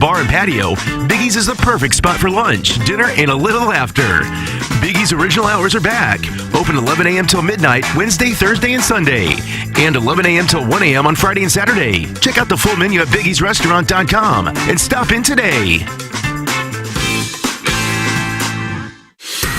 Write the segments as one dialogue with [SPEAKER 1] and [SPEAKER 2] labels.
[SPEAKER 1] Bar and patio, Biggie's is the perfect spot for lunch, dinner, and a little after. Biggie's original hours are back. Open 11 a.m. till midnight, Wednesday, Thursday, and Sunday. And 11 a.m. till 1 a.m. on Friday and Saturday. Check out the full menu at biggiesrestaurant.com and stop in today.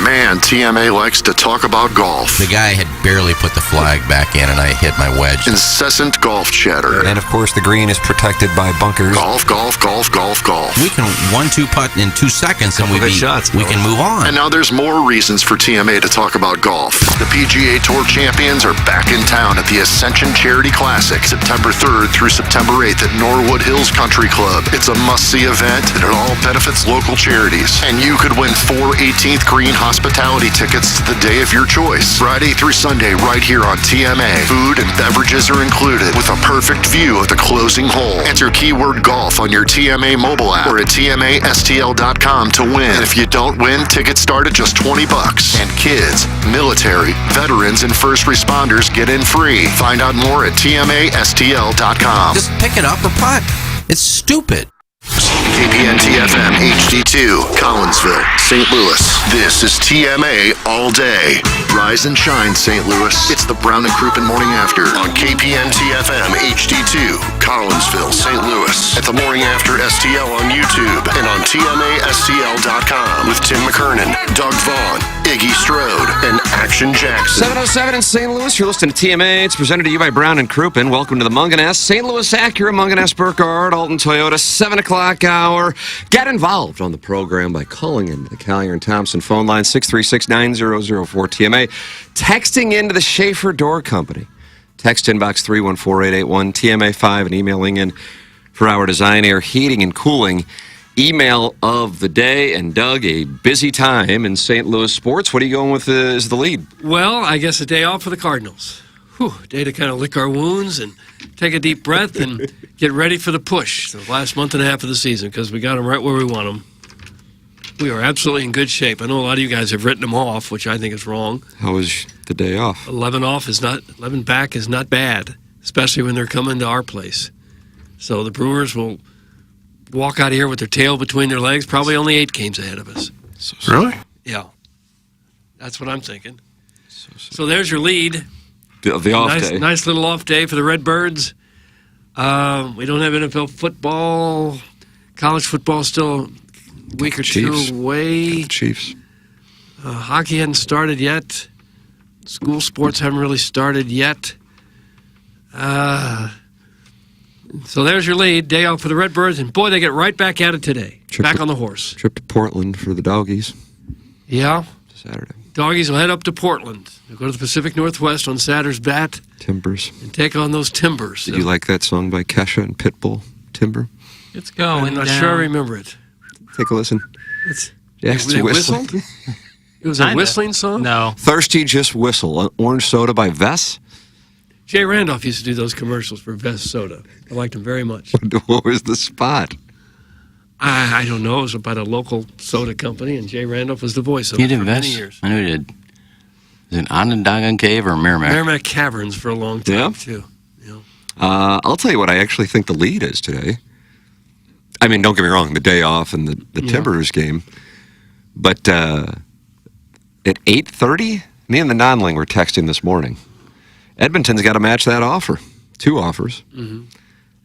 [SPEAKER 2] Man, TMA likes to talk about golf.
[SPEAKER 3] The guy had barely put the flag back in, and I hit my wedge.
[SPEAKER 2] Incessant golf chatter.
[SPEAKER 4] And, of course, the green is protected by bunkers.
[SPEAKER 2] Golf, golf, golf, golf, golf.
[SPEAKER 3] We can 1-2 putt in 2 seconds, and we can move on.
[SPEAKER 2] And now there's more reasons for TMA to talk about golf. The PGA Tour champions are back in town at the Ascension Charity Classic, September 3rd through September 8th at Norwood Hills Country Club. It's a must-see event, and it all benefits local charities. And you could win 4 18th green hospitality tickets to the day of your choice. Friday through Sunday right here on TMA. Food and beverages are included with a perfect view of the closing hole. Enter keyword golf on your TMA mobile app or at TMASTL.com to win. And if you don't win, tickets start at just $20. And kids, military, veterans, and first responders get in free. Find out more at TMASTL.com.
[SPEAKER 3] Just pick it up or putt. It's stupid.
[SPEAKER 2] KPN-TFM HD2, Collinsville, St. Louis. This is TMA all day. Rise and shine, St. Louis. It's the Brown and Crouppen Morning After on KPN-TFM HD2, Collinsville, St. Louis. At the Morning After STL on YouTube and on TMASTL.com with Tim McKernan, Doug Vaughn, Iggy Strode, and Action Jackson.
[SPEAKER 5] 7:07 in St. Louis. You're listening to TMA. It's presented to you by Brown and Crouppen. Welcome to the Munganess St. Louis Acura, Munganess Burkhardt, Alton Toyota, 7 o'clock hour. Get involved on the program by calling into the Collier and Thompson phone line, 636-9004-TMA. Texting into the Schaefer Door Company. Text inbox 314881 TMA5 and emailing in for our Design Air Heating and Cooling email of the day. And Doug, a busy time in St. Louis sports. What are you going with as the lead?
[SPEAKER 6] Well, I guess a day off for the Cardinals. Day to kind of lick our wounds and take a deep breath and get ready for the push the last month and a half of the season, because we got them right where we want them. We are absolutely in good shape. I know a lot of you guys have written them off, which I think is wrong.
[SPEAKER 5] How was the day off?
[SPEAKER 6] 11 back is not bad, especially when they're coming to our place. So the Brewers will walk out of here with their tail between their legs, probably only 8 games ahead of us.
[SPEAKER 2] Really?
[SPEAKER 6] Yeah. That's what I'm thinking. So there's your lead.
[SPEAKER 5] The off day.
[SPEAKER 6] Nice little off day for the Redbirds. We don't have NFL football. College football still a week or two away.
[SPEAKER 5] Chiefs.
[SPEAKER 6] Hockey hadn't started yet. School sports haven't really started yet. So there's your lead. Day off for the Redbirds. And, boy, they get right back at it today. Back on the horse.
[SPEAKER 5] Trip to Portland for the Doggies.
[SPEAKER 6] Yeah.
[SPEAKER 5] Saturday.
[SPEAKER 6] Doggies will head up to Portland. They'll go to the Pacific Northwest on Saturday's bat.
[SPEAKER 5] Timbers.
[SPEAKER 6] And take on those Timbers.
[SPEAKER 5] Did you like that song by Kesha and Pitbull, Timber?
[SPEAKER 7] It's going
[SPEAKER 6] I'm not
[SPEAKER 7] down.
[SPEAKER 6] sure I remember it.
[SPEAKER 5] Take a listen. Yes,
[SPEAKER 6] They
[SPEAKER 5] whistling.
[SPEAKER 6] whistled? It was a whistling song?
[SPEAKER 7] No.
[SPEAKER 5] Thirsty Just Whistle. Orange soda by Vess.
[SPEAKER 6] Jay Randolph used to do those commercials for Vess Soda. I liked him very much.
[SPEAKER 5] What was the spot?
[SPEAKER 6] I don't know. It was about a local soda company, and Jay Randolph was the voice of
[SPEAKER 7] You
[SPEAKER 6] it
[SPEAKER 7] did
[SPEAKER 6] for
[SPEAKER 7] Vess?
[SPEAKER 6] many years.
[SPEAKER 7] I knew he did. Is it Onondaga Cave or Merrimack?
[SPEAKER 6] Merrimack Caverns for a long time,
[SPEAKER 5] Yeah.
[SPEAKER 6] too. Yeah.
[SPEAKER 5] I'll tell you what I actually think the lead is today. I mean, don't get me wrong, the day off and the Timbers game. But at 8:30, me and the Nonling were texting this morning. Edmonton's got to match that offer. 2 offers.
[SPEAKER 6] Mm-hmm.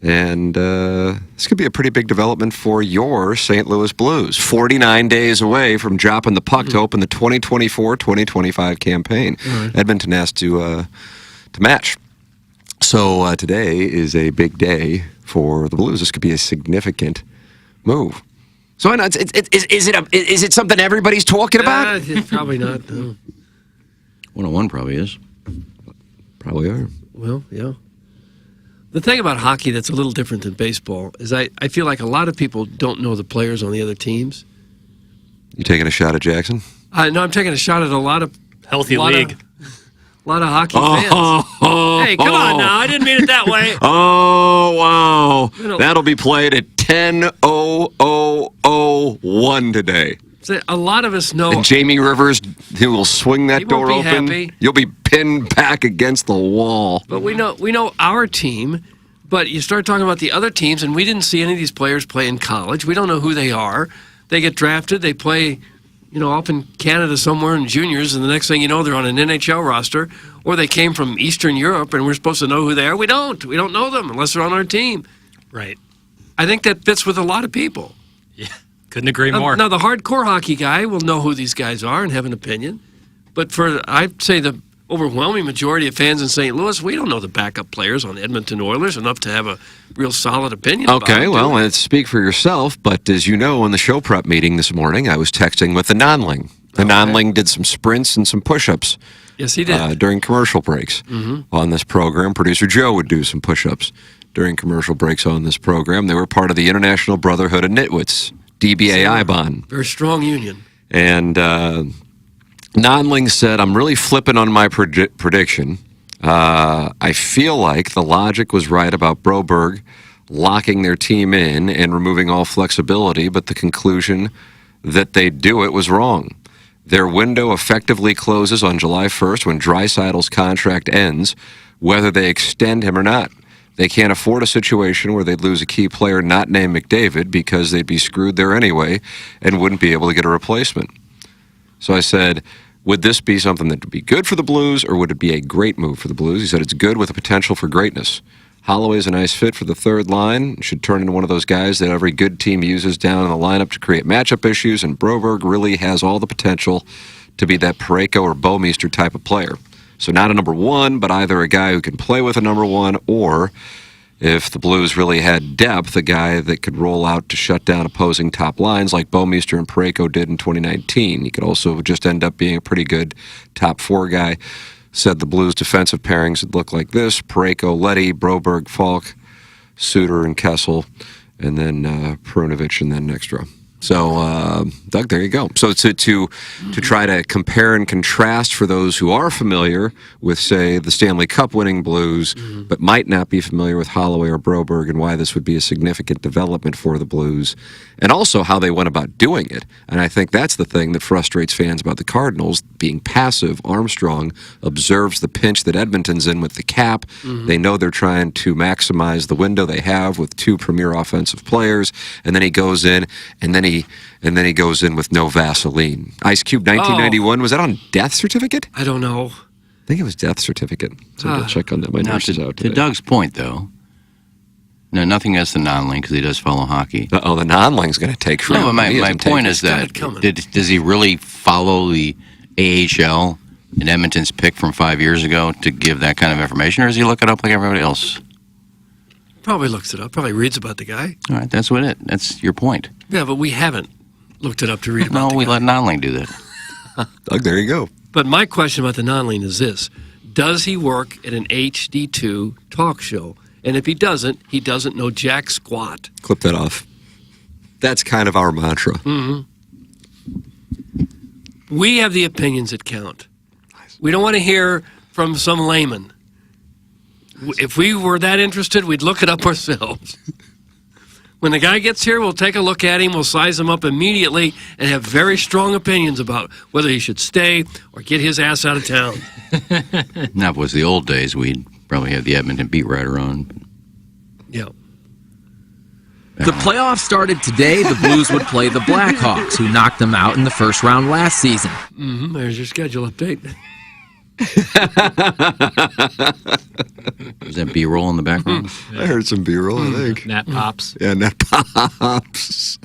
[SPEAKER 5] And this could be a pretty big development for your St. Louis Blues. 49 days away from dropping the puck to open the 2024-2025 campaign.
[SPEAKER 6] Right.
[SPEAKER 5] Edmonton has to match. So today is a big day for the Blues. This could be a significant move. So I know is it something everybody's talking about?
[SPEAKER 6] Probably not. No.
[SPEAKER 7] 101 probably is.
[SPEAKER 5] Probably are.
[SPEAKER 6] Well, yeah. The thing about hockey that's a little different than baseball is I feel like a lot of people don't know the players on the other teams.
[SPEAKER 5] You taking a shot at Jackson?
[SPEAKER 6] No, I'm taking a shot at a lot of
[SPEAKER 8] Healthy league.
[SPEAKER 6] A lot of hockey fans. Hey, come on now. I didn't mean it that way.
[SPEAKER 5] Oh, wow.
[SPEAKER 6] You know-
[SPEAKER 5] That'll be played at 10:00:01 today.
[SPEAKER 6] A lot of us know.
[SPEAKER 5] And Jamie Rivers, who will swing that
[SPEAKER 6] He won't
[SPEAKER 5] door
[SPEAKER 6] be
[SPEAKER 5] open.
[SPEAKER 6] happy.
[SPEAKER 5] You'll be pinned back against the wall.
[SPEAKER 6] But we know our team But you start talking about the other teams, and we didn't see any of these players play in college. We don't know who they are. They get drafted. They play, up in Canada somewhere in juniors, and the next thing you know, they're on an NHL roster, or they came from Eastern Europe, and we're supposed to know who they are. We don't. We don't know them unless they're on our team.
[SPEAKER 8] Right.
[SPEAKER 6] I think that fits with a lot of people.
[SPEAKER 8] Yeah. Couldn't agree more.
[SPEAKER 6] Now, the hardcore hockey guy will know who these guys are and have an opinion. But I'd say the overwhelming majority of fans in St. Louis, we don't know the backup players on the Edmonton Oilers enough to have a real solid opinion about
[SPEAKER 5] Okay,
[SPEAKER 6] them,
[SPEAKER 5] well,
[SPEAKER 6] do we?
[SPEAKER 5] let's speak for yourself. But as you know, in the show prep meeting this morning, I was texting with the non-ling. The non-ling did some sprints and some push-ups.
[SPEAKER 6] Yes, he did.
[SPEAKER 5] During commercial breaks on this program. Producer Joe would do some push-ups during commercial breaks on this program. They were part of the International Brotherhood of Nitwits, DBA-IBON.
[SPEAKER 6] Very strong union.
[SPEAKER 5] And non-ling said, I'm really flipping on my prediction. I feel like the logic was right about Broberg locking their team in and removing all flexibility, but the conclusion that they'd do it was wrong. Their window effectively closes on July 1st when Draisaitl's contract ends, whether they extend him or not. They can't afford a situation where they'd lose a key player not named McDavid because they'd be screwed there anyway and wouldn't be able to get a replacement. So I said, would this be something that would be good for the Blues or would it be a great move for the Blues? He said it's good with the potential for greatness. Holloway's a nice fit for the third line. Should turn into one of those guys that every good team uses down in the lineup to create matchup issues, and Broberg really has all the potential to be that Parayko or Bouwmeester type of player. So not a number one, but either a guy who can play with a number one, or if the Blues really had depth, a guy that could roll out to shut down opposing top lines like Bouwmeester and Parayko did in 2019. He could also just end up being a pretty good top four guy. Said the Blues' defensive pairings would look like this: Parayko, Leddy, Broberg, Falk, Suter, and Kessel, and then Perunovic, and then Nextra. So, Doug, there you go. So to try to compare and contrast for those who are familiar with, say, the Stanley Cup winning Blues, but might not be familiar with Holloway or Broberg and why this would be a significant development for the Blues, and also how they went about doing it. And I think that's the thing that frustrates fans about the Cardinals, being passive. Armstrong observes the pinch that Edmonton's in with the cap. They know they're trying to maximize the window they have with two premier offensive players, and then he goes in, and then he goes in with no Vaseline. Ice Cube 1991, was that on death certificate?
[SPEAKER 6] I don't know.
[SPEAKER 5] I think it was death certificate. So I'll check on that. My nurse is out today.
[SPEAKER 7] To Doug's point, though, no, nothing against the non-link because he does follow hockey.
[SPEAKER 5] The non-link's going to take forever.
[SPEAKER 7] No, but my point is that does he really follow the AHL and Edmonton's pick from 5 years ago to give that kind of information, or does he look it up like everybody else?
[SPEAKER 6] Probably looks it up. Probably reads about the guy.
[SPEAKER 7] All right, that's that's your point.
[SPEAKER 6] Yeah, but we haven't looked it up to read about the guy.
[SPEAKER 7] No, we let non-link do that.
[SPEAKER 5] Doug, there you go.
[SPEAKER 6] But my question about the non-lean is this: does he work at an HD2 talk show? And if he doesn't know jack squat.
[SPEAKER 5] Clip that off. That's kind of our mantra.
[SPEAKER 6] We have the opinions that count. We don't want to hear from some layman. If we were that interested, we'd look it up ourselves. When the guy gets here, we'll take a look at him, we'll size him up immediately, and have very strong opinions about whether he should stay or get his ass out of town.
[SPEAKER 7] Now, if it was the old days, we'd probably have the Edmonton beat writer on.
[SPEAKER 6] Yeah.
[SPEAKER 9] The playoffs started today. The Blues would play the Blackhawks, who knocked them out in the first round last season.
[SPEAKER 6] There's your schedule update.
[SPEAKER 7] Is that B-roll in the background?
[SPEAKER 5] I heard some B-roll, I think.
[SPEAKER 8] Nat Pops.
[SPEAKER 5] Yeah, Nat Pops.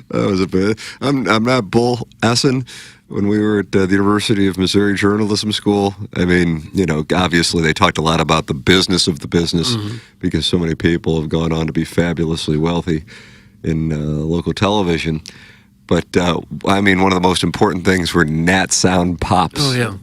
[SPEAKER 5] That was a bit. I'm not Bull Essen. When we were at the University of Missouri Journalism School, I mean, obviously they talked a lot about the business of the business because so many people have gone on to be fabulously wealthy in local television. But, I mean, one of the most important things were Nat Sound Pops.
[SPEAKER 6] Oh, yeah.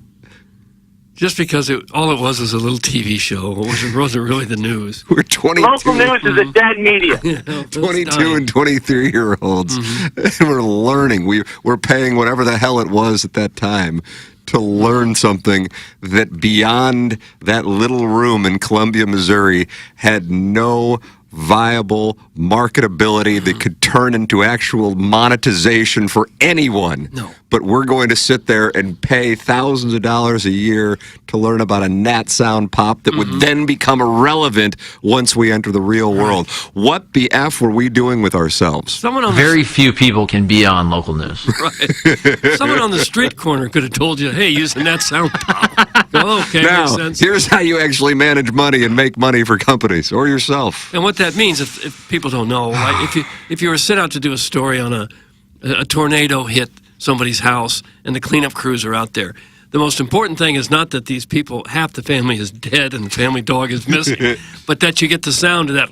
[SPEAKER 6] Just because all it was a little TV show. It wasn't really the news.
[SPEAKER 5] We're 22.
[SPEAKER 10] Local news is a dead media.
[SPEAKER 5] 22 and 23-year-olds. And we're learning. We're paying whatever the hell it was at that time to learn something that beyond that little room in Columbia, Missouri, had no viable marketability that could turn into actual monetization for anyone.
[SPEAKER 6] No.
[SPEAKER 5] But we're going to sit there and pay thousands of dollars a year to learn about a Nat Sound pop that would then become irrelevant once we enter the real world. What the F were we doing with ourselves?
[SPEAKER 9] Very few people can be on local news.
[SPEAKER 6] Right. Someone on the street corner could have told you, hey, use the Nat Sound pop. Oh, okay,
[SPEAKER 5] Now,
[SPEAKER 6] makes sense.
[SPEAKER 5] here's how you actually manage money and make money for companies or yourself.
[SPEAKER 6] And what that means, if people don't know, like if you were sent out to do a story on a tornado hit somebody's house and the cleanup crews are out there, the most important thing is not that these people, half the family is dead and the family dog is missing, but that you get the sound of that,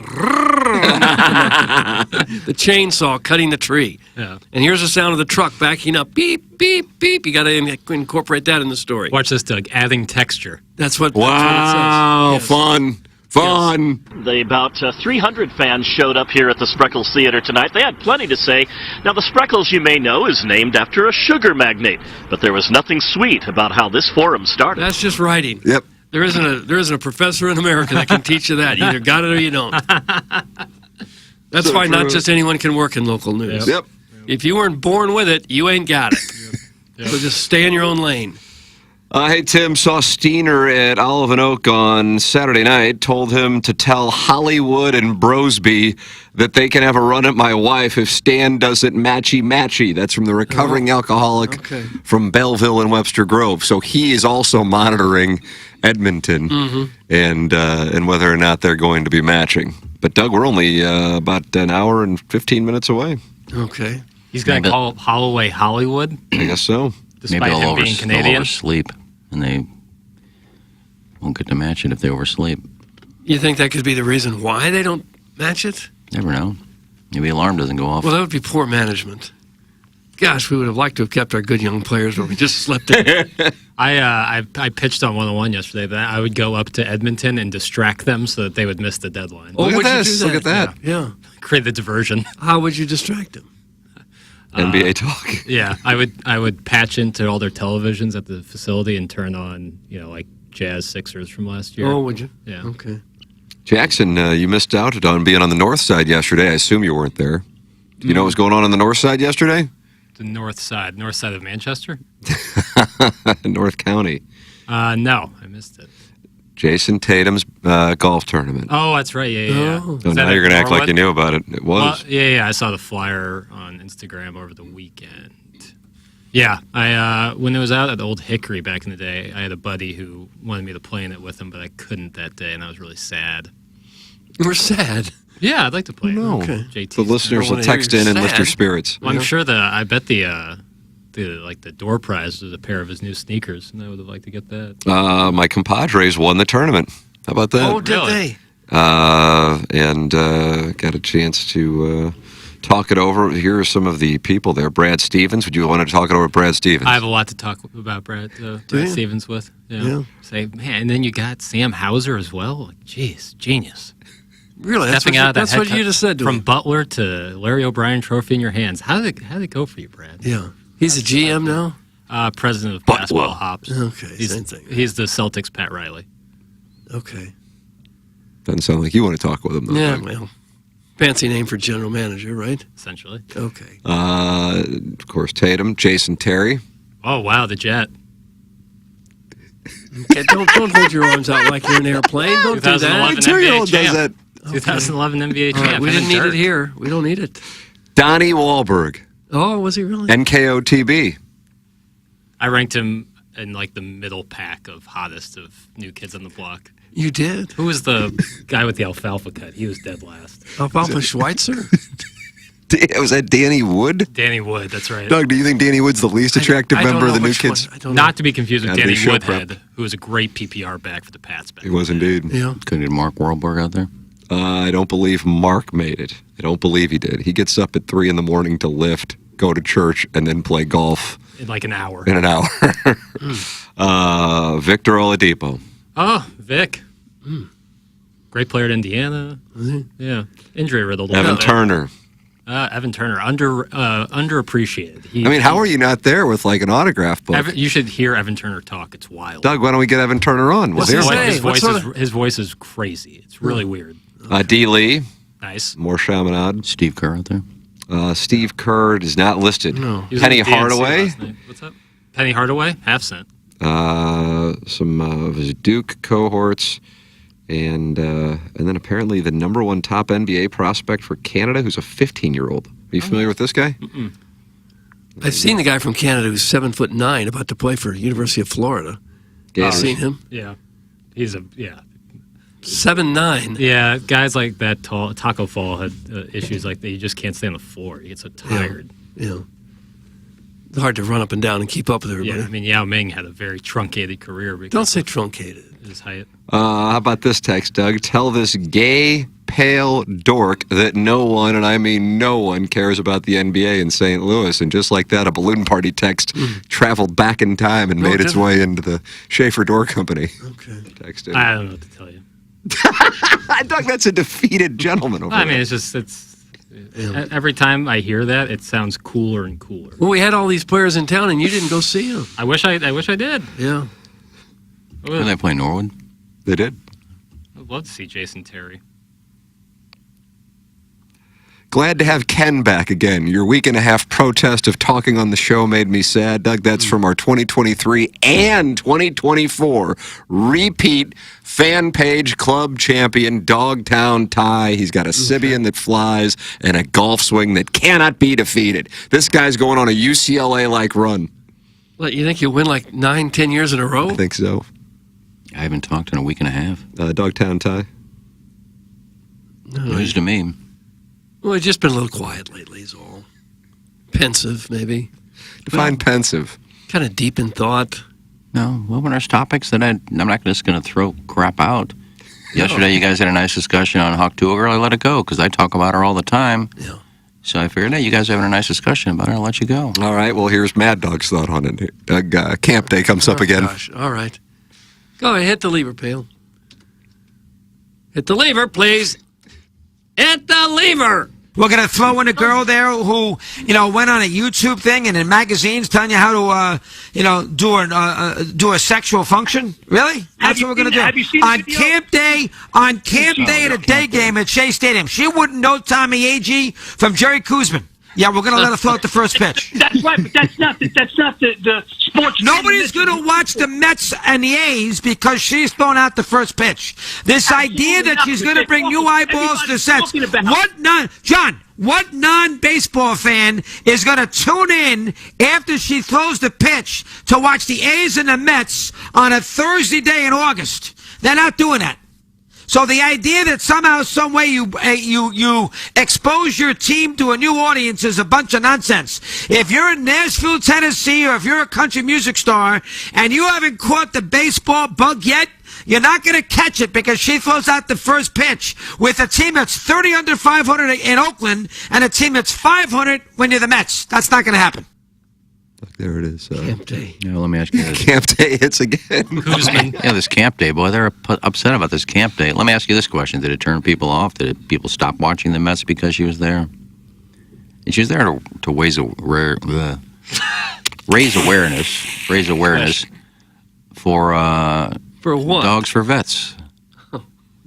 [SPEAKER 6] the chainsaw cutting the tree.
[SPEAKER 8] Yeah.
[SPEAKER 6] And here's the sound of the truck backing up, beep, beep, beep. You got to incorporate that in the story.
[SPEAKER 8] Watch this, Doug. Adding texture.
[SPEAKER 6] That's what.
[SPEAKER 5] Wow,
[SPEAKER 6] that's what it says.
[SPEAKER 5] fun. Fun.
[SPEAKER 11] The about 300 fans showed up here at the Spreckles Theater tonight. They had plenty to say. Now, the Spreckles, you may know, is named after a sugar magnate, but there was nothing sweet about how this forum started.
[SPEAKER 6] That's just writing.
[SPEAKER 5] Yep.
[SPEAKER 6] There isn't a professor in America that can teach you that. You either got it or you don't. That's
[SPEAKER 5] So
[SPEAKER 6] why not
[SPEAKER 5] true.
[SPEAKER 6] just anyone can work in local news.
[SPEAKER 5] Yep.
[SPEAKER 6] If you weren't born with it, you ain't got it. So just stay in your own lane.
[SPEAKER 5] Hey, Tim, saw Steiner at Olive and Oak on Saturday night, told him to tell Hollywood and Brosby that they can have a run at my wife if Stan doesn't matchy-matchy. That's from the recovering alcoholic from Belleville and Webster Grove. So he is also monitoring Edmonton and whether or not they're going to be matching. But, Doug, we're only about an hour and 15 minutes away.
[SPEAKER 6] Okay.
[SPEAKER 8] He's going to call Holloway Hollywood,
[SPEAKER 5] I guess so.
[SPEAKER 8] despite
[SPEAKER 7] Maybe
[SPEAKER 8] him being
[SPEAKER 7] they'll
[SPEAKER 8] Canadian.
[SPEAKER 7] oversleep, and they won't get to match it if they oversleep.
[SPEAKER 6] You think that could be the reason why they don't match it?
[SPEAKER 7] Never know. Maybe alarm doesn't go off.
[SPEAKER 6] Well, that would be poor management. Gosh, we would have liked to have kept our good young players, but we just slept in.
[SPEAKER 8] I pitched on 101 yesterday that I would go up to Edmonton and distract them so that they would miss the deadline.
[SPEAKER 6] Oh,
[SPEAKER 5] Look at
[SPEAKER 6] would you
[SPEAKER 5] this.
[SPEAKER 6] do
[SPEAKER 5] Look at that.
[SPEAKER 6] Yeah.
[SPEAKER 8] Create the diversion.
[SPEAKER 6] How would you distract them?
[SPEAKER 5] NBA talk.
[SPEAKER 8] Yeah, I would patch into all their televisions at the facility and turn on, like Jazz Sixers from last year.
[SPEAKER 6] Oh, would you?
[SPEAKER 8] Yeah.
[SPEAKER 6] Okay.
[SPEAKER 5] Jackson, you missed out on being on the north side yesterday. I assume you weren't there. Do you know what was going on the north side yesterday?
[SPEAKER 8] The north side of Manchester?
[SPEAKER 5] North County.
[SPEAKER 8] No, I missed it.
[SPEAKER 5] Jason Tatum's golf tournament.
[SPEAKER 8] Oh, that's right. Yeah.
[SPEAKER 6] Oh.
[SPEAKER 5] So now you're going to act like you knew about it. It was.
[SPEAKER 8] Well, yeah. I saw the flyer on Instagram over the weekend. Yeah, I when it was out at the Old Hickory back in the day, I had a buddy who wanted me to play in it with him, but I couldn't that day, and I was really sad.
[SPEAKER 6] We're sad.
[SPEAKER 8] Yeah, I'd like to play.
[SPEAKER 5] No.
[SPEAKER 6] Okay.
[SPEAKER 8] JT.
[SPEAKER 5] The listeners will text in and lift your spirits.
[SPEAKER 8] Well, I'm sure I bet the door prize was a pair of his new sneakers, and I would have liked to get that.
[SPEAKER 5] My compadres won the tournament. How about that?
[SPEAKER 6] Oh, did
[SPEAKER 8] Really?
[SPEAKER 6] they?
[SPEAKER 5] And got a chance to talk it over. Here are some of the people there. Brad Stevens. Would you want to talk it over with Brad Stevens?
[SPEAKER 8] I have a lot to talk about Brad Stevens with.
[SPEAKER 6] Yeah.
[SPEAKER 8] Say, man, and then you got Sam Hauser as well. Jeez, genius.
[SPEAKER 6] Really?
[SPEAKER 8] Stepping out of that
[SPEAKER 6] That's
[SPEAKER 8] head
[SPEAKER 6] what you just said to
[SPEAKER 8] from
[SPEAKER 6] him.
[SPEAKER 8] Butler to Larry O'Brien Trophy in your hands. How did it go for you, Brad?
[SPEAKER 6] Yeah. He's a GM now?
[SPEAKER 8] President of Basketball Hops.
[SPEAKER 6] Okay,
[SPEAKER 8] He's,
[SPEAKER 6] same thing.
[SPEAKER 8] He's the Celtics' Pat Riley.
[SPEAKER 6] Okay.
[SPEAKER 5] Doesn't sound like you want to talk with him, though.
[SPEAKER 6] Yeah,
[SPEAKER 5] Doug.
[SPEAKER 6] well, fancy name for general manager, right?
[SPEAKER 8] Essentially.
[SPEAKER 6] Okay.
[SPEAKER 5] Of course, Tatum, Jason Terry.
[SPEAKER 8] Oh wow, the Jet.
[SPEAKER 6] Okay, don't hold your arms out like you're an airplane. Don't do that.
[SPEAKER 8] 2011 NBA
[SPEAKER 5] does
[SPEAKER 8] champ.
[SPEAKER 5] that.
[SPEAKER 8] 2011 NBA
[SPEAKER 6] All right,
[SPEAKER 8] champ.
[SPEAKER 6] we didn't
[SPEAKER 8] And
[SPEAKER 6] need
[SPEAKER 8] dirt.
[SPEAKER 6] it here. We don't need it.
[SPEAKER 5] Donnie Wahlberg,
[SPEAKER 6] Oh, was he really?
[SPEAKER 5] NKOTB.
[SPEAKER 8] I ranked him in like the middle pack of hottest of New Kids on the Block.
[SPEAKER 6] You did?
[SPEAKER 8] Who was the guy with the alfalfa cut? He was dead last.
[SPEAKER 6] Alfalfa Schweitzer?
[SPEAKER 5] Was that Danny Wood?
[SPEAKER 8] Danny Wood, that's right.
[SPEAKER 5] Doug, do you think Danny Wood's the least attractive
[SPEAKER 6] I don't
[SPEAKER 5] member of
[SPEAKER 6] know
[SPEAKER 5] the New
[SPEAKER 6] which one.
[SPEAKER 5] Kids?
[SPEAKER 6] I don't know.
[SPEAKER 8] Not to be confused with
[SPEAKER 5] Gotta be
[SPEAKER 8] Danny
[SPEAKER 5] show
[SPEAKER 8] Woodhead, who was a great PPR back for the Pats back.
[SPEAKER 5] He was indeed.
[SPEAKER 6] Yeah.
[SPEAKER 7] Couldn't get Mark Wahlberg out there.
[SPEAKER 5] I don't believe Mark made it. I don't believe he did. He gets up at 3 a.m. to lift, go to church, and then play golf
[SPEAKER 8] In like an hour.
[SPEAKER 5] in an hour. Victor Oladipo.
[SPEAKER 8] Oh, Vic. Great player at Indiana. Yeah. Injury riddled.
[SPEAKER 5] Evan Turner.
[SPEAKER 8] Evan Turner. Underappreciated.
[SPEAKER 5] I mean, how are you not there with like an autograph book?
[SPEAKER 8] You should hear Evan Turner talk. It's wild.
[SPEAKER 5] Doug, why don't we get Evan Turner on?
[SPEAKER 6] What's
[SPEAKER 5] We'll
[SPEAKER 6] his
[SPEAKER 5] hear
[SPEAKER 6] name?
[SPEAKER 5] him.
[SPEAKER 8] His
[SPEAKER 6] What
[SPEAKER 8] voice,
[SPEAKER 6] sort
[SPEAKER 8] is, his voice is crazy. It's really weird.
[SPEAKER 5] D. Lee.
[SPEAKER 8] Nice.
[SPEAKER 5] More Chaminade.
[SPEAKER 7] Steve Kerr out there.
[SPEAKER 5] Steve Kerr is not listed.
[SPEAKER 6] No.
[SPEAKER 8] He was
[SPEAKER 5] Penny
[SPEAKER 8] at the DNC
[SPEAKER 5] Hardaway.
[SPEAKER 8] last night. What's up? Penny Hardaway, half cent.
[SPEAKER 5] Some of his Duke cohorts, and then apparently the number one top NBA prospect for Canada, who's a 15-year-old. Are you familiar with this guy?
[SPEAKER 8] Mm-mm.
[SPEAKER 6] I've seen the guy from Canada who's 7'9", about to play for University of Florida. I've seen him.
[SPEAKER 8] Yeah. He's
[SPEAKER 6] 7'9".
[SPEAKER 8] Yeah, guys like that tall. Taco Fall had issues like that. You just can't stay on the floor. You get so tired.
[SPEAKER 6] Yeah. It's hard to run up and down and keep up with everybody.
[SPEAKER 8] Yeah, I mean, Yao Ming had a very truncated career.
[SPEAKER 6] Don't say truncated.
[SPEAKER 8] His height.
[SPEAKER 5] How about this text, Doug? Tell this gay, pale dork that no one, and I mean no one, cares about the NBA in St. Louis. And just like that, a balloon party text traveled back in time and made its way into the Schaefer Door Company.
[SPEAKER 6] Okay.
[SPEAKER 5] Texted.
[SPEAKER 8] I don't know what to tell you.
[SPEAKER 5] Doug, that's a defeated gentleman over
[SPEAKER 8] I
[SPEAKER 5] there.
[SPEAKER 8] mean, every time I hear that, it sounds cooler and cooler.
[SPEAKER 6] Well, we had all these players in town, and you didn't go see them.
[SPEAKER 8] I wish I did.
[SPEAKER 6] Yeah.
[SPEAKER 7] Did they play Norwood?
[SPEAKER 5] They did.
[SPEAKER 8] I'd love to see Jason Terry.
[SPEAKER 5] Glad to have Ken back again. Your week and a half protest of talking on the show made me sad. Doug, that's from our 2023 and 2024 repeat fan page club champion, Dogtown Ty. He's got a Sibian that flies and a golf swing that cannot be defeated. This guy's going on a UCLA-like run.
[SPEAKER 6] What, you think you'll win like 9-10 years in a row?
[SPEAKER 5] I think so.
[SPEAKER 7] I haven't talked in a week and a half.
[SPEAKER 5] Dogtown Ty?
[SPEAKER 7] News to me.
[SPEAKER 6] Well, it's just been a little quiet lately is all. Pensive, maybe.
[SPEAKER 5] Define pensive.
[SPEAKER 6] Kind of deep in thought.
[SPEAKER 7] No, well, when there's topics that I'm not just going to throw crap out. Yesterday, you guys had a nice discussion on Hawk Tuah Girl. I let it go because I talk about her all the time.
[SPEAKER 6] Yeah.
[SPEAKER 7] So I figured, hey, you guys are having a nice discussion about her. I'll let you go.
[SPEAKER 5] All right, well, here's Mad Dog's thought on it. Doug, Camp Day comes up again.
[SPEAKER 6] Gosh. All right. Go ahead, hit the lever, Pale. Hit the lever, please. Hit the lever.
[SPEAKER 12] We're going to throw in a girl there who, went on a YouTube thing and in magazines telling you how to, do a sexual function. Really? That's what we're going to do.
[SPEAKER 10] Have you seen
[SPEAKER 12] on
[SPEAKER 10] the video?
[SPEAKER 12] Camp Day at a day game at Shea Stadium. She wouldn't know Tommy Agee from Jerry Kuzman. Yeah, we're going to let her throw out the first pitch.
[SPEAKER 10] That's right, but that's not the sports.
[SPEAKER 12] Nobody's going to watch the Mets and the A's because she's thrown out the first pitch. This idea that she's going to bring new eyeballs to sets. What non-baseball fan is going to tune in after she throws the pitch to watch the A's and the Mets on a Thursday day in August? They're not doing that. So the idea that somehow, some way you expose your team to a new audience is a bunch of nonsense. If you're in Nashville, Tennessee, or if you're a country music star and you haven't caught the baseball bug yet, you're not going to catch it because she throws out the first pitch with a team that's 30 under 500 in Oakland and a team that's 500 when you're the Mets. That's not going to happen.
[SPEAKER 5] There it is.
[SPEAKER 6] Camp Day.
[SPEAKER 7] Yeah, let me ask you this.
[SPEAKER 5] Camp Day hits again.
[SPEAKER 7] Yeah, this Camp Day, boy, they're upset about this Camp Day. Let me ask you this question. Did it turn people off? Did people stop watching the Mets because she was there? And she was there to raise awareness for
[SPEAKER 6] what?
[SPEAKER 7] Dogs for Vets.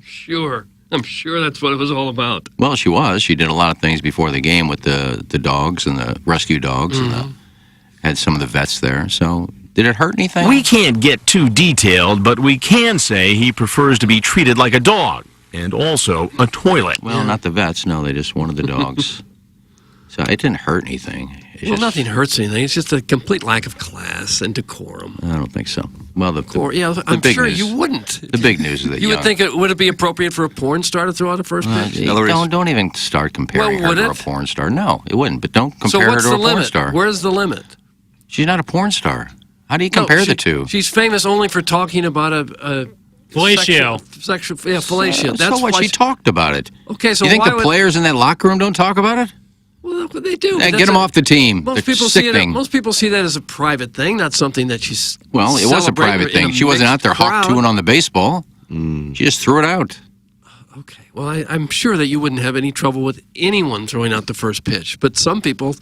[SPEAKER 6] Sure. I'm sure that's what it was all about.
[SPEAKER 7] Well, she was. She did a lot of things before the game with the dogs and the rescue dogs and had some of the vets there. So did it hurt anything?
[SPEAKER 1] We can't get too detailed, but we can say he prefers to be treated like a dog and also a toilet.
[SPEAKER 7] Well, not the vets. No, they just wanted the dogs. So it didn't hurt anything.
[SPEAKER 6] Nothing hurts anything. It's just a complete lack of class and decorum.
[SPEAKER 7] I don't think so. Well,
[SPEAKER 6] I'm sure you wouldn't.
[SPEAKER 7] The big news is that
[SPEAKER 6] you would think would it be appropriate for a porn star to throw out a first pitch?
[SPEAKER 7] Don't even start comparing her to a porn star. No, it wouldn't. But don't compare her to a porn star.
[SPEAKER 6] Where's the limit?
[SPEAKER 7] She's not a porn star. How do you compare the two?
[SPEAKER 6] She's famous only for talking about a
[SPEAKER 8] fellatio.
[SPEAKER 6] Fellatio.
[SPEAKER 7] That's why she talked about it.
[SPEAKER 6] Okay, so
[SPEAKER 7] you think the players in that locker room don't talk about it?
[SPEAKER 6] Well, they do.
[SPEAKER 7] Get them off the team.
[SPEAKER 6] Most people see that as a private thing, not something that she's.
[SPEAKER 7] Well, it was a private thing. She wasn't out there hawk tuing on the baseball. She just threw it out.
[SPEAKER 6] Okay. Well, I'm sure that you wouldn't have any trouble with anyone throwing out the first pitch, but some people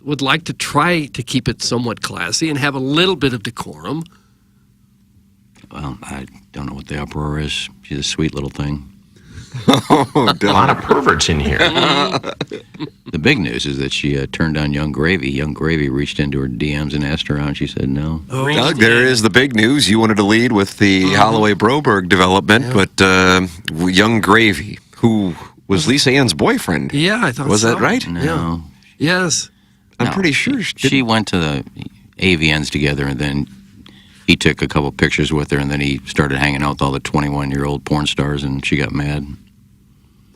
[SPEAKER 6] would like to try to keep it somewhat classy and have a little bit of decorum.
[SPEAKER 7] Well, I don't know what the uproar is. She's a sweet little thing.
[SPEAKER 5] A
[SPEAKER 1] lot of perverts in here.
[SPEAKER 7] The big news is that she turned down Young Gravy. Young Gravy reached into her DMs and asked her out, and she said no.
[SPEAKER 5] Oh, Doug, there is the big news. You wanted to lead with the Holloway Broberg development, but Young Gravy, who was Lisa Ann's boyfriend.
[SPEAKER 6] Yeah, I thought
[SPEAKER 5] was
[SPEAKER 6] so.
[SPEAKER 5] that right?
[SPEAKER 7] No.
[SPEAKER 6] Yeah. Yes.
[SPEAKER 5] I'm pretty sure
[SPEAKER 7] she went to the AVNs together, and then he took a couple pictures with her, and then he started hanging out with all the 21-year-old porn stars, and she got mad.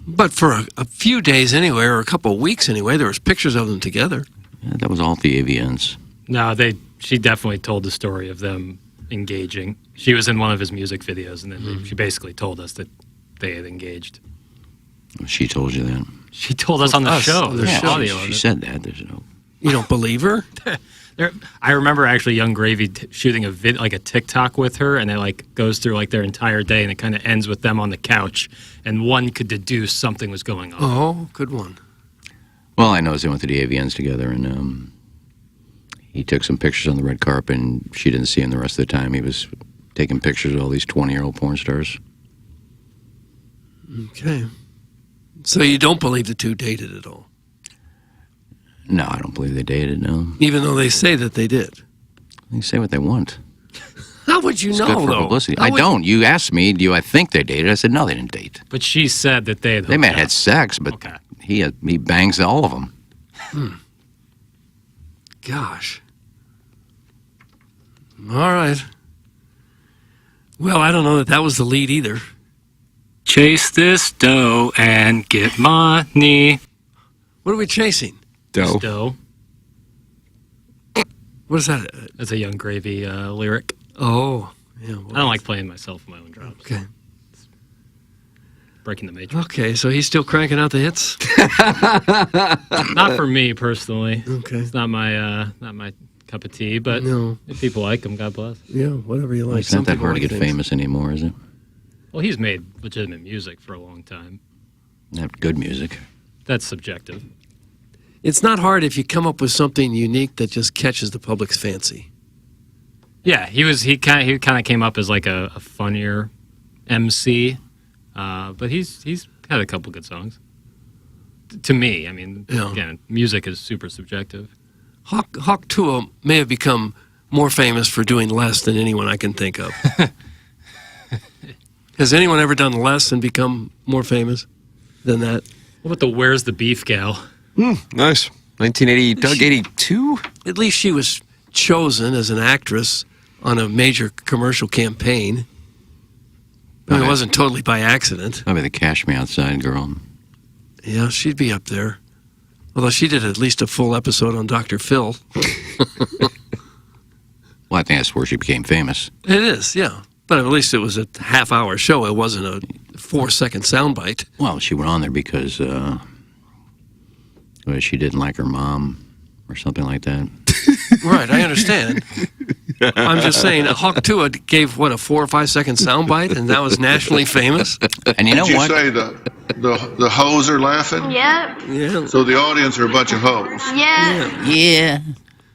[SPEAKER 6] But for a few days anyway, or a couple of weeks anyway, there was pictures of them together.
[SPEAKER 7] Yeah, that was all at the AVNs.
[SPEAKER 8] No, she definitely told the story of them engaging. She was in one of his music videos, and then she basically told us that they had engaged.
[SPEAKER 7] She told you that.
[SPEAKER 8] She told us on the show. There's audio of
[SPEAKER 7] She
[SPEAKER 8] it.
[SPEAKER 7] said that. There's no.
[SPEAKER 6] You don't believe her?
[SPEAKER 8] I remember actually Young Gravy shooting a TikTok with her, and it goes through their entire day, and it kind of ends with them on the couch, and one could deduce something was going on.
[SPEAKER 6] Oh, good one.
[SPEAKER 7] Well, I know they went to the AVNs together, and he took some pictures on the red carpet, and she didn't see him the rest of the time. He was taking pictures of all these 20-year-old porn stars.
[SPEAKER 6] Okay. So you don't believe the two dated at all?
[SPEAKER 7] No, I don't believe they dated, no.
[SPEAKER 6] Even though they say that they did?
[SPEAKER 7] They say what they want.
[SPEAKER 6] How would you
[SPEAKER 7] It's
[SPEAKER 6] know,
[SPEAKER 7] good for
[SPEAKER 6] though?
[SPEAKER 7] publicity. I don't. You asked me, I think they dated? I said, no, they didn't date.
[SPEAKER 8] But she said that they
[SPEAKER 7] They may have had sex, but he bangs all of them.
[SPEAKER 6] Gosh. All right. Well, I don't know that was the lead either.
[SPEAKER 8] Chase this dough and get money.
[SPEAKER 6] What are we chasing?
[SPEAKER 8] Dough.
[SPEAKER 6] What is that?
[SPEAKER 8] That's a Young Gravy lyric.
[SPEAKER 6] Oh, yeah.
[SPEAKER 8] I don't like playing myself in my own drops.
[SPEAKER 6] Okay.
[SPEAKER 8] Breaking the matrix.
[SPEAKER 6] Okay, so he's still cranking out the hits?
[SPEAKER 8] Not for me personally.
[SPEAKER 6] Okay.
[SPEAKER 8] It's not my cup of tea, but if people like him, God bless.
[SPEAKER 6] Yeah, whatever you like.
[SPEAKER 7] It's not that hard to get famous anymore, is it?
[SPEAKER 8] Well, he's made legitimate music for a long time.
[SPEAKER 7] Not good music.
[SPEAKER 8] That's subjective.
[SPEAKER 6] It's not hard if you come up with something unique that just catches the public's fancy.
[SPEAKER 8] Yeah, he kind of came up as a funnier MC, but he's had a couple good songs. To me, I mean, again, music is super subjective.
[SPEAKER 6] Hawk Tuah may have become more famous for doing less than anyone I can think of. Has anyone ever done less and become more famous than that?
[SPEAKER 8] What about the Where's the Beef gal?
[SPEAKER 5] Nice. 1980, Doug, 82?
[SPEAKER 6] At least she was chosen as an actress on a major commercial campaign. I mean, it wasn't totally by accident.
[SPEAKER 7] Probably the Cash Me Outside girl.
[SPEAKER 6] Yeah, she'd be up there. Although she did at least a full episode on Dr. Phil.
[SPEAKER 7] Well, I think that's where she became famous.
[SPEAKER 6] It is, yeah. But at least it was a half-hour show. It wasn't a 4-second soundbite.
[SPEAKER 7] Well, she went on there because she didn't like her mom or something like that.
[SPEAKER 6] Right, I understand. I'm just saying, Hawk Tuah gave, a 4 or 5 second soundbite, and that was nationally famous?
[SPEAKER 7] And you know what?
[SPEAKER 13] Did you say the hoes are laughing?
[SPEAKER 14] Yep.
[SPEAKER 6] Yeah.
[SPEAKER 13] So the audience are a bunch of hoes?
[SPEAKER 14] Yeah.
[SPEAKER 7] Yeah.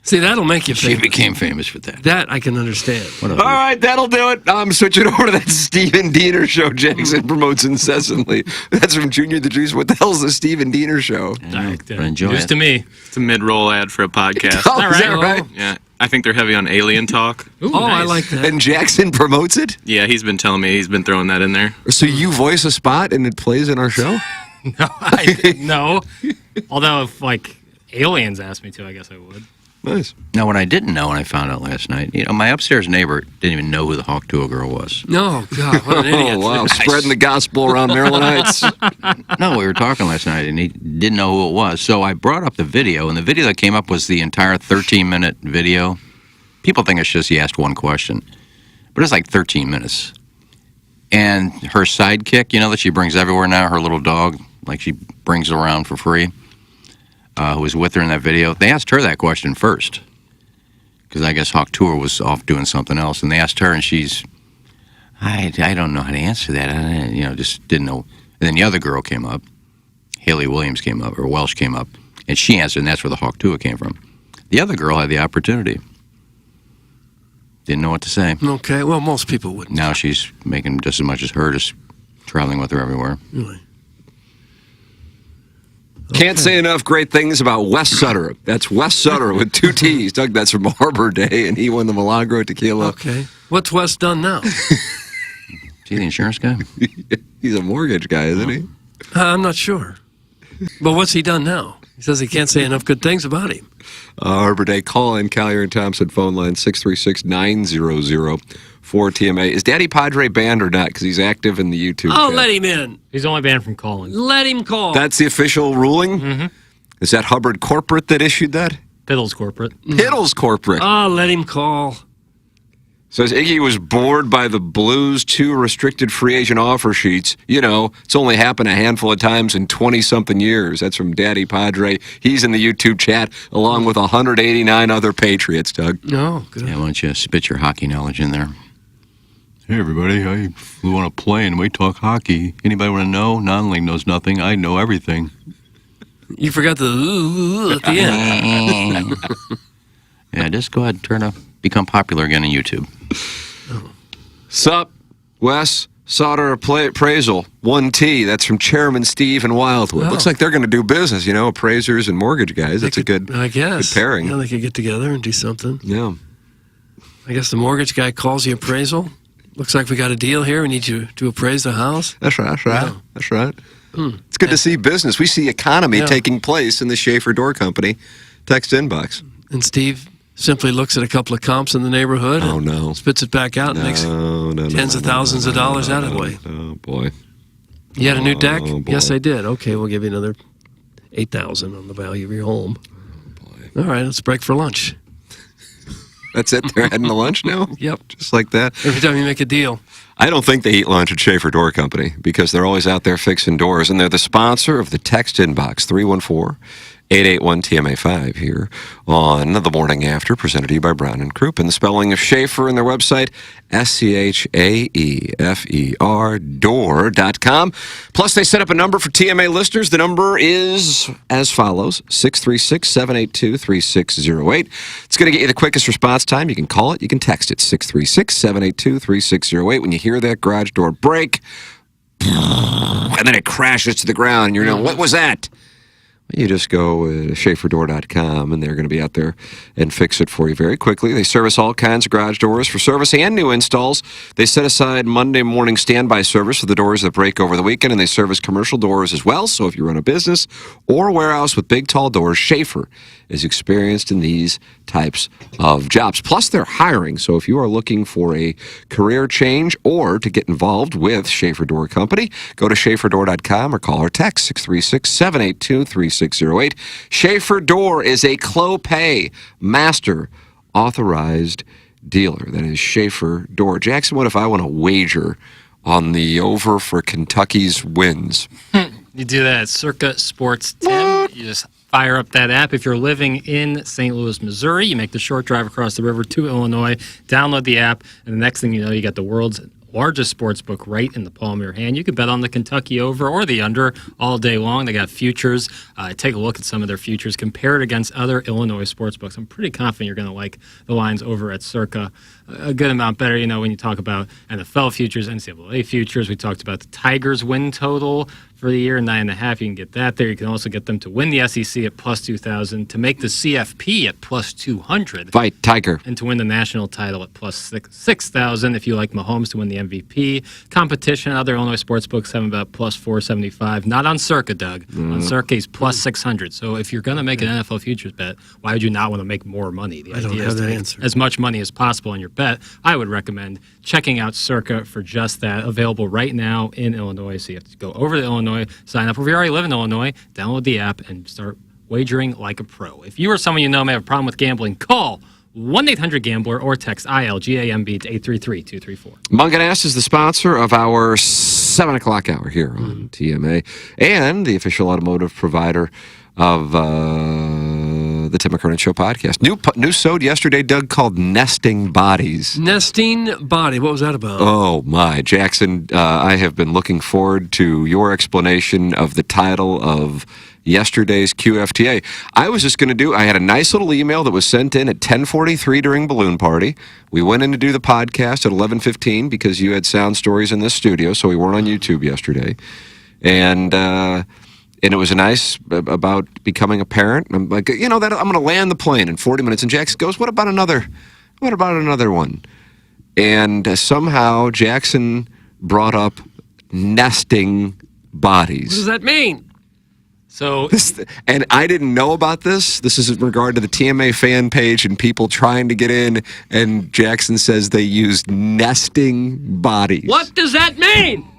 [SPEAKER 6] See, that'll make you famous.
[SPEAKER 7] She became famous with that.
[SPEAKER 6] That I can understand.
[SPEAKER 5] All right, that'll do it. I'm switching over to that Steven Diener show Jackson promotes incessantly. That's from Junior the Juice. What the hell's the Steven Diener show?
[SPEAKER 7] Enjoy
[SPEAKER 8] News
[SPEAKER 7] it.
[SPEAKER 8] to me.
[SPEAKER 15] It's a mid-roll ad for a podcast.
[SPEAKER 5] Oh, is that right?
[SPEAKER 15] Yeah. I think they're heavy on alien talk.
[SPEAKER 8] Ooh,
[SPEAKER 6] Oh, I
[SPEAKER 8] nice.
[SPEAKER 6] like that.
[SPEAKER 5] And Jackson promotes it?
[SPEAKER 15] Yeah, he's been telling me he's been throwing that in there.
[SPEAKER 5] So you voice a spot and it plays in our show?
[SPEAKER 8] No. Although if aliens asked me to, I guess I would.
[SPEAKER 5] Nice.
[SPEAKER 7] Now, what I didn't know, and I found out last night, my upstairs neighbor didn't even know who the Hawk Tuah girl was.
[SPEAKER 6] No, God, what an idiot.
[SPEAKER 5] Oh, wow. Spreading the gospel around Maryland Heights.
[SPEAKER 7] No, we were talking last night, and he didn't know who it was. So I brought up the video, and the video that came up was the entire 13-minute video. People think it's just he asked one question, but it's like 13 minutes. And her sidekick, that she brings everywhere now, her little dog, she brings around for free, who was with her in that video, they asked her that question first. Because I guess Hawk Tuah was off doing something else, and they asked her, and she's, I don't know how to answer that. I just didn't know. And then the other girl came up, Haley Williams came up, or Welsh came up, and she answered, and that's where the Hawk Tuah came from. The other girl had the opportunity. Didn't know what to say.
[SPEAKER 6] Okay, well, most people wouldn't.
[SPEAKER 7] Now she's making just as much as her, just traveling with her everywhere.
[SPEAKER 6] Really?
[SPEAKER 5] Can't say enough great things about Wes Sutter. That's Wes Sutter with 2 T's. Doug, that's from Harbor Day, and he won the Milagro Tequila.
[SPEAKER 6] Okay. What's Wes done now?
[SPEAKER 7] Is he the insurance guy?
[SPEAKER 5] He's a mortgage guy, isn't he?
[SPEAKER 6] I'm not sure. But what's he done now? He says he can't say enough good things about him.
[SPEAKER 5] Harbor Day, call in Collier and Thompson phone line 636-900-4TMA. Is Daddy Padre banned or not? Because he's active in the YouTube
[SPEAKER 6] Oh,
[SPEAKER 5] chat.
[SPEAKER 6] let him in.
[SPEAKER 8] He's only banned from calling.
[SPEAKER 6] Let him call.
[SPEAKER 5] That's the official ruling? Mm-hmm. Is that Hubbard Corporate that issued that?
[SPEAKER 8] Piddles Corporate.
[SPEAKER 5] Piddles Corporate.
[SPEAKER 6] Oh, let him call.
[SPEAKER 5] Says Iggy was bored by the Blues' 2 restricted free agent offer sheets. You know, it's only happened a handful of times in 20-something years. That's from Daddy Padre. He's in the YouTube chat, along with 189 other Patriots, Doug.
[SPEAKER 6] No, good.
[SPEAKER 7] Yeah, why don't you spit your hockey knowledge in there?
[SPEAKER 14] Hey, everybody. I flew on a plane. We talk hockey. Anybody want to know? Non-Ling knows nothing. I know everything.
[SPEAKER 6] You forgot the ooh at the end.
[SPEAKER 7] Yeah, just go ahead and become popular again on YouTube.
[SPEAKER 5] Sup, Wes, Sauter Appraisal, 1T. That's from Chairman Steve in Wildwood.
[SPEAKER 6] Oh.
[SPEAKER 5] Looks like they're going to do business, you know, appraisers and mortgage guys. That's a good,
[SPEAKER 6] I guess.
[SPEAKER 5] good pairing.
[SPEAKER 6] Yeah, they could get together and do something.
[SPEAKER 5] Yeah.
[SPEAKER 6] I guess the mortgage guy calls the appraisal. Looks like we got a deal here. We need you to appraise the house.
[SPEAKER 5] That's right. That's right.
[SPEAKER 6] Yeah.
[SPEAKER 5] That's right. It's good to see business. We see economy
[SPEAKER 6] Yeah.
[SPEAKER 5] taking place in the Schaefer Door Company. Text inbox.
[SPEAKER 6] And Steve simply looks at a couple of comps in the neighborhood.
[SPEAKER 5] Oh, no.
[SPEAKER 6] Spits it back out and makes tens of thousands of dollars out of the way.
[SPEAKER 5] Oh, boy.
[SPEAKER 6] You had a new deck?
[SPEAKER 5] Oh, boy.
[SPEAKER 6] Yes, I did. Okay, we'll give you another $8,000 on the value of your home.
[SPEAKER 5] Oh, boy.
[SPEAKER 6] All right, let's break for lunch.
[SPEAKER 5] That's it? They're heading to lunch now?
[SPEAKER 6] Yep.
[SPEAKER 5] Just like that?
[SPEAKER 6] Every time you make a deal.
[SPEAKER 5] I don't think they eat lunch at Schaefer Door Company because they're always out there fixing doors, and they're the sponsor of the text inbox, 314-881-TMA5 here on The Morning After, presented to you by Brown & Crouppen. The spelling of Schaefer and their website, SCHAEFER, door.com. Plus, they set up a number for TMA listeners. The number is as follows, 636-782-3608. It's going to get you the quickest response time. You can call it, you can text it, 636-782-3608. When you hear that garage door break, and then it crashes to the ground, and you're going, what was that? You just go to SchaeferDoor.com, and they're going to be out there and fix it for you very quickly. They service all kinds of garage doors for service and new installs. They set aside Monday morning standby service for the doors that break over the weekend, and they service commercial doors as well. So if you run a business or a warehouse with big, tall doors, Schaefer is experienced in these types of jobs. Plus, they're hiring. So if you are looking for a career change or to get involved with Schaefer Door Company, go to SchaeferDoor.com or call or text 636-782-3608. Schaefer Door is a Clopay Master Authorized Dealer. That is Schaefer Door. Jackson, what if I want to wager on the over for Kentucky's wins?
[SPEAKER 8] You do that at Circa Sports 10. You just fire up that app. If you're living in St. Louis, Missouri, you make the short drive across the river to Illinois, download the app, and the next thing you know, you got the world's largest sports book right in the palm of your hand. You can bet on the Kentucky over or the under all day long. They got futures. Take a look at some of their futures. Compare it against other Illinois sports books. I'm pretty confident you're going to like the lines over at Circa a good amount better. You know, when you talk about NFL futures, NCAA futures, we talked about the Tigers win total for the year, 9.5. You can get that there. You can also get them to win the SEC at plus 2,000, to make the CFP at plus 200.
[SPEAKER 5] Fight Tiger.
[SPEAKER 8] And to win the national title at plus 6,000 if you like Mahomes to win the MVP. Competition, other Illinois sports books have about plus 475. Not on Circa, Doug. On Circa, he's plus 600. So if you're going to make an NFL futures bet, why would you not want to make more money? The idea is to make as much money as possible on your bet. I would recommend checking out Circa for just that. Available right now in Illinois. So you have to go over to Illinois, sign up. If you already live in Illinois, download the app and start wagering like a pro. If you or someone you know may have a problem with gambling, call 1-800-GAMBLER or text ILGAMB to 833-234.
[SPEAKER 5] Munganess is the sponsor of our 7 o'clock hour here on TMA and the official automotive provider of the Tim McKernan Show podcast. New sode yesterday, Doug, called Nesting Bodies.
[SPEAKER 6] Nesting Body. What was that about?
[SPEAKER 5] Oh, my. Jackson, I have been looking forward to your explanation of the title of yesterday's QFTA. I was just going to I had a nice little email that was sent in at 10:43 during Balloon Party. We went in to do the podcast at 11:15 because you had sound stories in this studio, so we weren't on YouTube yesterday. And it was nice about becoming a parent. I'm like, I'm going to land the plane in 40 minutes. And Jackson goes, what about another one? And somehow Jackson brought up nesting bodies.
[SPEAKER 6] What does that mean?
[SPEAKER 8] So,
[SPEAKER 5] and I didn't know about this. This is in regard to the TMA fan page and people trying to get in. And Jackson says they used nesting bodies.
[SPEAKER 6] What does that mean?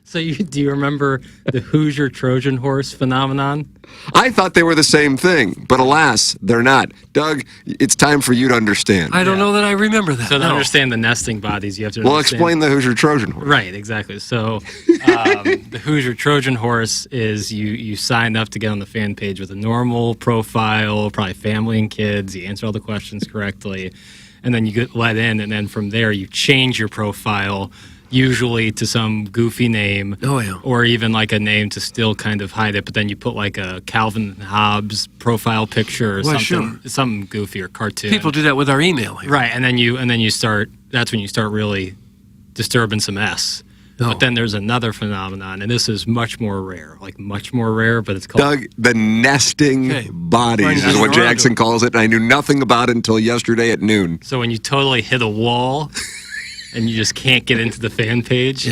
[SPEAKER 8] So do you remember the Hoosier Trojan horse phenomenon?
[SPEAKER 5] I thought they were the same thing, but alas, they're not. Doug, it's time for you to understand.
[SPEAKER 6] I don't know that I remember that.
[SPEAKER 8] So to understand the nesting bodies, you have to
[SPEAKER 5] Well,
[SPEAKER 8] understand.
[SPEAKER 5] explain the Hoosier Trojan horse.
[SPEAKER 8] Right, exactly. So the Hoosier Trojan horse is you sign up to get on the fan page with a normal profile, probably family and kids. You answer all the questions correctly, and then you get let in, and then from there you change your profile, usually to some goofy name, or even like a name to still kind of hide it, but then you put like a Calvin Hobbes profile picture or something goofy or cartoon.
[SPEAKER 6] People do that with our email here.
[SPEAKER 8] Right, and then you start. That's when you start really disturbing some S. But then there's another phenomenon, and this is much more rare, but it's called...
[SPEAKER 5] Doug, the nesting bodies is what Jackson calls it, and I knew nothing about it until yesterday at noon.
[SPEAKER 8] So when you totally hit a wall and you just can't get into the fan page,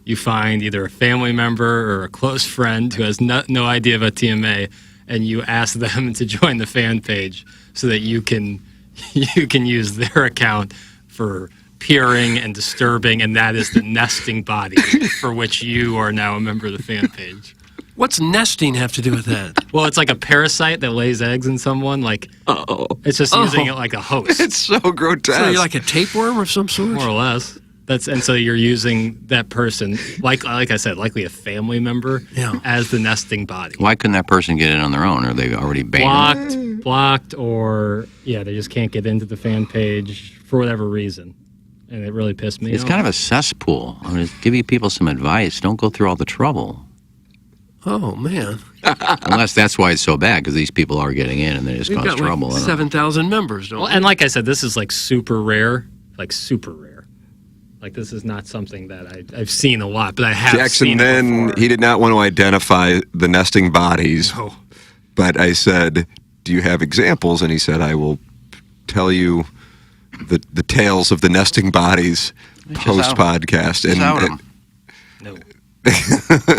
[SPEAKER 8] you find either a family member or a close friend who has no idea about TMA, and you ask them to join the fan page so that you can use their account for peering and disturbing, and that is the nesting body for which you are now a member of the fan page.
[SPEAKER 6] What's nesting have to do with that?
[SPEAKER 8] Well, it's like a parasite that lays eggs in someone. Like, it's just using it like a host.
[SPEAKER 5] It's so grotesque.
[SPEAKER 6] So you're like a tapeworm of some sort?
[SPEAKER 8] More or less. And so you're using that person, like I said, likely a family member, as the nesting body.
[SPEAKER 7] Why couldn't that person get in on their own? Are they already banned?
[SPEAKER 8] Blocked, or they just can't get into the fan page for whatever reason. And it really pissed me off.
[SPEAKER 7] It's kind of a cesspool. I'm going to give you people some advice. Don't go through all the trouble.
[SPEAKER 6] Oh, man.
[SPEAKER 7] Unless that's why it's so bad, because these people are getting in and they just cause trouble.
[SPEAKER 6] Like 7,000 members, don't we?
[SPEAKER 8] And like I said, this is like super rare. Like super rare. Like this is not something that I've seen a lot, but I have seen it before.
[SPEAKER 5] He did not want to identify the nesting bodies.
[SPEAKER 6] Oh.
[SPEAKER 5] But I said, do you have examples? And he said, I will tell you the tales of the nesting bodies post-podcast.
[SPEAKER 8] No.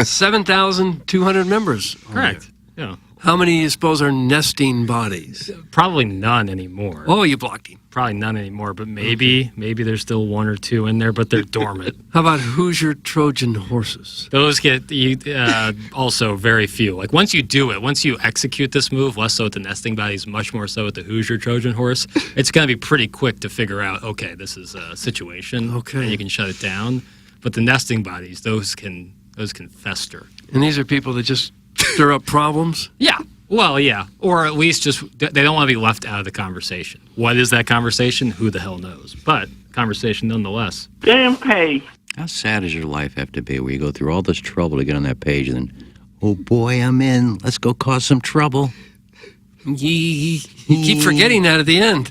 [SPEAKER 6] 7,200 members.
[SPEAKER 8] Correct. Yeah.
[SPEAKER 6] How many do you suppose are nesting bodies?
[SPEAKER 8] Probably none anymore.
[SPEAKER 6] Oh, you blocked him.
[SPEAKER 8] Probably none anymore, but maybe there's still one or two in there, but they're dormant.
[SPEAKER 6] How about Hoosier Trojan horses?
[SPEAKER 8] Those get also very few. Like once you do it, once you execute this move, less so with the nesting bodies, much more so with the Hoosier Trojan horse, it's going to be pretty quick to figure out, okay, this is a situation.
[SPEAKER 6] Okay.
[SPEAKER 8] And you can shut it down. But the nesting bodies, those can fester.
[SPEAKER 6] And these are people that just stir up problems?
[SPEAKER 8] Yeah. Well, yeah. Or at least just, they don't want to be left out of the conversation. What is that conversation? Who the hell knows? But conversation nonetheless.
[SPEAKER 10] Damn pay.
[SPEAKER 7] How sad does your life have to be where you go through all this trouble to get on that page and then, oh boy, I'm in. Let's go cause some trouble.
[SPEAKER 6] You keep forgetting that at the end.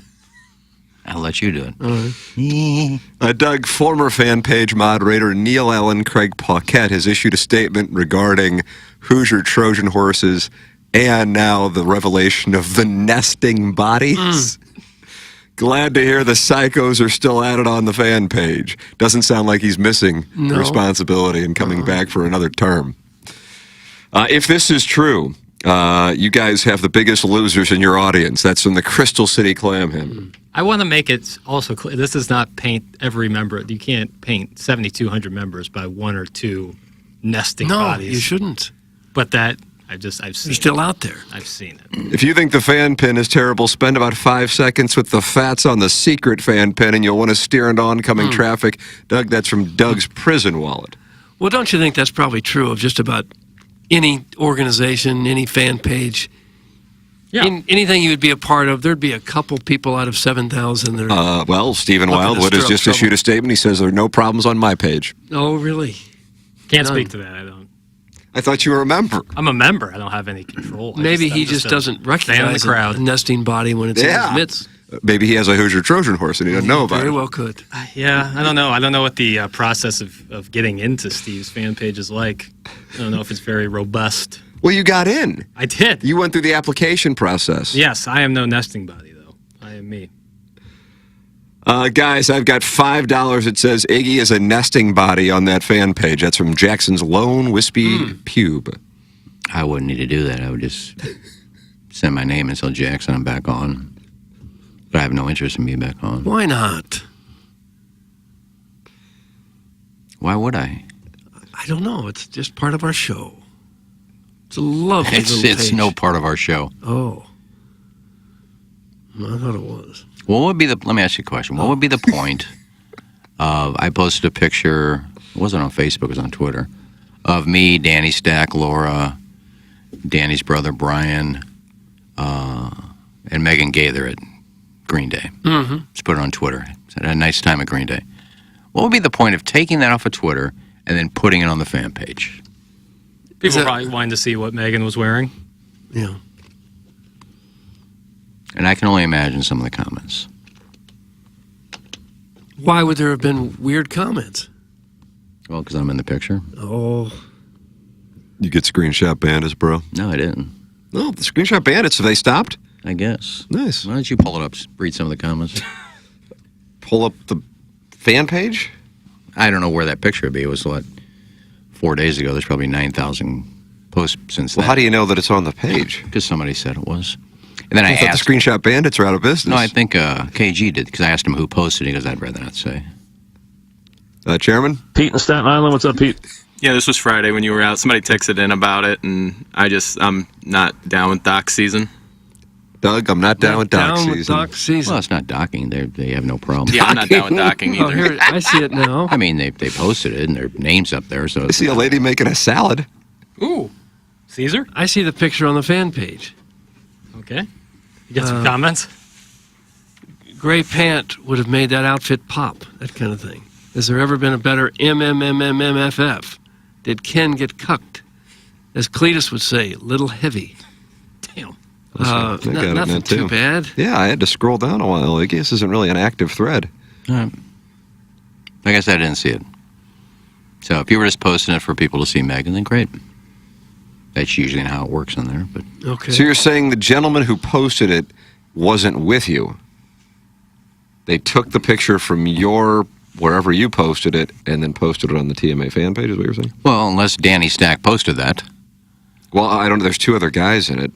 [SPEAKER 7] I'll let you do it.
[SPEAKER 5] Doug, former fan page moderator Neil Allen Craig Paquette has issued a statement regarding Hoosier Trojan horses and now the revelation of the nesting bodies. Glad to hear the psychos are still at it on the fan page. Doesn't sound like he's missing responsibility and coming back for another term. If this is true, you guys have the biggest losers in your audience. That's in the Crystal City Clam Hymn.
[SPEAKER 8] I want to make it also clear, this does not paint every member. You can't paint 7,200 members by one or two nesting bodies.
[SPEAKER 6] No, you shouldn't.
[SPEAKER 8] But that, I've seen
[SPEAKER 6] They're still out there.
[SPEAKER 8] I've seen it.
[SPEAKER 5] If you think the fan pin is terrible, spend about 5 seconds with the fats on the secret fan pin and you'll want to steer into oncoming traffic. Doug, that's from Doug's prison wallet.
[SPEAKER 6] Well, don't you think that's probably true of just about any organization, any fan page?
[SPEAKER 8] Yeah.
[SPEAKER 6] Anything you would be a part of, there'd be a couple people out of 7,000 that are...
[SPEAKER 5] Well, Stephen Wildwood has just issued a statement. He says there are no problems on my page.
[SPEAKER 6] Oh, really?
[SPEAKER 8] Can't speak to that, I don't.
[SPEAKER 5] I thought you were a member.
[SPEAKER 8] I'm a member. I don't have any control.
[SPEAKER 6] Maybe he just doesn't recognize a nesting body when it's in his midst.
[SPEAKER 5] Maybe he has a Hoosier Trojan horse and he doesn't know about
[SPEAKER 6] Very
[SPEAKER 5] it.
[SPEAKER 6] well could.
[SPEAKER 8] Yeah, I don't know. I don't know what the process of getting into Steve's fan page is like. I don't know if it's very robust.
[SPEAKER 5] Well, you got in.
[SPEAKER 8] I did.
[SPEAKER 5] You went through the application process.
[SPEAKER 8] Yes, I am no nesting body, though. I am me.
[SPEAKER 5] Guys, I've got $5. It says Iggy is a nesting body on that fan page. That's from Jackson's Lone Wispy Pube.
[SPEAKER 7] I wouldn't need to do that. I would just send my name and tell Jackson I'm back on. But I have no interest in being back on.
[SPEAKER 6] Why not?
[SPEAKER 7] Why would I?
[SPEAKER 6] I don't know. It's just part of our show. It's a lovely little
[SPEAKER 7] It's
[SPEAKER 6] page.
[SPEAKER 7] no part of our show.
[SPEAKER 6] Oh. I thought it was.
[SPEAKER 7] What would be the? Let me ask you a question. What would be the point of? I posted a picture. It wasn't on Facebook. It was on Twitter. Of me, Danny Stack, Laura, Danny's brother Brian, and Megan Gaither at Green Day.
[SPEAKER 6] Mm-hmm.
[SPEAKER 7] Just put it on Twitter. Had a nice time at Green Day. What would be the point of taking that off of Twitter and then putting it on the fan page?
[SPEAKER 8] People probably wanted to see what Megan was wearing.
[SPEAKER 6] Yeah.
[SPEAKER 7] And I can only imagine some of the comments.
[SPEAKER 6] Why would there have been weird comments?
[SPEAKER 7] Well, because I'm in the picture.
[SPEAKER 6] Oh.
[SPEAKER 5] You get Screenshot Bandits, bro?
[SPEAKER 7] No, I didn't.
[SPEAKER 5] No, the Screenshot Bandits, have they stopped?
[SPEAKER 7] I guess.
[SPEAKER 5] Nice.
[SPEAKER 7] Why don't you pull it up, read some of the comments?
[SPEAKER 5] Pull up the fan page?
[SPEAKER 7] I don't know where that picture would be. It was, 4 days ago. There's probably 9,000 posts since then.
[SPEAKER 5] Well, how do you know that it's on the page?
[SPEAKER 7] Because somebody said it was. And then I
[SPEAKER 5] thought
[SPEAKER 7] asked.
[SPEAKER 5] the Screenshot Bandits are out of business.
[SPEAKER 7] No, I think KG did, because I asked him who posted it. He goes, I'd rather not say.
[SPEAKER 5] Chairman?
[SPEAKER 11] Pete in Staten Island. What's up, Pete?
[SPEAKER 15] Yeah, this was Friday when you were out. Somebody texted in about it, and I'm not down with dock season.
[SPEAKER 5] Doug, I'm not down with dock season.
[SPEAKER 7] Well, it's not docking. They have no problem.
[SPEAKER 15] Yeah, I'm not down with docking either.
[SPEAKER 6] Oh, here, I see it now.
[SPEAKER 7] I mean, they posted it, and their name's up there. So
[SPEAKER 5] I see a lady making a salad.
[SPEAKER 8] Ooh. Caesar?
[SPEAKER 6] I see the picture on the fan page.
[SPEAKER 8] Okay. You get some comments?
[SPEAKER 6] Gray Pant would have made that outfit pop, that kind of thing. Has there ever been a better MMMMMFF? Did Ken get cucked? As Cletus would say, little heavy.
[SPEAKER 8] Damn.
[SPEAKER 5] I got it,
[SPEAKER 6] nothing
[SPEAKER 5] man, too.
[SPEAKER 6] too bad.
[SPEAKER 5] Yeah, I had to scroll down a while. Iggy. This isn't really an active thread.
[SPEAKER 7] Like I said, I didn't see it. So if you were just posting it for people to see Megan, then great. That's usually how it works on there. But
[SPEAKER 6] Okay.
[SPEAKER 5] So you're saying the gentleman who posted it wasn't with you? They took the picture from your wherever you posted it and then posted it on the TMA fan page, is what you're saying?
[SPEAKER 7] Well, unless Danny Stack posted that.
[SPEAKER 5] Well, I don't know. There's two other guys in it.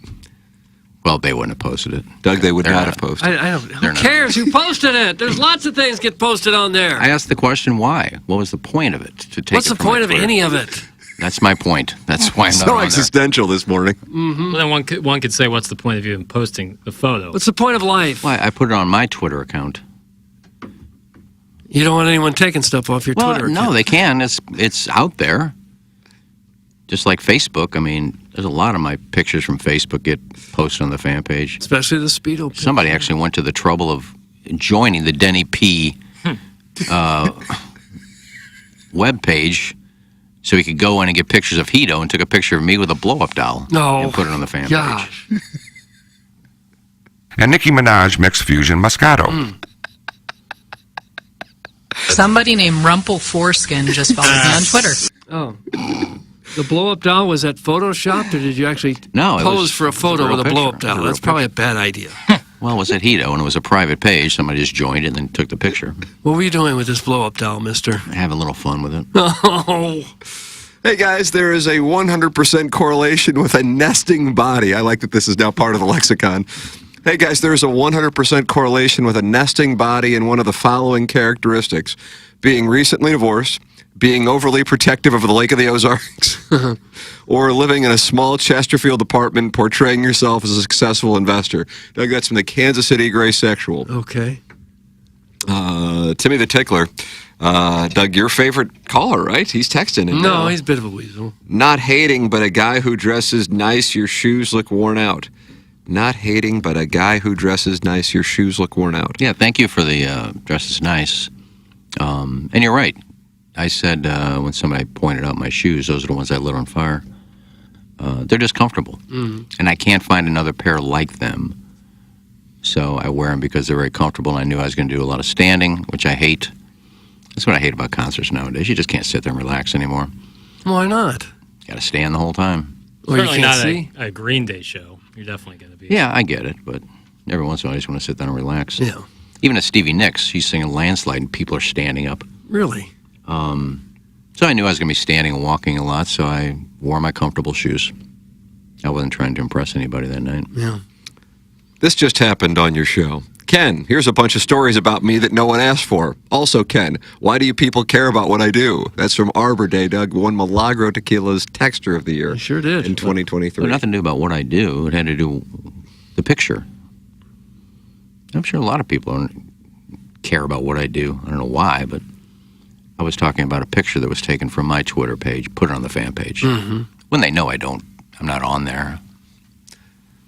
[SPEAKER 7] Well, they wouldn't have posted it.
[SPEAKER 5] Doug, they would not have posted it.
[SPEAKER 6] I don't, who cares who posted it? There's lots of things get posted on there.
[SPEAKER 7] I asked the question, why? What was the point of it? To take
[SPEAKER 6] What's the point of any of it?
[SPEAKER 7] That's my point. That's why I'm not
[SPEAKER 5] So
[SPEAKER 7] on
[SPEAKER 5] existential this morning.
[SPEAKER 8] Mm-hmm. Well, then one could say, what's the point of even posting the photo?
[SPEAKER 6] What's the point of life?
[SPEAKER 7] Why? I put it on my Twitter account.
[SPEAKER 6] You don't want anyone taking stuff off your Twitter account.
[SPEAKER 7] No, they can. It's out there. Just like Facebook. I mean, there's a lot of my pictures from Facebook get posted on the fan page.
[SPEAKER 6] Especially the Speedo picture.
[SPEAKER 7] Somebody actually went to the trouble of joining the Denny P web page so he could go in and get pictures of Hito, and took a picture of me with a blow-up doll.
[SPEAKER 6] No.
[SPEAKER 7] And put it on the fan page.
[SPEAKER 16] And Nicki Minaj mixed Fusion Moscato.
[SPEAKER 17] Somebody named Rumple Foreskin just followed me on Twitter.
[SPEAKER 6] Oh. The blow-up doll, was that photoshopped, or did you actually pose for a photo with a blow-up doll? That's probably a bad idea.
[SPEAKER 7] Well, it was at Hito, and it was a private page. Somebody just joined it and then took the picture.
[SPEAKER 6] What were you doing with this blow-up doll, mister?
[SPEAKER 7] Having a little fun with it.
[SPEAKER 6] Oh.
[SPEAKER 5] Hey, guys, there is a 100% correlation with a nesting body. I like that this is now part of the lexicon. Hey, guys, there's a 100% correlation with a nesting body and one of the following characteristics: being recently divorced, being overly protective of the Lake of the Ozarks, or living in a small Chesterfield apartment portraying yourself as a successful investor. Doug, that's from the Kansas City Gray Sexual.
[SPEAKER 6] Okay.
[SPEAKER 5] Timmy the Tickler. Doug, your favorite caller, right? He's texting in
[SPEAKER 6] No,
[SPEAKER 5] now.
[SPEAKER 6] he's a bit of a weasel.
[SPEAKER 5] Not hating, but a guy who dresses nice, your shoes look worn out. Not hating, but a guy who dresses nice, your shoes look worn out.
[SPEAKER 7] Yeah, thank you for the dress is nice. And you're right. I said when somebody pointed out my shoes, those are the ones I lit on fire. They're just comfortable. And I can't find another pair like them. So I wear them because they're very comfortable, and I knew I was going to do a lot of standing, which I hate. That's what I hate about concerts nowadays. You just can't sit there and relax anymore.
[SPEAKER 6] Why not?
[SPEAKER 7] Got to stand the whole time.
[SPEAKER 6] Well, you
[SPEAKER 8] Certainly
[SPEAKER 6] can't
[SPEAKER 8] not
[SPEAKER 6] see.
[SPEAKER 8] a Green Day show. You're definitely going to be.
[SPEAKER 7] Yeah, I get it, but every once in a while I just want to sit down and relax.
[SPEAKER 6] Yeah.
[SPEAKER 7] Even at Stevie Nicks, he's singing Landslide, and people are standing up.
[SPEAKER 6] Really?
[SPEAKER 7] So I knew I was going to be standing and walking a lot, so I wore my comfortable shoes. I wasn't trying to impress anybody that night.
[SPEAKER 6] Yeah.
[SPEAKER 5] This just happened on your show. Ken, here's a bunch of stories about me that no one asked for. Also, Ken, why do you people care about what I do? That's from Arbor Day, Doug, won Milagro Tequila's Texture of the Year.
[SPEAKER 6] Sure did.
[SPEAKER 5] In 2023.
[SPEAKER 7] It had nothing to do about what I do. It had to do with the picture. I'm sure a lot of people don't care about what I do. I don't know why, but I was talking about a picture that was taken from my Twitter page, put it on the fan page. When they know I'm not on there.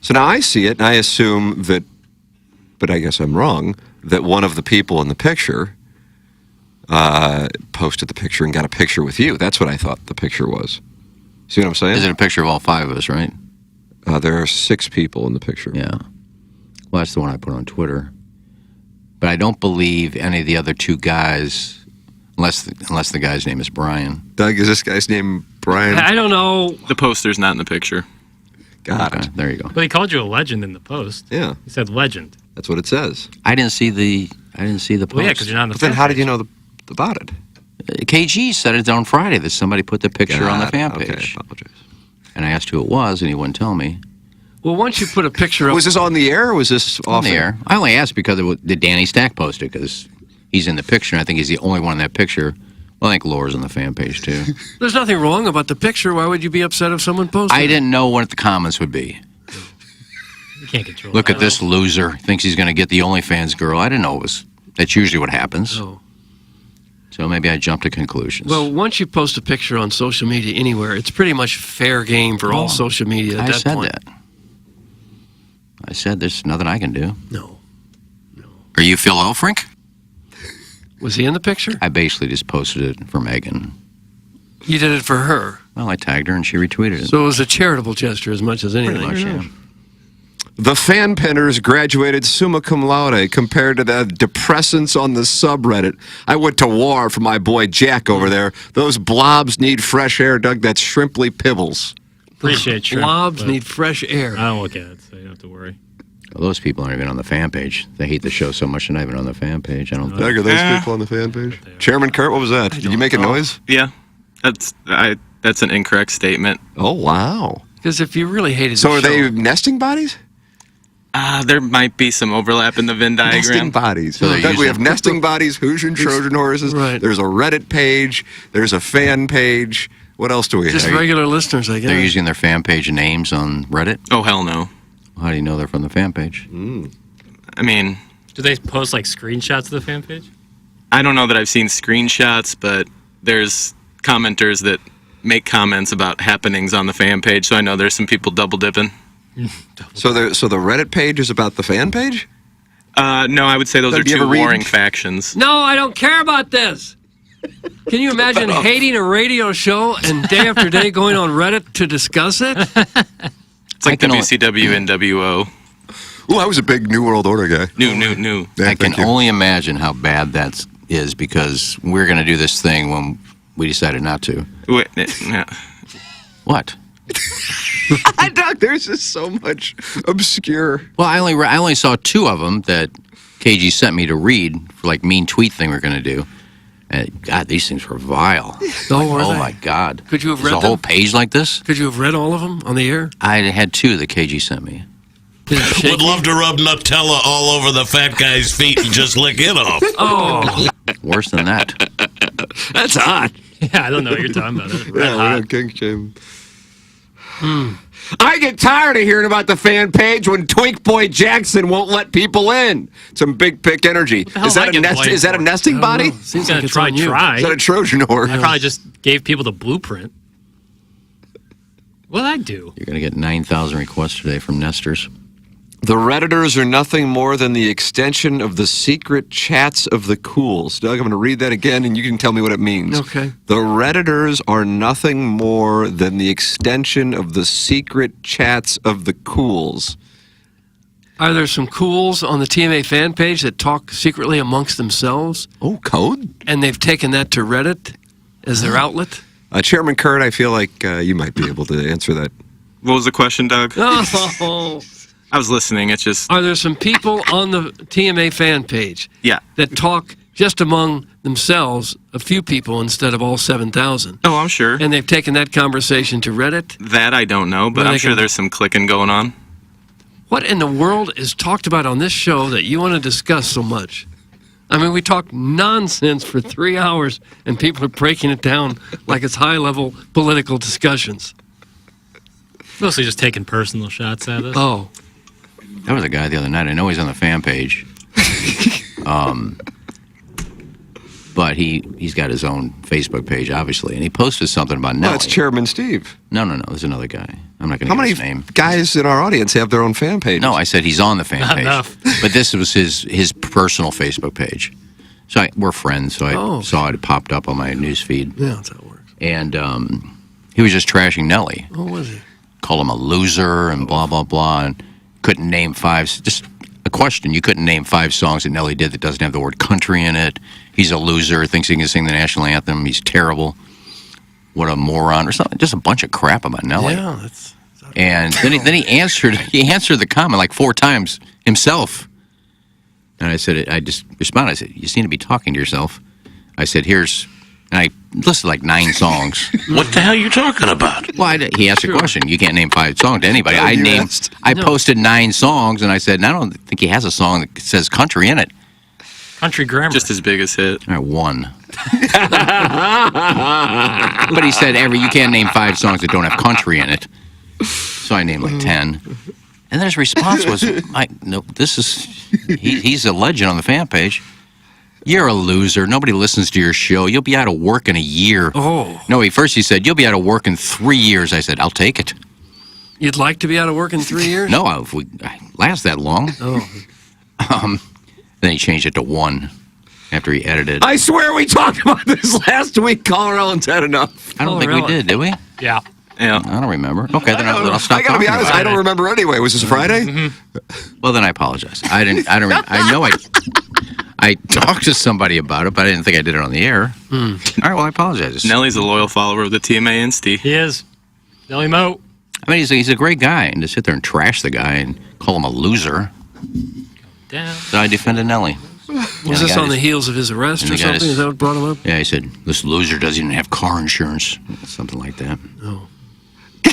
[SPEAKER 5] So now I see it, and I assume that, but I guess I'm wrong, that one of the people in the picture posted the picture and got a picture with you. That's what I thought the picture was. See what I'm saying?
[SPEAKER 7] Is it a picture of all 5 of us, right?
[SPEAKER 5] There are 6 people in the picture.
[SPEAKER 7] Yeah. Well, that's the one I put on Twitter. But I don't believe any of the other 2 guys, unless the guy's name is Brian.
[SPEAKER 5] Doug, is this guy's name Brian?
[SPEAKER 6] I don't know.
[SPEAKER 15] The poster's not in the picture.
[SPEAKER 5] Got it.
[SPEAKER 7] There you go.
[SPEAKER 8] Well, he called you a legend in the post.
[SPEAKER 5] Yeah.
[SPEAKER 8] He said legend.
[SPEAKER 5] That's what it says.
[SPEAKER 7] I didn't see the post.
[SPEAKER 8] Well, yeah, because you're not on the
[SPEAKER 5] But then
[SPEAKER 8] fan
[SPEAKER 5] how did
[SPEAKER 8] page.
[SPEAKER 5] you know about it?
[SPEAKER 7] KG said it on Friday that somebody put the picture on the fan
[SPEAKER 5] Okay,
[SPEAKER 7] page.
[SPEAKER 5] apologize.
[SPEAKER 7] And I asked who it was, and he wouldn't tell me.
[SPEAKER 6] Well, once you put a picture up.
[SPEAKER 5] Was this on the air, or was this off
[SPEAKER 7] On the air. I only asked because did Danny Stack post it, because he's in the picture, and I think he's the only one in that picture. Well, I think Laura's on the fan page, too.
[SPEAKER 6] There's nothing wrong about the picture. Why would you be upset if someone posted
[SPEAKER 7] I
[SPEAKER 6] it?
[SPEAKER 7] didn't know what the comments would be.
[SPEAKER 8] You can't control
[SPEAKER 7] Look
[SPEAKER 8] that.
[SPEAKER 7] at this loser. Thinks he's going to get the OnlyFans girl. I didn't know it was. That's usually what happens.
[SPEAKER 6] Oh.
[SPEAKER 7] So maybe I jumped to conclusions.
[SPEAKER 6] Well, once you post a picture on social media anywhere, it's pretty much fair game for all social media at
[SPEAKER 7] I
[SPEAKER 6] that
[SPEAKER 7] said
[SPEAKER 6] point.
[SPEAKER 7] that. I said there's nothing I can do.
[SPEAKER 6] No.
[SPEAKER 7] Are you Phil Elfrink?
[SPEAKER 6] Was he in the picture?
[SPEAKER 7] I basically just posted it for Megan.
[SPEAKER 6] You did it for her.
[SPEAKER 7] Well, I tagged her and she retweeted it.
[SPEAKER 6] So it was a charitable gesture as much as anything.
[SPEAKER 7] Pretty much, yeah.
[SPEAKER 5] The fan pinners graduated summa cum laude compared to the depressants on the subreddit. I went to war for my boy Jack over there. Those blobs need fresh air, Doug. That's Shrimply Pibbles.
[SPEAKER 8] Appreciate you.
[SPEAKER 6] Blobs need fresh air.
[SPEAKER 8] I don't look at it, so you don't have to worry.
[SPEAKER 7] Well, those people aren't even on the fan page. They hate the show so much they're not even on the fan page. I don't think.
[SPEAKER 5] Doug, are those people on the fan page? Chairman Kurt, what was that? Did you make a noise?
[SPEAKER 15] Yeah, that's an incorrect statement.
[SPEAKER 5] Oh, wow.
[SPEAKER 6] Because if you really hated
[SPEAKER 5] So
[SPEAKER 6] the
[SPEAKER 5] are
[SPEAKER 6] show,
[SPEAKER 5] they nesting bodies?
[SPEAKER 15] There might be some overlap in the Venn diagram.
[SPEAKER 5] Nesting bodies.
[SPEAKER 7] So they're
[SPEAKER 5] Doug, we
[SPEAKER 7] using-
[SPEAKER 5] have nesting bodies, Hoosier and Trojan horses.
[SPEAKER 6] Right.
[SPEAKER 5] There's a Reddit page. There's a fan page. What else do we
[SPEAKER 6] just
[SPEAKER 5] have?
[SPEAKER 6] regular listeners, I guess.
[SPEAKER 7] They're using their fan page names on Reddit?
[SPEAKER 15] Oh, hell no.
[SPEAKER 7] How do you know they're from the fan page?
[SPEAKER 15] I mean,
[SPEAKER 8] Do they post like screenshots of the fan page?
[SPEAKER 15] I don't know that I've seen screenshots, but there's commenters that make comments about happenings on the fan page, so I know there's some people double dipping.
[SPEAKER 5] So the Reddit page is about the fan page?
[SPEAKER 15] No, I would say those
[SPEAKER 5] Doug,
[SPEAKER 15] are
[SPEAKER 5] do you
[SPEAKER 15] two
[SPEAKER 5] ever read-
[SPEAKER 15] warring factions.
[SPEAKER 6] No, I don't care about this. Can you imagine hating a radio show and day after day going on Reddit to discuss it?
[SPEAKER 15] It's like WCW NWO.
[SPEAKER 5] Ooh, I was a big New World Order guy.
[SPEAKER 15] New.
[SPEAKER 5] Yeah,
[SPEAKER 7] I can
[SPEAKER 5] thank you.
[SPEAKER 7] only imagine how bad that is because we're going to do this thing when we decided not to.
[SPEAKER 15] Wait, yeah.
[SPEAKER 7] What?
[SPEAKER 5] Doug, there's just so much obscure.
[SPEAKER 7] Well, I only saw 2 of them that KG sent me to read for like mean tweet thing we're going to do. And God, these things were vile.
[SPEAKER 6] Oh, were they?
[SPEAKER 7] My God.
[SPEAKER 6] Could you have
[SPEAKER 7] There's
[SPEAKER 6] read
[SPEAKER 7] a whole
[SPEAKER 6] them?
[SPEAKER 7] page like this?
[SPEAKER 6] Could you have read all of them on the air?
[SPEAKER 7] I had 2 that KG sent me.
[SPEAKER 18] Would love to rub Nutella all over the fat guy's feet and just lick it off.
[SPEAKER 6] Oh,
[SPEAKER 7] Worse than that.
[SPEAKER 5] That's hot.
[SPEAKER 8] Yeah, I don't know what you're talking about. Red
[SPEAKER 5] Yeah, we
[SPEAKER 8] hot.
[SPEAKER 5] got kink shame. I get tired of hearing about the fan page when Twink Boy Jackson won't let people in. Some big pick energy.
[SPEAKER 8] the hell
[SPEAKER 5] Is
[SPEAKER 8] am I
[SPEAKER 5] that a
[SPEAKER 8] getting
[SPEAKER 5] nest?
[SPEAKER 8] blamed
[SPEAKER 5] Is that a
[SPEAKER 8] for?
[SPEAKER 5] nesting body?
[SPEAKER 6] Seems
[SPEAKER 8] Gonna
[SPEAKER 6] like it's
[SPEAKER 8] try.
[SPEAKER 6] on you.
[SPEAKER 8] Try.
[SPEAKER 5] Is that a Trojan horse?
[SPEAKER 8] I probably just gave people the blueprint. What'd I do?
[SPEAKER 7] You're going to get 9,000 requests today from nesters.
[SPEAKER 5] The Redditors are nothing more than the extension of the secret chats of the cools. Doug, I'm going to read that again, and you can tell me what it means.
[SPEAKER 6] Okay.
[SPEAKER 5] The Redditors are nothing more than the extension of the secret chats of the cools.
[SPEAKER 6] Are there some cools on the TMA fan page that talk secretly amongst themselves?
[SPEAKER 5] Oh, code?
[SPEAKER 6] And they've taken that to Reddit as their outlet?
[SPEAKER 5] Chairman Kurt, I feel like you might be able to answer that.
[SPEAKER 15] What was the question, Doug?
[SPEAKER 6] Oh.
[SPEAKER 15] I was listening. It's just.
[SPEAKER 6] Are there some people on the TMA fan page that talk just among themselves, a few people instead of all 7,000?
[SPEAKER 15] Oh, I'm sure.
[SPEAKER 6] And they've taken that conversation to Reddit?
[SPEAKER 15] That I don't know, but I'm sure there's some clicking going on.
[SPEAKER 6] What in the world is talked about on this show that you want to discuss so much? I mean, we talk nonsense for 3 hours, and people are breaking it down like it's high-level political discussions.
[SPEAKER 8] Mostly just taking personal shots at us.
[SPEAKER 6] Oh.
[SPEAKER 7] That was a guy the other night. I know he's on the fan page. But he's got his own Facebook page, obviously, and he posted something about Nelly.
[SPEAKER 5] That's Chairman Steve.
[SPEAKER 7] No. There's another guy. I'm not going to
[SPEAKER 5] How
[SPEAKER 7] get
[SPEAKER 5] many
[SPEAKER 7] his name.
[SPEAKER 5] guys in our audience have their own fan page?
[SPEAKER 7] No, I said he's on the fan
[SPEAKER 5] Not
[SPEAKER 7] page.
[SPEAKER 5] enough.
[SPEAKER 7] But this was his personal Facebook page. So we're friends, so I saw it popped up on my news feed.
[SPEAKER 6] Yeah, that's how it works.
[SPEAKER 7] And he was just trashing Nelly.
[SPEAKER 6] Oh, was he?
[SPEAKER 7] Called him a loser and blah, blah, blah, and couldn't name just a question. You couldn't name 5 songs that Nelly did that doesn't have the word country in it. He's a loser, thinks he can sing the national anthem. He's terrible. What a moron or something. Just a bunch of crap about Nelly.
[SPEAKER 6] Yeah, that's...
[SPEAKER 7] And then he answered the comment like 4 times himself. And I said, I just responded. I said, you seem to be talking to yourself. I said, and I listed like 9 songs.
[SPEAKER 18] What the hell are you talking about?
[SPEAKER 7] Well, he asked a question. You can't name 5 songs to anybody. I posted 9 songs, and I said, and I don't think he has a song that says country in it.
[SPEAKER 8] Country grammar.
[SPEAKER 15] Just his biggest hit.
[SPEAKER 7] All right, 1. But he said, you can't name 5 songs that don't have country in it. So I named like 10. And then his response was, no, he's a legend on the fan page. You're a loser. Nobody listens to your show. You'll be out of work in a year.
[SPEAKER 6] Oh.
[SPEAKER 7] No, he said, you'll be out of work in 3 years. I said, I'll take it.
[SPEAKER 6] You'd like to be out of work in 3 years?
[SPEAKER 7] No, if we last that long.
[SPEAKER 6] Oh.
[SPEAKER 7] Then he changed it to 1 after he edited.
[SPEAKER 5] I swear we talked about this last week. Caller Ellen's had enough.
[SPEAKER 7] I don't think we did we?
[SPEAKER 8] Yeah.
[SPEAKER 15] Yeah.
[SPEAKER 7] I don't remember. Okay, then I'll stop.
[SPEAKER 5] I gotta be
[SPEAKER 7] talking
[SPEAKER 5] honest.
[SPEAKER 7] about
[SPEAKER 5] I don't remember anyway. Was this Friday?
[SPEAKER 7] Mm-hmm. Well, then I apologize. I know I talked to somebody about it, but I didn't think I did it on the air. All right, well, I apologize.
[SPEAKER 15] Nelly's a loyal follower of the TMA Insty.
[SPEAKER 8] He is. Nelly Moe.
[SPEAKER 7] I mean, he's a great guy, and to sit there and trash the guy and call him a loser.
[SPEAKER 8] Down.
[SPEAKER 7] So I defended Nelly.
[SPEAKER 6] Was this on the heels of his arrest or something? Is that what brought him up?
[SPEAKER 7] Yeah, he said, this loser doesn't even have car insurance. Something like that.
[SPEAKER 6] Oh.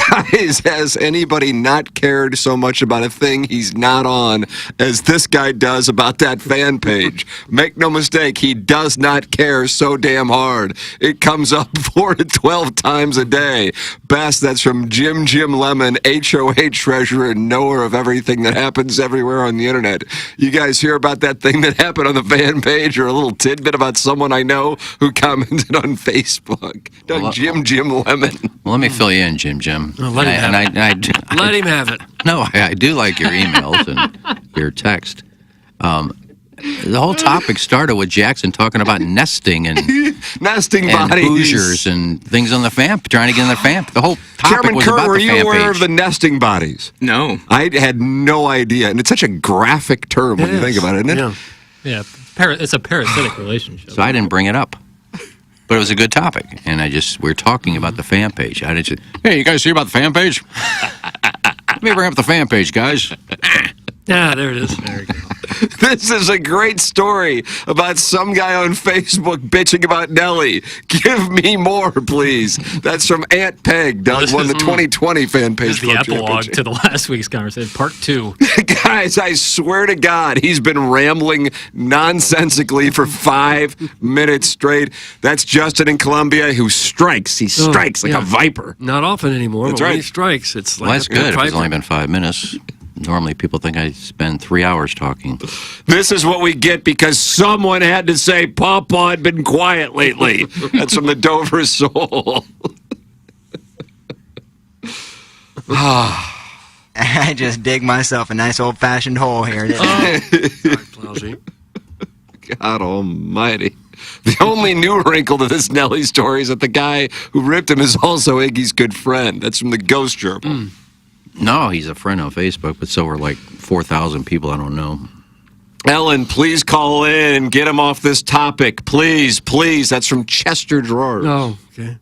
[SPEAKER 5] Guys, has anybody not cared so much about a thing he's not on as this guy does about that fan page? Make no mistake, he does not care so damn hard. It comes up 4 to 12 times a day. Best, that's from Jim Lemon, HOH treasurer and knower of everything that happens everywhere on the internet. You guys hear about that thing that happened on the fan page or a little tidbit about someone I know who commented on Facebook? Jim Lemon.
[SPEAKER 7] Well, let me fill you in, Jim.
[SPEAKER 6] Let him have it. Let him have it.
[SPEAKER 7] No, I do like your emails and your text. The whole topic started with Jackson talking about nesting and
[SPEAKER 5] nesting
[SPEAKER 7] and
[SPEAKER 5] bodies,
[SPEAKER 7] Hoosiers and things on the fan, trying to get in the fan. The whole topic
[SPEAKER 5] Chairman
[SPEAKER 7] was
[SPEAKER 5] Kurt,
[SPEAKER 7] about
[SPEAKER 5] were
[SPEAKER 7] the
[SPEAKER 5] you
[SPEAKER 7] fan
[SPEAKER 5] aware
[SPEAKER 7] page.
[SPEAKER 5] of the nesting bodies?
[SPEAKER 15] No,
[SPEAKER 5] I had no idea, and it's such a graphic term when you think about it, isn't it?
[SPEAKER 8] Yeah, it's a parasitic relationship.
[SPEAKER 7] So I didn't bring it up. But it was a good topic, and we're talking about the fan page. I didn't say, hey, you guys hear about the fan page? Let me bring up the fan page, guys.
[SPEAKER 6] Yeah, there it is. There we go.
[SPEAKER 5] This is a great story about some guy on Facebook bitching about Nelly. Give me more, please. That's from Aunt Peg. Doug won the 2020 fan page.
[SPEAKER 8] This is the epilogue to the last week's conversation, part 2.
[SPEAKER 5] Guys, I swear to God, he's been rambling nonsensically for 5 minutes straight. That's Justin in Columbia who strikes. He strikes like a viper.
[SPEAKER 6] Not often anymore,
[SPEAKER 5] That's
[SPEAKER 6] but when
[SPEAKER 5] right.
[SPEAKER 6] he strikes, it's like
[SPEAKER 7] Well, that's
[SPEAKER 6] a
[SPEAKER 7] good.
[SPEAKER 6] viper.
[SPEAKER 7] It's only been 5 minutes. Normally, people think I spend 3 hours talking.
[SPEAKER 5] This is what we get because someone had to say Pawpaw had been quiet lately. That's from the Dover Soul.
[SPEAKER 19] I just dig myself a nice old-fashioned hole here. Didn't I?
[SPEAKER 6] Plowsy.
[SPEAKER 5] God almighty. The only new wrinkle to this Nelly story is that the guy who ripped him is also Iggy's good friend. That's from the Ghost Gerbil.
[SPEAKER 7] No, he's a friend on Facebook, but so are like 4,000 people I don't know.
[SPEAKER 5] Ellen, please call in and get him off this topic. Please, please. That's from Chester Drawers.
[SPEAKER 6] Oh, okay.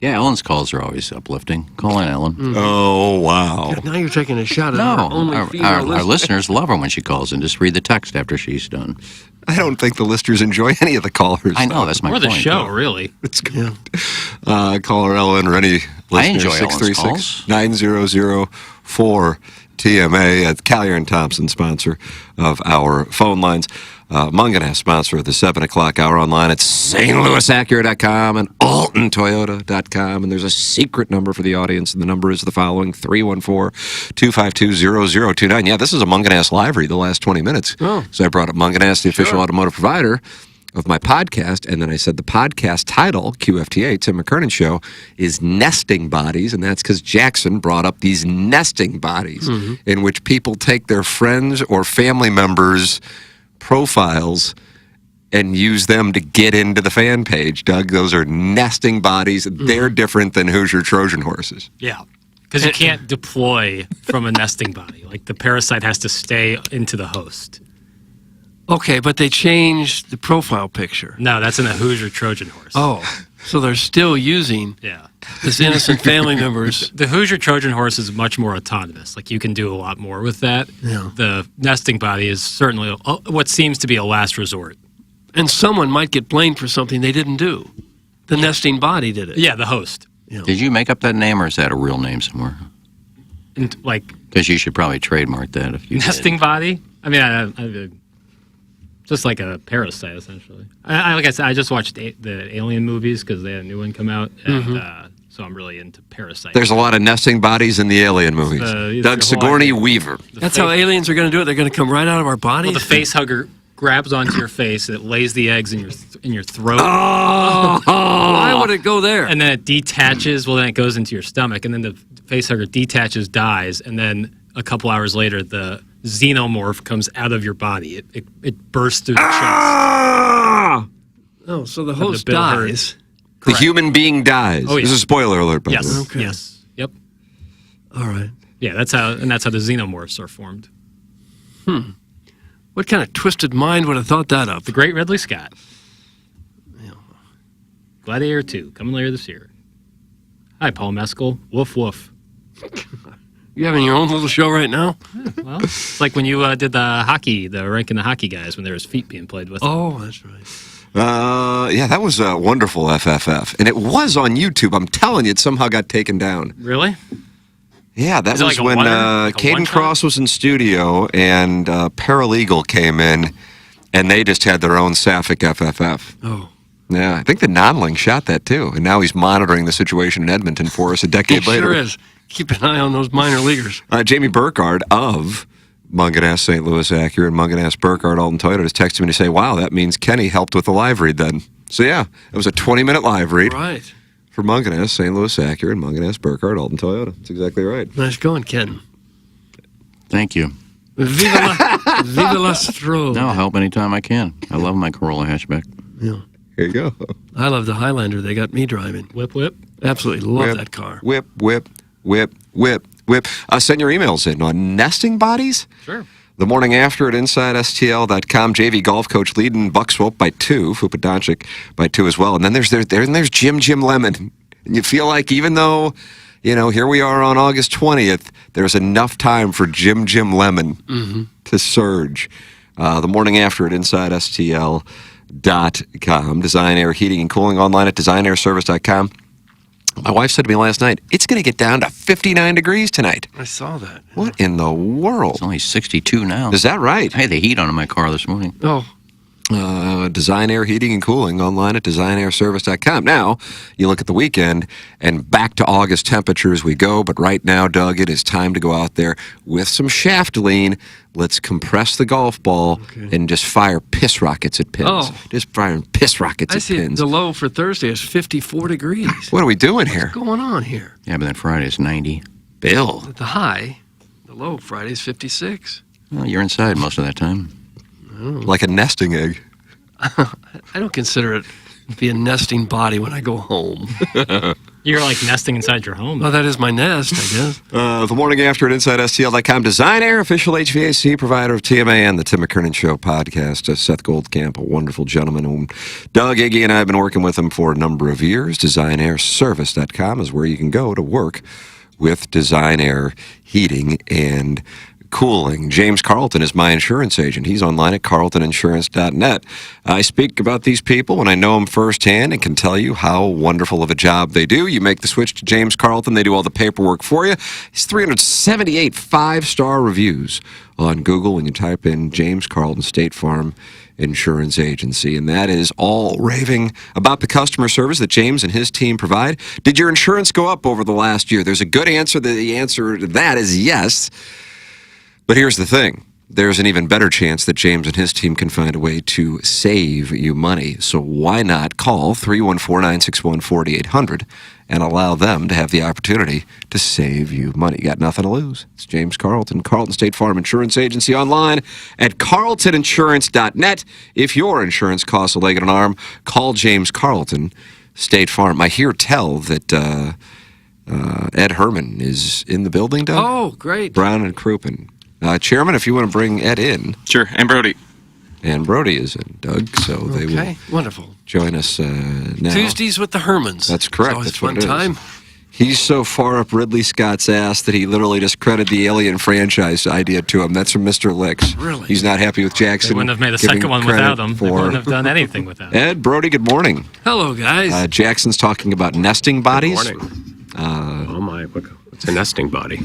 [SPEAKER 7] Yeah, Ellen's calls are always uplifting. Call in, Ellen.
[SPEAKER 5] Oh, wow.
[SPEAKER 6] Now you're taking a shot at
[SPEAKER 7] No,
[SPEAKER 6] our only female
[SPEAKER 7] our
[SPEAKER 6] listener.
[SPEAKER 7] listeners love her when she calls in. Just read the text after she's done.
[SPEAKER 5] I don't think the listeners enjoy any of the callers.
[SPEAKER 7] I know, that's my
[SPEAKER 8] Or
[SPEAKER 7] point.
[SPEAKER 8] the show, really.
[SPEAKER 5] It's good. Caller Ellen or any listener.
[SPEAKER 7] I enjoy Ellen's calls.
[SPEAKER 5] 636-9004 TMA. Collier and Thompson, sponsor of our phone lines. Munganess, sponsor of the 7 o'clock hour, online at stlouisacura.com and altontoyota.com. And there's a secret number for the audience, and the number is the following, 314-252-0029. Yeah, this is a Munganess live read the last 20 minutes.
[SPEAKER 6] Oh.
[SPEAKER 5] So I brought up Munganess, the official automotive provider of my podcast, and then I said the podcast title, QFTA, Tim McKernan Show, is Nesting Bodies, and that's because Jackson brought up these nesting bodies in which people take their friends or family members' profiles and use them to get into the fan page. Doug, those are nesting bodies. They're different than Hoosier Trojan horses.
[SPEAKER 8] Yeah. Because you can't deploy from a nesting body. Like the parasite has to stay into the host.
[SPEAKER 6] Okay, but they changed the profile picture.
[SPEAKER 8] No, that's in a Hoosier Trojan horse.
[SPEAKER 6] Oh, so they're still using this innocent family members.
[SPEAKER 8] The Hoosier Trojan horse is much more autonomous. Like you can do a lot more with that.
[SPEAKER 6] Yeah.
[SPEAKER 8] The nesting body is certainly what seems to be a last resort.
[SPEAKER 6] And someone might get blamed for something they didn't do. The nesting body did it.
[SPEAKER 8] Yeah, the host.
[SPEAKER 7] Did you make up that name, or is that a real name somewhere? Because you should probably trademark that if you
[SPEAKER 8] Nesting body? I mean, I just like a parasite, essentially. Like I said, I just watched the Alien movies because they had a new one come out, and so I'm really into parasites.
[SPEAKER 5] There's a lot of nesting bodies in the Alien movies. Doug Sigourney Weaver.
[SPEAKER 6] That's how aliens are going to do it. They're going to come right out of our bodies.
[SPEAKER 8] Well, the face hugger grabs onto your face, it lays the eggs in your throat.
[SPEAKER 6] Why would it go there?
[SPEAKER 8] And then it detaches. Well, then it goes into your stomach, and then the face hugger detaches, dies, and then a couple hours later, the xenomorph comes out of your body. It bursts through the chest.
[SPEAKER 6] Oh, so the host dies.
[SPEAKER 5] The human being dies.
[SPEAKER 8] Oh, yeah.
[SPEAKER 5] This is a spoiler alert, by the way.
[SPEAKER 8] Yes.
[SPEAKER 6] Okay.
[SPEAKER 8] Yes. Yep.
[SPEAKER 6] All right.
[SPEAKER 8] Yeah, that's how the xenomorphs are formed.
[SPEAKER 6] What kind of twisted mind would have thought that up?
[SPEAKER 8] The great Ridley Scott. Gladiator 2, coming later this year. Hi, Paul Mescal. Woof, woof.
[SPEAKER 6] You having your own little show right now?
[SPEAKER 8] Well, it's like when you did the ranking the hockey guys when there was feet being played with them.
[SPEAKER 6] Oh, that's right.
[SPEAKER 5] Yeah, that was a wonderful FFF. And it was on YouTube. I'm telling you, it somehow got taken down.
[SPEAKER 8] Really?
[SPEAKER 5] Yeah, that
[SPEAKER 8] Is it
[SPEAKER 5] was
[SPEAKER 8] like a
[SPEAKER 5] when
[SPEAKER 8] one-shot?
[SPEAKER 5] Caden Cross was in studio and Paralegal came in, and they just had their own Sapphic FFF.
[SPEAKER 6] Oh.
[SPEAKER 5] Yeah, I think the Nonling shot that too, and now he's monitoring the situation in Edmonton for us a decade later.
[SPEAKER 6] Sure is. Keep an eye on those minor leaguers.
[SPEAKER 5] Jamie Burkhardt of Munganess St. Louis Acura and Munganess Burkhardt Alton Toyota just texted me to say, wow, that means Kenny helped with the live read then. So yeah, it was a 20-minute live read.
[SPEAKER 6] Right.
[SPEAKER 5] For Munganess St. Louis Acura and Munganess Burkhardt Alton Toyota. That's exactly right.
[SPEAKER 6] Nice going, Ken.
[SPEAKER 7] Thank you.
[SPEAKER 6] Viva la Strode.
[SPEAKER 7] No, I'll help anytime I can. I love my Corolla hatchback.
[SPEAKER 6] Yeah.
[SPEAKER 5] Here you go.
[SPEAKER 6] I love the Highlander they got me driving.
[SPEAKER 8] Whip, whip.
[SPEAKER 6] Absolutely love
[SPEAKER 5] Whip,
[SPEAKER 6] that car.
[SPEAKER 5] Whip, whip, whip, whip, whip. Send your emails in on nesting bodies.
[SPEAKER 8] Sure.
[SPEAKER 5] The morning after at InsideSTL.com. JV golf coach leading Buck Swope by 2. Fupa Doncic by 2 as well. And then there's Jim Lemon. And you feel like even though, here we are on August 20th, there's enough time for Jim Lemon to surge. The morning after at InsideSTL.com. Design Air Heating and Cooling online at designairservice.com. My wife said to me last night, it's going to get down to 59 degrees tonight.
[SPEAKER 6] I saw that.
[SPEAKER 5] What in the world?
[SPEAKER 7] It's only 62 now.
[SPEAKER 5] Is that right?
[SPEAKER 7] I had the heat on in my car this morning.
[SPEAKER 6] Oh.
[SPEAKER 5] Design Air Heating and Cooling online at designairservice.com. Now, you look at the weekend, and back to August temperatures we go. But right now, Doug, it is time to go out there with some shaft lean. Let's compress the golf ball and just fire piss rockets at pins.
[SPEAKER 6] Oh.
[SPEAKER 5] Just firing piss rockets
[SPEAKER 6] I
[SPEAKER 5] at
[SPEAKER 6] see
[SPEAKER 5] pins.
[SPEAKER 6] the low for Thursday is 54 degrees.
[SPEAKER 5] What are we doing here?
[SPEAKER 6] What's going on here?
[SPEAKER 7] Yeah, but then Friday is 90.
[SPEAKER 5] Bill.
[SPEAKER 6] The high, Hello, Friday's 56.
[SPEAKER 7] Well, you're inside most of that time.
[SPEAKER 5] Like a nesting egg.
[SPEAKER 6] I don't consider it to be a nesting body when I go home.
[SPEAKER 8] You're like nesting inside your home.
[SPEAKER 6] Well, that is my nest, I guess.
[SPEAKER 5] The morning after at InsideSTL.com. Design Air, official HVAC provider of TMA and the Tim McKernan Show podcast. Seth Goldcamp, a wonderful gentleman. Whom Doug, Iggy, and I have been working with him for a number of years. DesignAirService.com is where you can go to work with Design Air Heating and Cooling. James Carlton is my insurance agent. He's online at carltoninsurance.net. I speak about these people when I know them firsthand and can tell you how wonderful of a job they do. You make the switch to James Carlton. They do all the paperwork for you. He's 378 five-star reviews on Google when you type in James Carlton State Farm Insurance Agency, and that is all raving about the customer service that James and his team provide. Did your insurance go up over the last year? There's a good answer. The answer to that is yes. But here's the thing. There's an even better chance that James and his team can find a way to save you money. So why not call 314-961-4800 and allow them to have the opportunity to save you money? You got nothing to lose. It's James Carlton, Carlton State Farm Insurance Agency, online at carltoninsurance.net. If your insurance costs a leg and an arm, call James Carlton State Farm. I hear tell that Ed Herman is in the building, Doug.
[SPEAKER 6] Oh, great.
[SPEAKER 5] Brown and Crouppen. Chairman, if you want to bring Ed in.
[SPEAKER 15] Sure, and Brody.
[SPEAKER 5] And Brody is in, Doug, so they will
[SPEAKER 6] Wonderful.
[SPEAKER 5] join us now.
[SPEAKER 6] Tuesdays with the Hermans.
[SPEAKER 5] That's correct.
[SPEAKER 6] It's always
[SPEAKER 5] That's
[SPEAKER 6] fun
[SPEAKER 5] what it is.
[SPEAKER 6] time.
[SPEAKER 5] He's so far up Ridley Scott's ass that he literally just credited the Alien franchise idea to him. That's from Mr. Licks.
[SPEAKER 6] Really?
[SPEAKER 5] He's not happy with Jackson.
[SPEAKER 8] They wouldn't have made a
[SPEAKER 5] giving
[SPEAKER 8] second one
[SPEAKER 5] credit
[SPEAKER 8] without him. They
[SPEAKER 5] for-
[SPEAKER 8] wouldn't have done anything without him.
[SPEAKER 5] Ed, Brody, good morning.
[SPEAKER 6] Hello, guys.
[SPEAKER 5] Jackson's talking about nesting bodies.
[SPEAKER 20] Good morning. Oh my, what's a nesting body?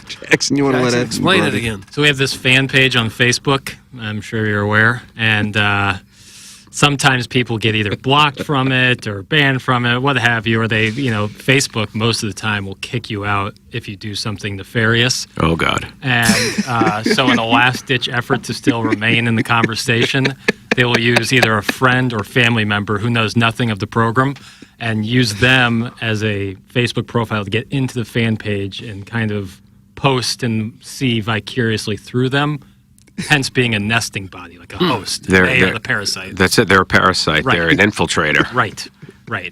[SPEAKER 5] Jackson, you want to let Ed
[SPEAKER 6] explain it
[SPEAKER 5] Brody-
[SPEAKER 6] again?
[SPEAKER 8] So we have this fan page on Facebook. I'm sure you're aware, and sometimes people get either blocked from it or banned from it, what have you, or they, Facebook most of the time will kick you out if you do something nefarious.
[SPEAKER 20] Oh God.
[SPEAKER 8] And so in a last-ditch effort to still remain in the conversation, they will use either a friend or family member who knows nothing of the program and use them as a Facebook profile to get into the fan page and kind of post and see vicariously through them, hence being a nesting body, like a host. They are the parasite.
[SPEAKER 20] That's it. They're a parasite.
[SPEAKER 8] Right.
[SPEAKER 20] They're an infiltrator.
[SPEAKER 8] Right.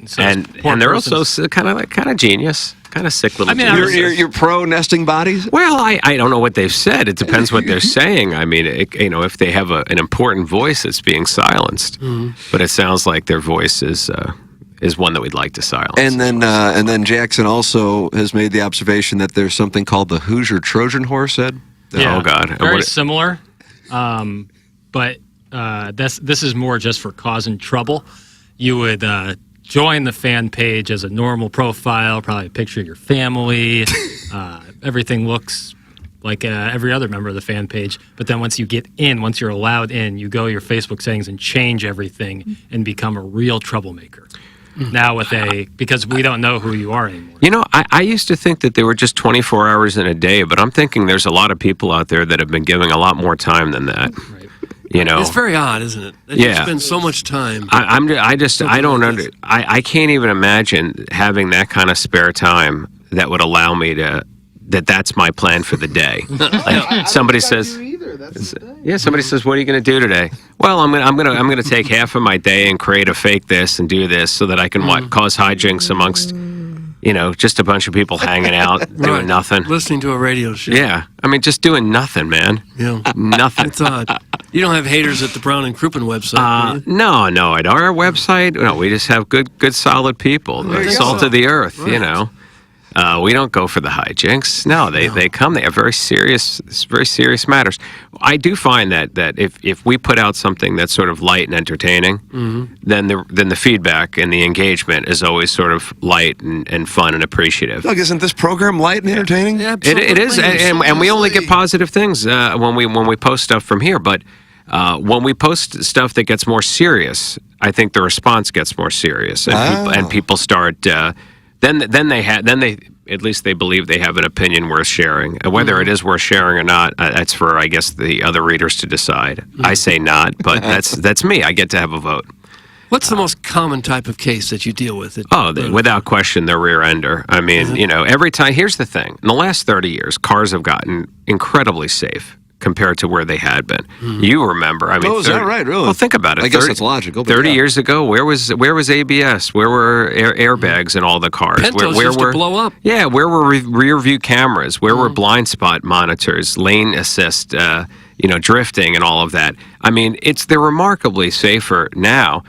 [SPEAKER 8] And so
[SPEAKER 20] And they're also kind of genius, kind of sick little. geniuses.
[SPEAKER 5] You're pro nesting bodies?
[SPEAKER 20] Well, I don't know what they've said. It depends what they're saying. I mean, if they have an important voice, it's being silenced. But it sounds like their voice is one that we'd like to silence.
[SPEAKER 5] And then Jackson also has made the observation that there's something called the Hoosier Trojan horse, Ed.
[SPEAKER 8] Yeah,
[SPEAKER 20] Oh God. And
[SPEAKER 8] very
[SPEAKER 20] what-
[SPEAKER 8] similar, but this is more just for causing trouble. You would join the fan page as a normal profile, probably a picture of your family. Everything looks like every other member of the fan page. But then once you're allowed in, you go to your Facebook settings and change everything and become a real troublemaker. Now because we don't know who you are anymore.
[SPEAKER 20] I used to think that there were just 24 hours in a day, but I'm thinking there's a lot of people out there that have been giving a lot more time than that. Right.
[SPEAKER 6] It's very odd, isn't it? That you spend so much time.
[SPEAKER 20] I can't even imagine having that kind of spare time that would allow me to. That's my plan for the day. Like somebody says, somebody says, "What are you going to do today?" Well, I'm going to take half of my day and create a fake this and do this so that I can cause hijinks amongst, just a bunch of people hanging out doing nothing,
[SPEAKER 6] listening to a radio show.
[SPEAKER 20] Yeah, I mean, just doing nothing, man.
[SPEAKER 6] Yeah,
[SPEAKER 20] nothing.
[SPEAKER 6] It's odd. You don't have haters at the Brown and Crouppen website, do you?
[SPEAKER 20] No. At our website, no, we just have good, solid people. The salt of the earth,
[SPEAKER 6] Right.
[SPEAKER 20] We don't go for the hijinks. No, they come. They have very serious matters. I do find that if we put out something that's sort of light and entertaining, then the feedback and the engagement is always sort of light and fun and appreciative.
[SPEAKER 5] Doug, isn't this program light and entertaining?
[SPEAKER 6] Yeah,
[SPEAKER 20] It is, and we only get positive things when we post stuff from here. But when we post stuff that gets more serious, I think the response gets more serious, and people start. Then they at least they believe they have an opinion worth sharing. And whether it is worth sharing or not, that's for, I guess, the other readers to decide. I say not, but that's me. I get to have a vote.
[SPEAKER 6] What's the most common type of case that you deal with?
[SPEAKER 20] Without question, the rear ender. I mean, every time. Here's the thing: in the last 30 years, cars have gotten incredibly safe compared to where they had been. You remember? I mean,
[SPEAKER 5] is that right? Really?
[SPEAKER 20] Well, think about it.
[SPEAKER 5] I guess it's logical.
[SPEAKER 20] 30 years ago, where was ABS? Where were airbags in all the cars?
[SPEAKER 6] Pentos
[SPEAKER 20] where
[SPEAKER 6] used to blow up.
[SPEAKER 20] Yeah, where were rear view cameras? Where were blind spot monitors, lane assist, drifting, and all of that? I mean, they're remarkably safer now.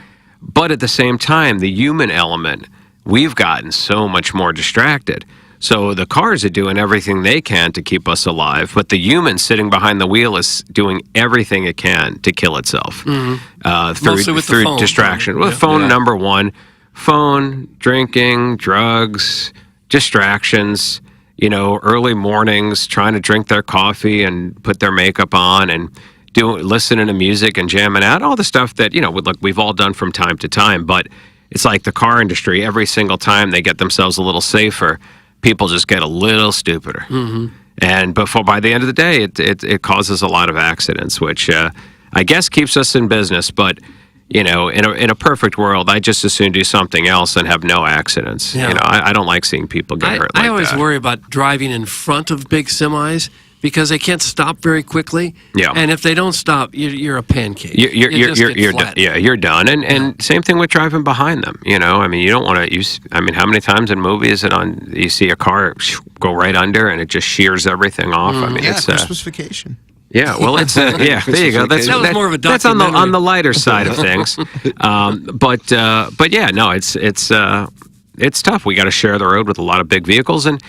[SPEAKER 20] But at the same time, the human element, we've gotten so much more distracted. So the cars are doing everything they can to keep us alive, but the human sitting behind the wheel is doing everything it can to kill itself through distraction. Well, phone number one, phone, drinking, drugs, distractions. Early mornings, trying to drink their coffee and put their makeup on and listening to music and jamming out, all the stuff that, we've all done from time to time. But it's like the car industry, every single time they get themselves a little safer, people just get a little stupider. And by the end of the day, it causes a lot of accidents, which I guess keeps us in business. But, in a perfect world, I just as soon do something else and have no accidents.
[SPEAKER 6] Yeah.
[SPEAKER 20] I don't like seeing people get hurt like that.
[SPEAKER 6] I always worry about driving in front of big semis, because they can't stop very quickly.
[SPEAKER 20] Yeah.
[SPEAKER 6] And if they don't stop, you're a pancake.
[SPEAKER 20] You're done. Yeah, you're done. And same thing with driving behind them. I mean, you don't want to how many times in movies you see a car go right under and it just shears everything off? I mean, it's
[SPEAKER 21] Christmas Vacation.
[SPEAKER 20] Yeah, well, it's there you go. That's
[SPEAKER 6] more of a
[SPEAKER 20] that's on the lighter side of things. But yeah, no, it's tough. We got to share the road with a lot of big vehicles, and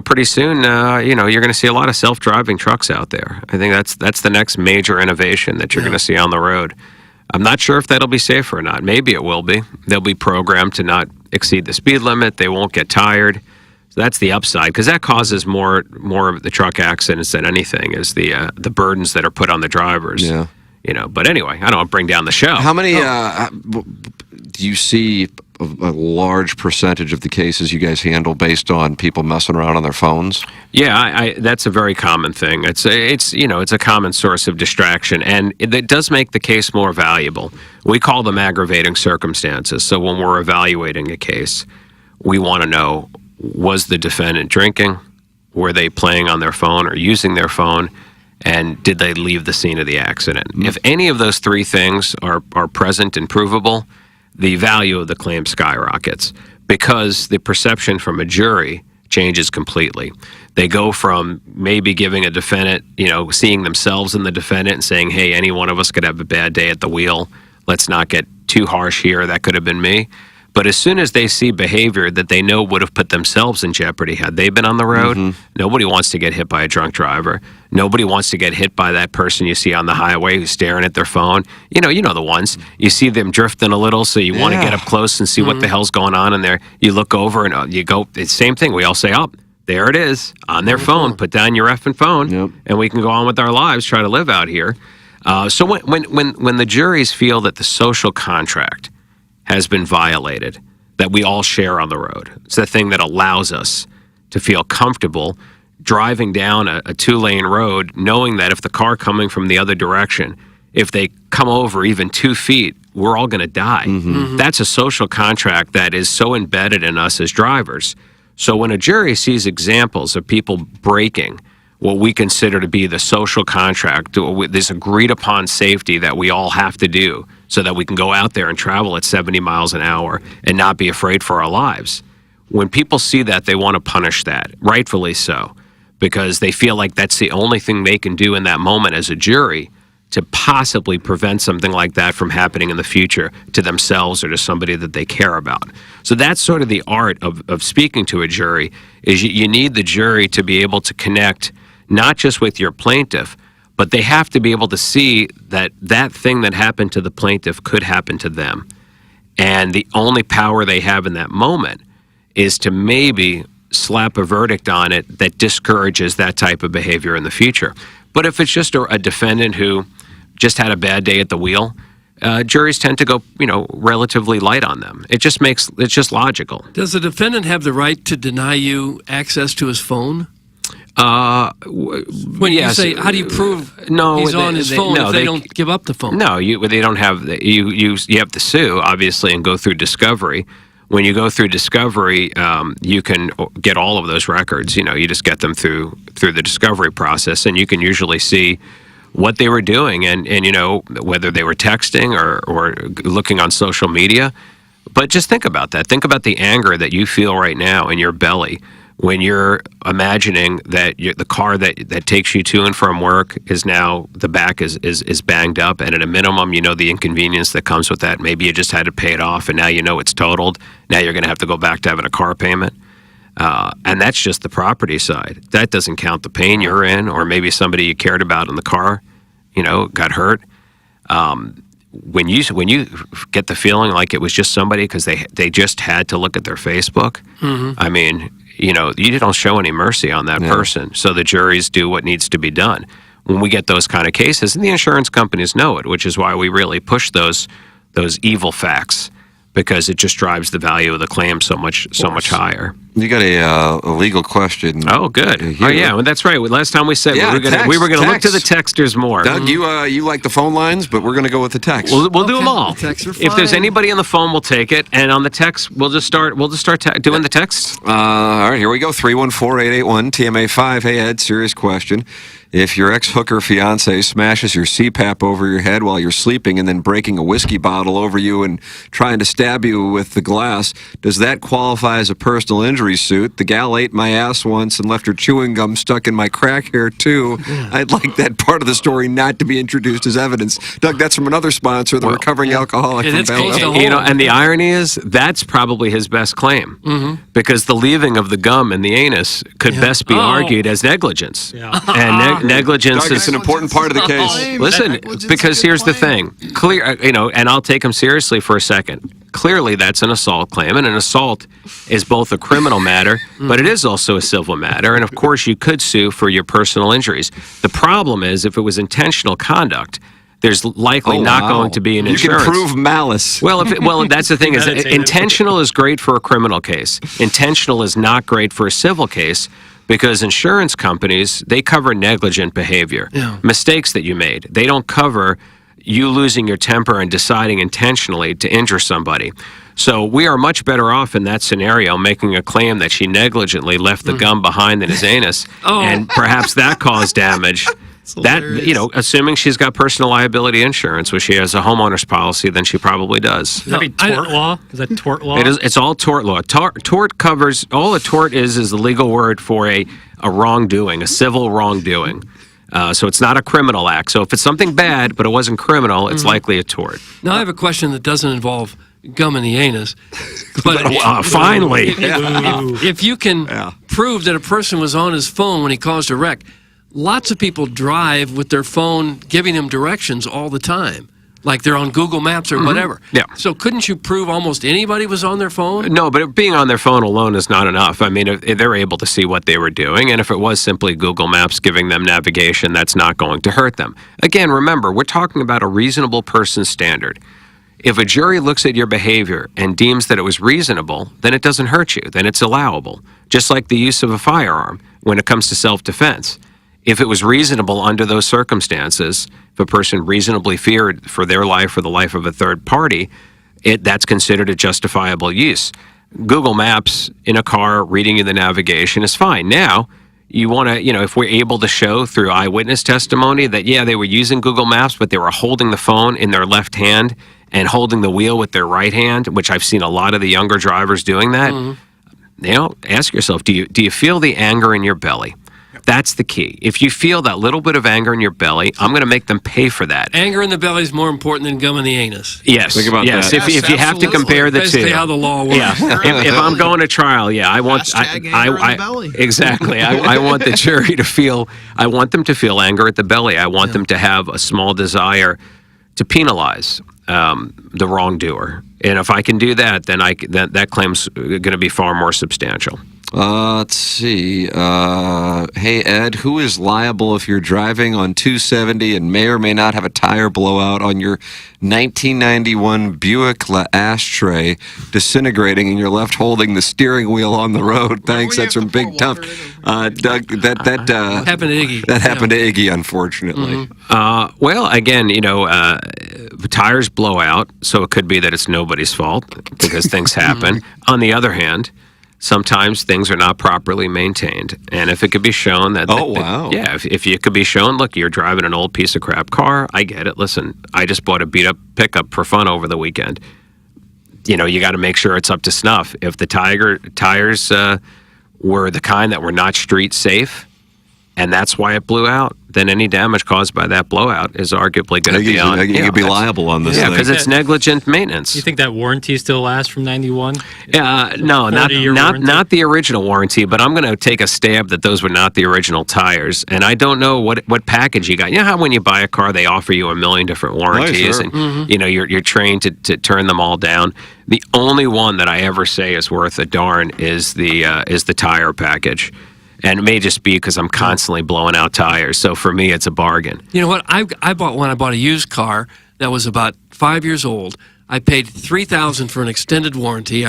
[SPEAKER 20] pretty soon, you're going to see a lot of self-driving trucks out there. I think that's the next major innovation that you're going to see on the road. I'm not sure if that'll be safer or not. Maybe it will be. They'll be programmed to not exceed the speed limit. They won't get tired. So that's the upside, because that causes more of the truck accidents than anything is the burdens that are put on the drivers.
[SPEAKER 5] Yeah.
[SPEAKER 20] But anyway, I don't want to bring down the show.
[SPEAKER 5] How many do you see a large percentage of the cases you guys handle based on people messing around on their phones?
[SPEAKER 20] Yeah, that's a very common thing. It's a common source of distraction, and it does make the case more valuable. We call them aggravating circumstances. So when we're evaluating a case, we want to know, was the defendant drinking? Were they playing on their phone or using their phone? And did they leave the scene of the accident? If any of those three things are present and provable, the value of the claim skyrockets, because the perception from a jury changes completely. They go from maybe giving a defendant, seeing themselves in the defendant and saying, hey, any one of us could have a bad day at the wheel. Let's not get too harsh here. That could have been me. But as soon as they see behavior that they know would have put themselves in jeopardy had they been on the road, nobody wants to get hit by a drunk driver. Nobody wants to get hit by that person you see on the highway who's staring at their phone. You know the ones. You see them drifting a little, so you want to get up close and see what the hell's going on in there. You look over and you go, it's the same thing. We all say, oh, there it is, on their phone. Put down your effing phone, and we can go on with our lives, try to live out here. So when the juries feel that the social contract has been violated, that we all share on the road, it's the thing that allows us to feel comfortable driving down a two-lane road, knowing that if the car coming from the other direction, if they come over even 2 feet, we're all going to die. That's a social contract that is so embedded in us as drivers. So when a jury sees examples of people breaking what we consider to be the social contract, this agreed upon safety that we all have to do so that we can go out there and travel at 70 miles an hour and not be afraid for our lives. When people see that, they want to punish that, rightfully so, because they feel like that's the only thing they can do in that moment as a jury to possibly prevent something like that from happening in the future to themselves or to somebody that they care about. So that's sort of the art of speaking to a jury, is you need the jury to be able to connect not just with your plaintiff, but they have to be able to see that that thing that happened to the plaintiff could happen to them. And the only power they have in that moment is to maybe slap a verdict on it that discourages that type of behavior in the future. But if it's just a defendant who just had a bad day at the wheel, juries tend to go, relatively light on them. It's just logical.
[SPEAKER 6] Does the defendant have the right to deny you access to his phone? When you say, how do you prove he's on his phone if they don't give up the phone?
[SPEAKER 20] No, they don't have you have to sue obviously and go through discovery. When you go through discovery, you can get all of those records. You just get them through the discovery process, and you can usually see what they were doing and whether they were texting or looking on social media. But just think about that. Think about the anger that you feel right now in your belly when you're imagining that the car that takes you to and from work is now, the back is banged up, and at a minimum, the inconvenience that comes with that. Maybe you just had to pay it off, and now it's totaled. Now you're going to have to go back to having a car payment. And that's just the property side. That doesn't count the pain you're in, or maybe somebody you cared about in the car, got hurt. When you get the feeling like it was just somebody because they just had to look at their Facebook, I mean, you don't show any mercy on that person. So the juries do what needs to be done. When we get those kind of cases, and the insurance companies know it, which is why we really push those evil facts, because it just drives the value of the claim so much higher.
[SPEAKER 5] You got a legal question.
[SPEAKER 20] Oh, good. Oh, yeah, well, that's right. Last time we said we were going to look to the texters more.
[SPEAKER 5] Doug, you like the phone lines, but we're going to go with the text.
[SPEAKER 20] We'll do them all. If there's anybody on the phone, we'll take it, and on the text, we'll just start doing the texts.
[SPEAKER 5] All right, here we go. 314-881-TMA5. Hey, Ed, serious question. If your ex-hooker fiance smashes your CPAP over your head while you're sleeping and then breaking a whiskey bottle over you and trying to stab you with the glass, does that qualify as a personal injury suit? The gal ate my ass once and left her chewing gum stuck in my crack hair, too. I'd like that part of the story not to be introduced as evidence. Doug, that's from another sponsor, the recovering alcoholic from Belleville.
[SPEAKER 20] And the irony is, that's probably his best claim, because the leaving of the gum in the anus could best be argued as negligence. And negligence is
[SPEAKER 5] an important part of the case.
[SPEAKER 20] Listen, because here's the thing. And I'll take him seriously for a second. Clearly, that's an assault claim, and an assault is both a criminal matter, but it is also a civil matter. And of course, you could sue for your personal injuries. The problem is, if it was intentional conduct, there's likely not going to be an insurance.
[SPEAKER 5] You can prove malice.
[SPEAKER 20] Well, that's the thing is, intentional is great for a criminal case. Intentional is not great for a civil case. Because insurance companies, they cover negligent behavior, mistakes that you made. They don't cover you losing your temper and deciding intentionally to injure somebody. So we are much better off in that scenario making a claim that she negligently left the gum behind in his anus, and perhaps that caused damage. That, assuming she's got personal liability insurance, which she has a homeowner's policy, then she probably does.
[SPEAKER 8] Does that be tort law? Is that tort law?
[SPEAKER 20] It's all tort law. Tort covers, all a tort is the legal word for a wrongdoing, a civil wrongdoing. So it's not a criminal act. So if it's something bad, but it wasn't criminal, it's likely a tort.
[SPEAKER 6] Now I have a question that doesn't involve gum in the anus. But
[SPEAKER 20] finally.
[SPEAKER 6] If you can prove that a person was on his phone when he caused a wreck, lots of people drive with their phone giving them directions all the time, like they're on Google Maps or whatever.
[SPEAKER 20] Yeah.
[SPEAKER 6] So couldn't you prove almost anybody was on their phone?
[SPEAKER 20] No, but being on their phone alone is not enough. I mean, if they're able to see what they were doing, and if it was simply Google Maps giving them navigation, that's not going to hurt them. Again, remember, we're talking about a reasonable person standard. If a jury looks at your behavior and deems that it was reasonable, then it doesn't hurt you. Then it's allowable. Just like the use of a firearm when it comes to self-defense. If it was reasonable under those circumstances, if a person reasonably feared for their life or the life of a third party, that's considered a justifiable use. Google Maps in a car reading you the navigation is fine. Now, you want to, if we're able to show through eyewitness testimony that, they were using Google Maps, but they were holding the phone in their left hand and holding the wheel with their right hand, which I've seen a lot of the younger drivers doing that. Ask yourself, do you feel the anger in your belly? That's the key. If you feel that little bit of anger in your belly, I'm going to make them pay for that.
[SPEAKER 6] Anger in the belly is more important than gum in the anus.
[SPEAKER 20] Yes.
[SPEAKER 5] Think about that.
[SPEAKER 20] If you have to compare the two.
[SPEAKER 6] Basically how the law works.
[SPEAKER 20] Yeah. If I'm going to trial, I want exactly. I want the jury to feel. I want them to feel anger at the belly. I want them to have a small desire to penalize the wrongdoer. And if I can do that, then that claim's going to be far more substantial.
[SPEAKER 5] Let's see. Hey, Ed, who is liable if you're driving on 270 and may or may not have a tire blowout on your 1991 Buick LeAshtray disintegrating and you're left holding the steering wheel on the road? Thanks. That's from Big Tough. Doug, that
[SPEAKER 6] happened to Iggy.
[SPEAKER 5] That happened to Iggy, unfortunately.
[SPEAKER 20] Well, again, tires blow out, so it could be that it's nobody's fault because things happen. On the other hand, sometimes things are not properly maintained. And if it could be shown that... If you could be shown, look, you're driving an old piece of crap car, I get it. Listen, I just bought a beat-up pickup for fun over the weekend. You got to make sure it's up to snuff. If the tires were the kind that were not street safe, and that's why it blew out, then any damage caused by that blowout is arguably going to be on.
[SPEAKER 5] You could be liable on this.
[SPEAKER 20] Yeah, because it's negligent maintenance.
[SPEAKER 8] You think that warranty still lasts from 91?
[SPEAKER 20] No, not the original warranty, but I'm going to take a stab that those were not the original tires. And I don't know what package you got. You know how when you buy a car, they offer you a million different warranties, and you're trained to turn them all down. The only one that I ever say is worth a darn is the tire package. And it may just be because I'm constantly blowing out tires. So for me, it's a bargain.
[SPEAKER 6] You know what? I bought a used car that was about 5 years old. I paid $3,000 for an extended warranty.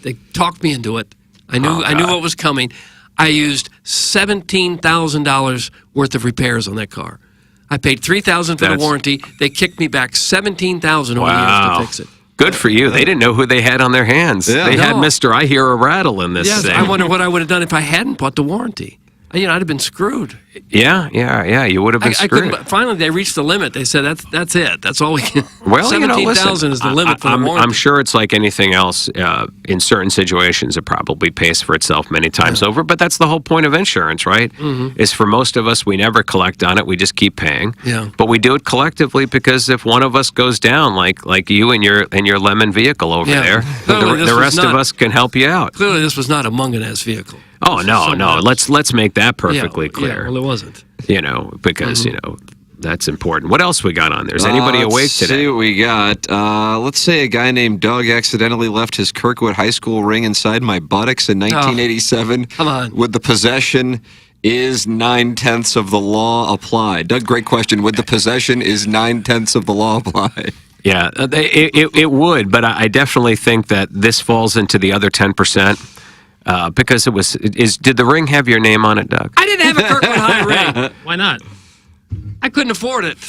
[SPEAKER 6] They talked me into it. I knew what was coming. I used $17,000 worth of repairs on that car. I paid $3,000 for the warranty. They kicked me back $17,000 over years to fix it.
[SPEAKER 20] Good for you. They didn't know who they had on their hands. Yeah. They had Mr. I Hear a Rattle in this thing.
[SPEAKER 6] I wonder what I would have done if I hadn't bought the warranty. I'd have been screwed.
[SPEAKER 20] Yeah. You would have been screwed.
[SPEAKER 6] Finally, they reached the limit. They said, that's it. That's all we can.
[SPEAKER 20] Well,
[SPEAKER 6] $17,000 is the limit for the warranty.
[SPEAKER 20] I'm sure it's like anything else. In certain situations, it probably pays for itself many times over. But that's the whole point of insurance, right? Is for most of us, we never collect on it. We just keep paying.
[SPEAKER 6] Yeah.
[SPEAKER 20] But we do it collectively because if one of us goes down, like you and your lemon vehicle over there, the rest of us can help you out.
[SPEAKER 6] Clearly, this was not a Munganess vehicle.
[SPEAKER 20] Oh, no. Let's make that perfectly clear.
[SPEAKER 6] Well, it wasn't.
[SPEAKER 20] Because, that's important. What else we got on there? Is anybody awake today?
[SPEAKER 5] Let's see what we got. Let's say a guy named Doug accidentally left his Kirkwood High School ring inside my buttocks in 1987.
[SPEAKER 6] Come on.
[SPEAKER 5] Would the possession is 9/10 of the law apply? Doug, great question. Would the possession is 9/10 of the law apply?
[SPEAKER 20] Yeah, it would, but I definitely think that this falls into the other 10%. Because did the ring have your name on it, Doug?
[SPEAKER 6] I didn't have a Kirkwood High ring.
[SPEAKER 8] Why not?
[SPEAKER 6] I couldn't afford it.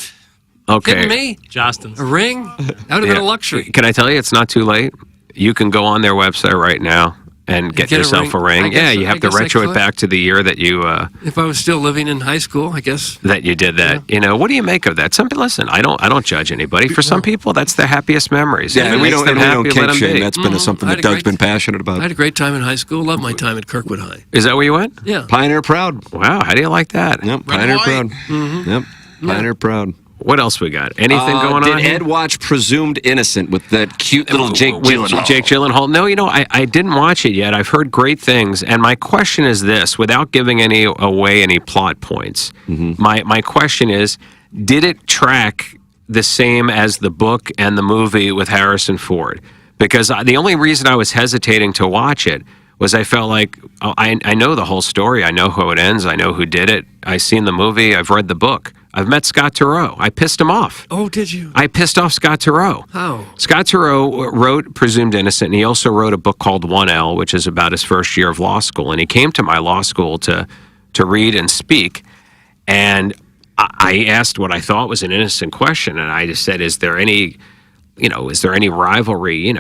[SPEAKER 20] Okay.
[SPEAKER 6] Kidding me?
[SPEAKER 8] Jostens.
[SPEAKER 6] A ring? That would have been a luxury.
[SPEAKER 20] Can I tell you, it's not too late. You can go on their website right now and get yourself a ring. You have to retro it back to the year that you...
[SPEAKER 6] if I was still living in high school, I guess.
[SPEAKER 20] That you did that. Yeah. What do you make of that? Listen, I don't judge anybody. For some people, that's their happiest memories.
[SPEAKER 5] Yeah, and we don't kink shame. That's been something that Doug's been passionate about.
[SPEAKER 6] I had a great time in high school. Loved my time at Kirkwood High.
[SPEAKER 20] Is that where you went?
[SPEAKER 6] Yeah.
[SPEAKER 5] Pioneer Proud.
[SPEAKER 20] Wow, how do you like that?
[SPEAKER 5] Yep, Pioneer Proud. Yep, Pioneer Proud.
[SPEAKER 20] What else we got? Anything going on?
[SPEAKER 5] Did Ed watch Presumed Innocent with that cute little Jake Gyllenhaal?
[SPEAKER 20] Jake Gyllenhaal. No, I didn't watch it yet. I've heard great things, and my question is this: without giving away any plot points, my question is: did it track the same as the book and the movie with Harrison Ford? Because the only reason I was hesitating to watch it was I felt like I know the whole story. I know how it ends. I know who did it. I've seen the movie. I've read the book. I've met Scott Turow. I pissed him off.
[SPEAKER 6] Oh, did you?
[SPEAKER 20] I pissed off Scott Turow.
[SPEAKER 6] How?
[SPEAKER 20] Scott Turow wrote Presumed Innocent, and he also wrote a book called 1L, which is about his first year of law school. And he came to my law school to read and speak. And I asked what I thought was an innocent question, and I just said, is there any rivalry,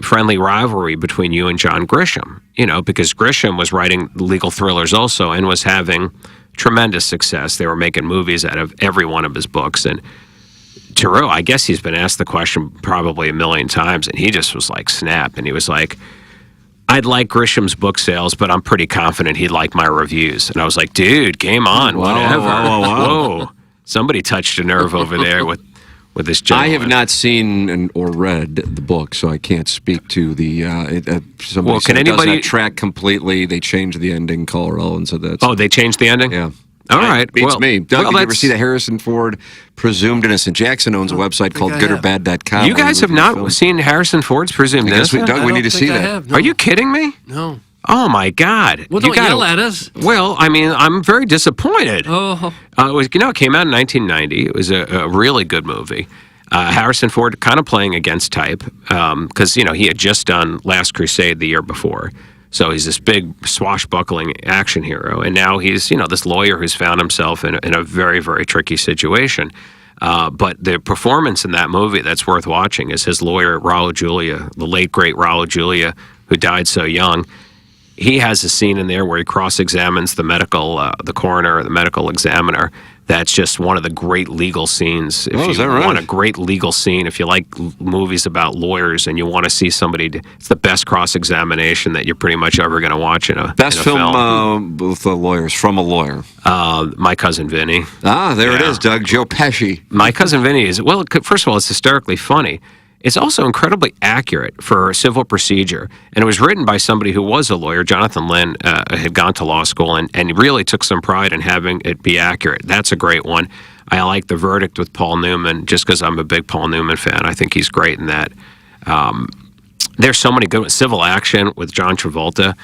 [SPEAKER 20] friendly rivalry between you and John Grisham? Because Grisham was writing legal thrillers also and was having tremendous success. They were making movies out of every one of his books. And Turow, I guess he's been asked the question probably a million times, and he just was like, snap. And he was like, I'd like Grisham's book sales, but I'm pretty confident he'd like my reviews. And I was like, dude, game on, whatever. Whoa. Somebody touched a nerve over there with this gentleman.
[SPEAKER 5] I have not seen or read the book, so I can't speak to the. Somebody said it does not track completely. They changed the ending. Colorado and said that.
[SPEAKER 20] Oh, they changed the ending.
[SPEAKER 5] Yeah.
[SPEAKER 20] All right.
[SPEAKER 5] Beats me. Doug, did you ever see the Harrison Ford Presumed Innocent? Jackson owns a website called goodorbad.com.
[SPEAKER 20] You guys have not seen Harrison Ford's Presumed Innocent?
[SPEAKER 5] Doug, we need to see that.
[SPEAKER 20] Are you kidding me?
[SPEAKER 6] No.
[SPEAKER 20] Oh my God!
[SPEAKER 6] Well, don't yell at us.
[SPEAKER 20] Well, I mean, I'm very disappointed.
[SPEAKER 6] Oh,
[SPEAKER 20] it came out in 1990. It was a really good movie. Harrison Ford kind of playing against type because he had just done Last Crusade the year before. So he's this big swashbuckling action hero, and now he's this lawyer who's found himself in a very, very tricky situation. But the performance in that movie that's worth watching is his lawyer Raul Julia, the late great Raul Julia, who died so young. He has a scene in there where he cross-examines the coroner, or the medical examiner. That's just one of the great legal scenes. If you want a great legal scene, if you like movies about lawyers and you want to see somebody, it's the best cross-examination that you're pretty much ever going to watch in a
[SPEAKER 5] best
[SPEAKER 20] in a
[SPEAKER 5] film with the lawyers, from a lawyer.
[SPEAKER 20] My Cousin Vinny.
[SPEAKER 5] There it is, Doug. Joe Pesci.
[SPEAKER 20] My Cousin Vinny is, first of all, it's hysterically funny. It's also incredibly accurate for civil procedure. And it was written by somebody who was a lawyer. Jonathan Lynn had gone to law school and really took some pride in having it be accurate. That's a great one. I like The Verdict with Paul Newman just because I'm a big Paul Newman fan. I think he's great in that. There's so many good ones. Civil Action with John Travolta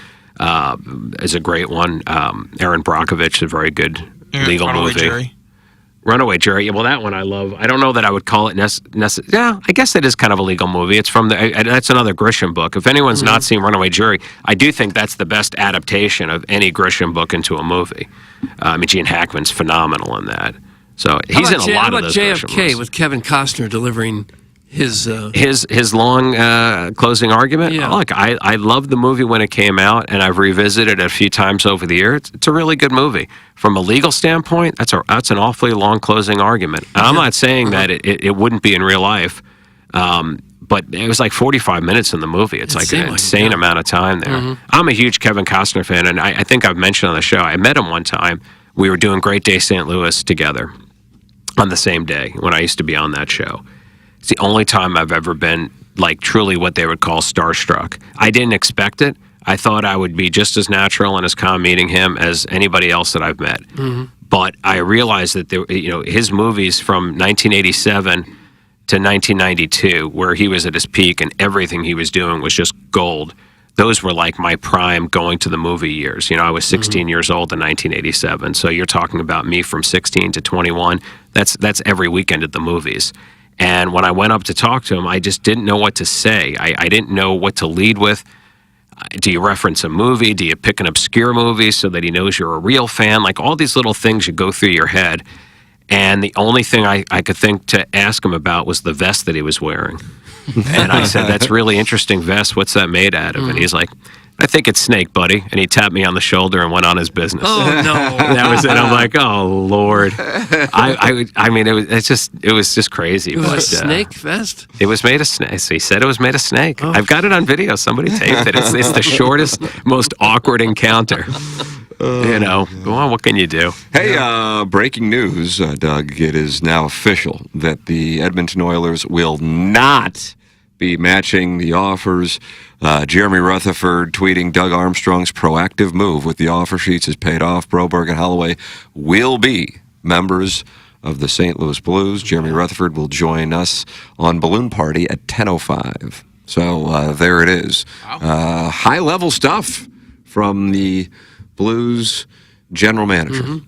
[SPEAKER 20] is a great one. Aaron Brockovich, a very good legal movie. Runaway Jury. Well, that one I love. I don't know that I would call it yeah, I guess it is kind of a legal movie. It's from that's another Grisham book. If anyone's not seen Runaway Jury, I do think that's the best adaptation of any Grisham book into a movie. Gene Hackman's phenomenal in that. So he's in a lot of those Grisham
[SPEAKER 6] JFK
[SPEAKER 20] movies.
[SPEAKER 6] with Kevin Costner delivering his
[SPEAKER 20] long closing argument.
[SPEAKER 6] Yeah.
[SPEAKER 20] Look, I loved the movie when it came out, and I've revisited it a few times over the years. It's a really good movie. From a legal standpoint, that's an awfully long closing argument. And I'm not saying that it wouldn't be in real life, but it was like 45 minutes in the movie. It's like an insane amount of time there. I'm a huge Kevin Costner fan, and I think I've mentioned on the show, I met him one time. We were doing Great Day St. Louis together on the same day when I used to be on that show. It's the only time I've ever been like truly what they would call starstruck. I didn't expect it. I thought I would be just as natural and as calm meeting him as anybody else that I've met. But I realized that his movies from 1987 to 1992, where he was at his peak and everything he was doing was just gold. Those were like my prime going to the movie years. I was 16 years old in 1987. So you're talking about me from 16 to 21. That's every weekend at the movies. And when I went up to talk to him, I just didn't know what to say. I didn't know what to lead with. Do you reference a movie? Do you pick an obscure movie so that he knows you're a real fan? Like all these little things you go through your head. And the only thing I could think to ask him about was the vest that he was wearing. And I said, that's really interesting vest. What's that made out of? And he's like, I think it's snake, buddy. And he tapped me on the shoulder and went on his business.
[SPEAKER 6] Oh, no.
[SPEAKER 20] That was it. I'm like, oh, Lord. It was just crazy.
[SPEAKER 6] It was a snake vest?
[SPEAKER 20] It was made of snake. So he said it was made of snake. I've got it on video. Somebody taped it. It's the shortest, most awkward encounter. Go on, what can you do?
[SPEAKER 5] Hey, breaking news, Doug. It is now official that the Edmonton Oilers will not be matching the offers. Jeremy Rutherford tweeting Doug Armstrong's proactive move with the offer sheets has paid off. Broberg and Holloway will be members of the St. Louis Blues. Jeremy Rutherford will join us on Balloon Party at 10:05. So there it is. Wow. High-level stuff from the Blues general manager.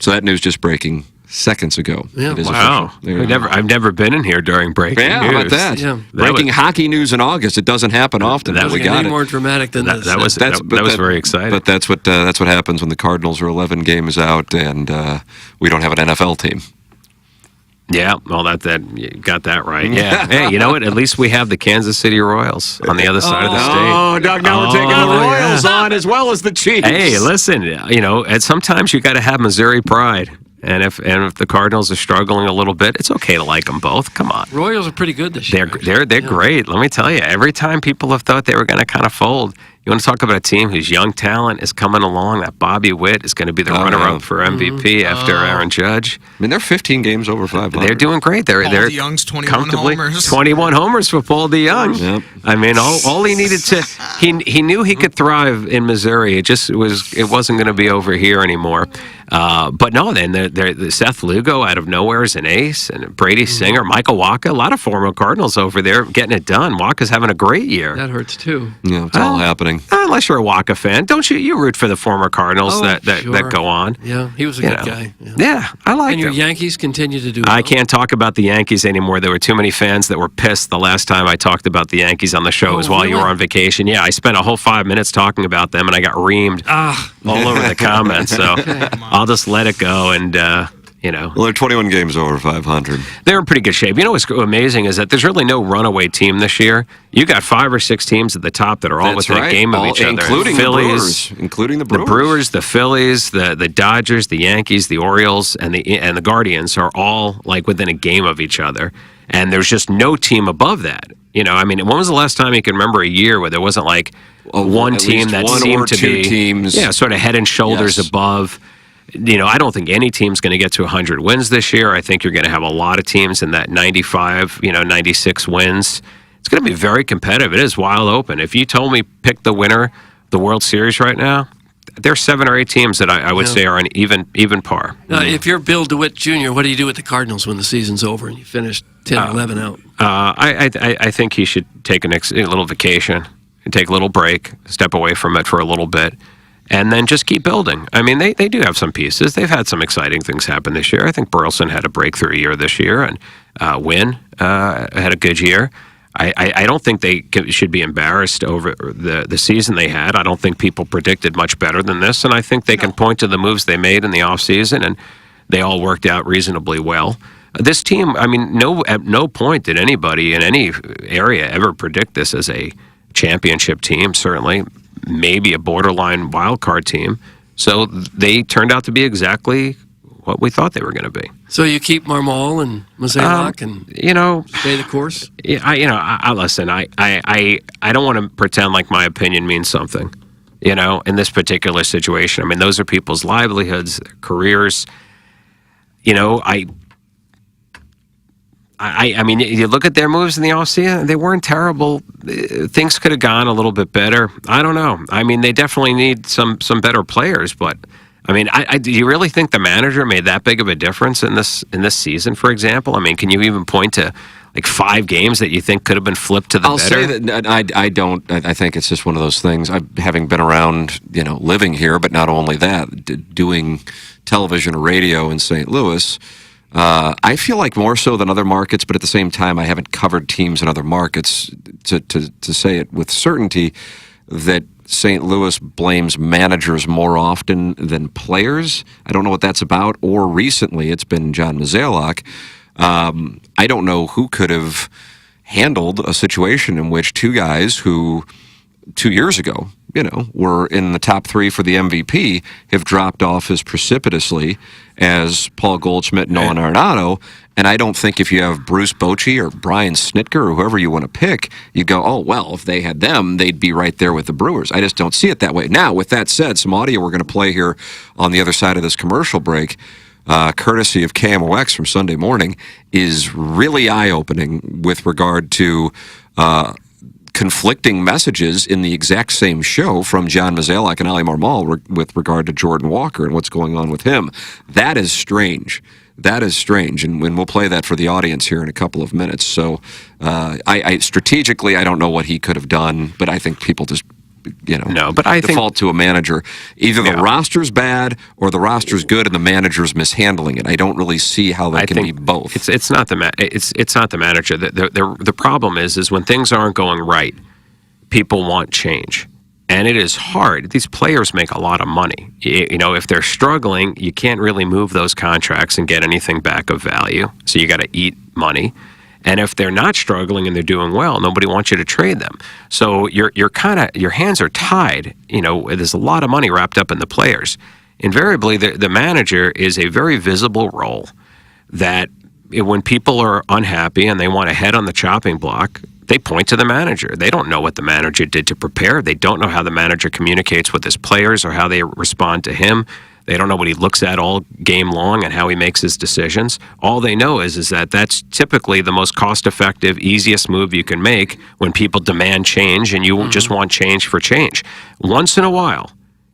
[SPEAKER 5] So that news just breaking seconds ago.
[SPEAKER 6] Yeah.
[SPEAKER 20] Wow. I've never been in here during breaking news.
[SPEAKER 5] How about that?
[SPEAKER 6] Yeah.
[SPEAKER 5] Breaking hockey news in August. It doesn't happen often.
[SPEAKER 6] That
[SPEAKER 5] we got it.
[SPEAKER 6] more dramatic than this.
[SPEAKER 20] That was very exciting.
[SPEAKER 5] But that's what happens when the Cardinals are 11 games out and we don't have an NFL team.
[SPEAKER 20] Yeah, well, you got that right. Yeah. Hey, you know what? At least we have the Kansas City Royals on the other side of the state.
[SPEAKER 5] Oh, Doug, now we're taking the Royals on as well as the Chiefs.
[SPEAKER 20] Hey, listen, and sometimes you got to have Missouri pride. And if the Cardinals are struggling a little bit, it's okay to like them both. Come on.
[SPEAKER 6] Royals are pretty good this year.
[SPEAKER 20] They're great. Let me tell you, every time people have thought they were going to kind of fold, you want to talk about a team whose young talent is coming along. That Bobby Witt is going to be the runner-up for MVP after Aaron Judge.
[SPEAKER 5] I mean, they're 15 games over 500.
[SPEAKER 20] They're doing great. They're
[SPEAKER 21] DeYoung's 21 homers.
[SPEAKER 20] 21 homers for Paul DeYoung. Yep. I mean, all he needed to he knew he could thrive in Missouri. It wasn't going to be over here anymore. But no, then Seth Lugo out of nowhere is an ace, and Brady Singer, Michael Wacha, a lot of former Cardinals over there getting it done. Wacha's having a great year.
[SPEAKER 6] That hurts too.
[SPEAKER 5] Yeah, it's all happening. disappointing.
[SPEAKER 20] Unless you're a Waka fan, don't you? You root for the former Cardinals that
[SPEAKER 6] sure.
[SPEAKER 20] go on.
[SPEAKER 6] Yeah, he was a good guy.
[SPEAKER 20] Yeah, I like
[SPEAKER 6] And your
[SPEAKER 20] him.
[SPEAKER 6] Yankees continue to do
[SPEAKER 20] I
[SPEAKER 6] well.
[SPEAKER 20] can't talk about the Yankees anymore. There were too many fans that were pissed the last time I talked about the Yankees on the show. It was while you were on vacation. Yeah, I spent a whole 5 minutes talking about them, and I got reamed all over the comments. So I'll just let it go and.
[SPEAKER 5] Well, they're 21 games over 500.
[SPEAKER 20] They're in pretty good shape. You know what's amazing is that there's really no runaway team this year. You got 5 or 6 teams at the top that are all
[SPEAKER 5] That's
[SPEAKER 20] within a game of each other.
[SPEAKER 5] Including
[SPEAKER 20] Phillies,
[SPEAKER 5] the Brewers. Including the
[SPEAKER 20] the Brewers, the Phillies, the Dodgers, the Yankees, the Orioles, and the Guardians are all like within a game of each other. And there's just no team above that. You know, I mean, when was the last time you can remember a year where there wasn't like one
[SPEAKER 5] at
[SPEAKER 20] team
[SPEAKER 5] least
[SPEAKER 20] that
[SPEAKER 5] one
[SPEAKER 20] seemed
[SPEAKER 5] or
[SPEAKER 20] to
[SPEAKER 5] two
[SPEAKER 20] be
[SPEAKER 5] teams.
[SPEAKER 20] Yeah, sort of head and shoulders
[SPEAKER 5] Yes.
[SPEAKER 20] above. You know, I don't think any team's going to get to 100 wins this year. I think you're going to have a lot of teams in that 95, 96 wins. It's going to be very competitive. It is wide open. If you told me pick the winner of the World Series right now, there's 7 or 8 teams that I would say are an even par.
[SPEAKER 6] Now, if you're Bill DeWitt Jr., what do you do with the Cardinals when the season's over and you finish 10 or 11 out?
[SPEAKER 20] I think he should take a little vacation and take a little break, step away from it for a little bit, and then just keep building. I mean, they do have some pieces. They've had some exciting things happen this year. I think Burleson had a breakthrough year this year, and Wynn had a good year. I don't think they should be embarrassed over the season they had. I don't think people predicted much better than this, and I think they can point to the moves they made in the offseason, and they all worked out reasonably well. This team, I mean, at no point did anybody in any area ever predict this as a championship team, certainly. Maybe a borderline wild card team. So they turned out to be exactly what we thought they were going to be.
[SPEAKER 6] So you keep Marmol and Mozeliak and stay the course?
[SPEAKER 20] I listen, I don't want to pretend like my opinion means something, in this particular situation. I mean, those are people's livelihoods, their careers. I mean, you look at their moves in the offseason, they weren't terrible. Things could have gone a little bit better. I don't know. I mean, they definitely need some better players, but I mean, do you really think the manager made that big of a difference in this season, for example? I mean, can you even point to like 5 games that you think could have been flipped to the
[SPEAKER 5] I'll
[SPEAKER 20] better?
[SPEAKER 5] say that I don't. I think it's just one of those things. Having been around, living here, but not only that, doing television or radio in St. Louis. I feel like more so than other markets, but at the same time, I haven't covered teams in other markets to say it with certainty that St. Louis blames managers more often than players. I don't know what that's about. Or recently, it's been John Mozeliak. I don't know who could have handled a situation in which 2 guys who 2 years ago, were in the top 3 for the MVP, have dropped off as precipitously as Paul Goldschmidt and Nolan Arenado. And I don't think if you have Bruce Bochy or Brian Snitker or whoever you want to pick, you go, oh, well, if they had them, they'd be right there with the Brewers. I just don't see it that way. Now, with that said, some audio we're going to play here on the other side of this commercial break, courtesy of KMOX from Sunday Morning, is really eye-opening with regard to conflicting messages in the exact same show from John Mozeliak and Ali Marmol with regard to Jordan Walker and what's going on with him. That is strange. That is strange, and we'll play that for the audience here in a couple of minutes. So, I strategically, I don't know what he could have done, but I think people just,
[SPEAKER 20] no, but I
[SPEAKER 5] default to a manager. Either the roster's bad or the roster's good and the manager's mishandling it. I don't really see how they can be both.
[SPEAKER 20] It's not the it's not the manager. The problem is when things aren't going right, people want change. And it is hard. These players make a lot of money. If they're struggling, you can't really move those contracts and get anything back of value. So you got to eat money. And if they're not struggling and they're doing well, nobody wants you to trade them. So your hands are tied. There's a lot of money wrapped up in the players. Invariably, the manager is a very visible role that when people are unhappy and they want a head on the chopping block, they point to the manager. They don't know what the manager did to prepare. They don't know how the manager communicates with his players or how they respond to him. They don't know what he looks at all game long and how he makes his decisions. All they know is that that's typically the most cost-effective, easiest move you can make when people demand change and you just want change for change. Once in a while,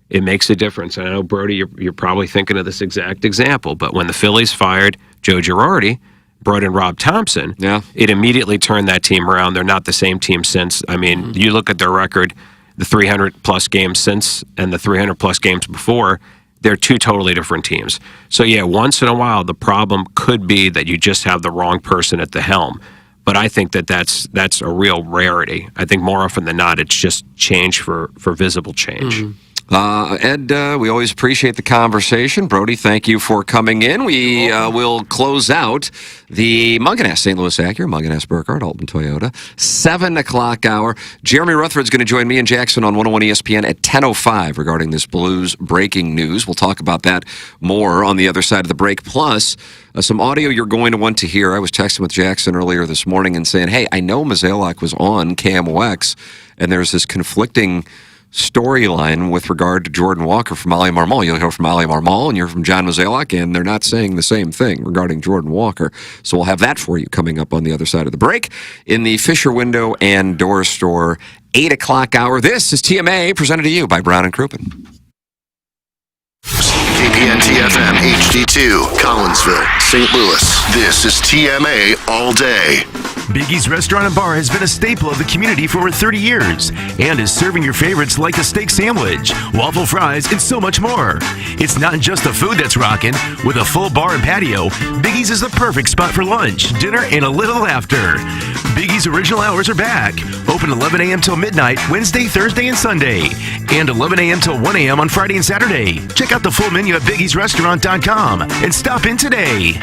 [SPEAKER 20] it makes a difference. And I know, Brody, you're probably thinking of this exact example, but when the Phillies fired Joe Girardi, brought in Rob Thompson, it immediately turned that team around. They're not the same team since. I mean, you look at their record the 300-plus games since and the 300-plus games before, they're two totally different teams. So, yeah, once in a while, the problem could be that you just have the wrong person at the helm. But I think that's a real rarity. I think more often than not, it's just change for visible change.
[SPEAKER 5] Ed, we always appreciate the conversation. Brody, thank you for coming in. We will close out the Munganess St. Louis Acura, Munganess Burkhardt, Alton Toyota, 7 o'clock hour. Jeremy Rutherford's going to join me and Jackson on 101 ESPN at 10:05 regarding this Blues breaking news. We'll talk about that more on the other side of the break. Plus, some audio you're going to want to hear. I was texting with Jackson earlier this morning and saying, hey, I know Mozeliak was on KMOX, and there's this conflicting storyline with regard to Jordan Walker from Ali Marmol. You'll hear from Ali Marmol and you're from John Mozeliak, and they're not saying the same thing regarding Jordan Walker. So we'll have that for you coming up on the other side of the break in the Fisher Window and Door Store 8 o'clock hour. This is TMA, presented to you by Brown and Crouppen.
[SPEAKER 2] KPN-TFM HD2, Collinsville, St. Louis. This is TMA All Day.
[SPEAKER 1] Biggie's Restaurant and Bar has been a staple of the community for over 30 years and is serving your favorites like the steak sandwich, waffle fries, and so much more. It's not just the food that's rocking. With a full bar and patio, Biggie's is the perfect spot for lunch, dinner, and a little after. Biggie's original hours are back. Open 11 a.m. till midnight, Wednesday, Thursday, and Sunday. And 11 a.m. till 1 a.m. on Friday and Saturday. Check out the full menu at biggiesrestaurant.com and stop in today.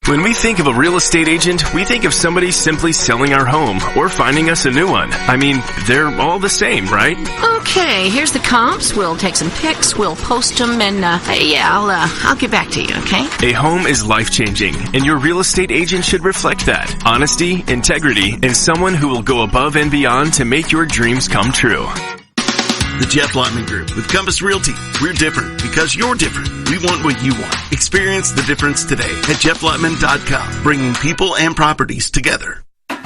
[SPEAKER 4] When we think of a real estate agent, we think of somebody simply selling our home or finding us a new one. I mean, they're all the same, right?
[SPEAKER 22] Okay, here's the comps. We'll take some pics, we'll post them, and I'll get back to you, okay?
[SPEAKER 4] A home is life-changing, and your real estate agent should reflect that. Honesty, integrity, and someone who will go above and beyond to make your dreams come true.
[SPEAKER 23] The Jeff Lotman Group with Compass Realty. We're different because you're different. We want what you want. Experience the difference today at jefflotman.com, bringing people and properties together.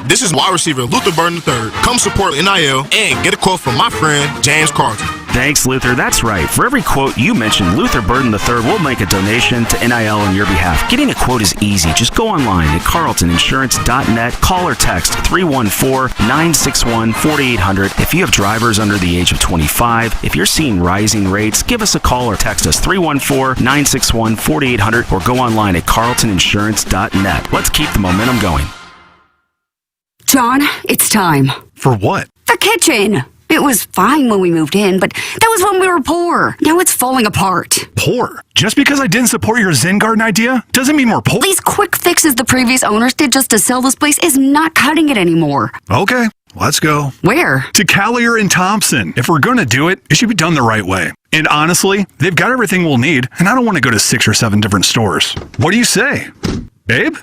[SPEAKER 24] This is wide receiver Luther Burden III. Come support NIL and get a quote from my friend James Carlton.
[SPEAKER 25] Thanks, Luther. That's right. For every quote you mention, Luther Burden III will make a donation to NIL on your behalf. Getting a quote is easy. Just go online at carltoninsurance.net. Call or text 314-961-4800. If you have drivers under the age of 25, if you're seeing rising rates, give us a call or text us 314-961-4800 or go online at carltoninsurance.net. Let's keep the momentum going.
[SPEAKER 26] John, it's time.
[SPEAKER 27] For what?
[SPEAKER 26] The kitchen. It was fine when we moved in, but that was when we were poor. Now it's falling apart.
[SPEAKER 27] Poor? Just because I didn't support your Zen Garden idea doesn't mean we're poor.
[SPEAKER 26] These quick fixes the previous owners did just to sell this place is not cutting it anymore.
[SPEAKER 27] Okay, let's go.
[SPEAKER 26] Where?
[SPEAKER 27] To Callier and Thompson. If we're going to do it, it should be done the right way. And honestly, they've got everything we'll need, and I don't want to go to 6 or 7 different stores. What do you say? Babe?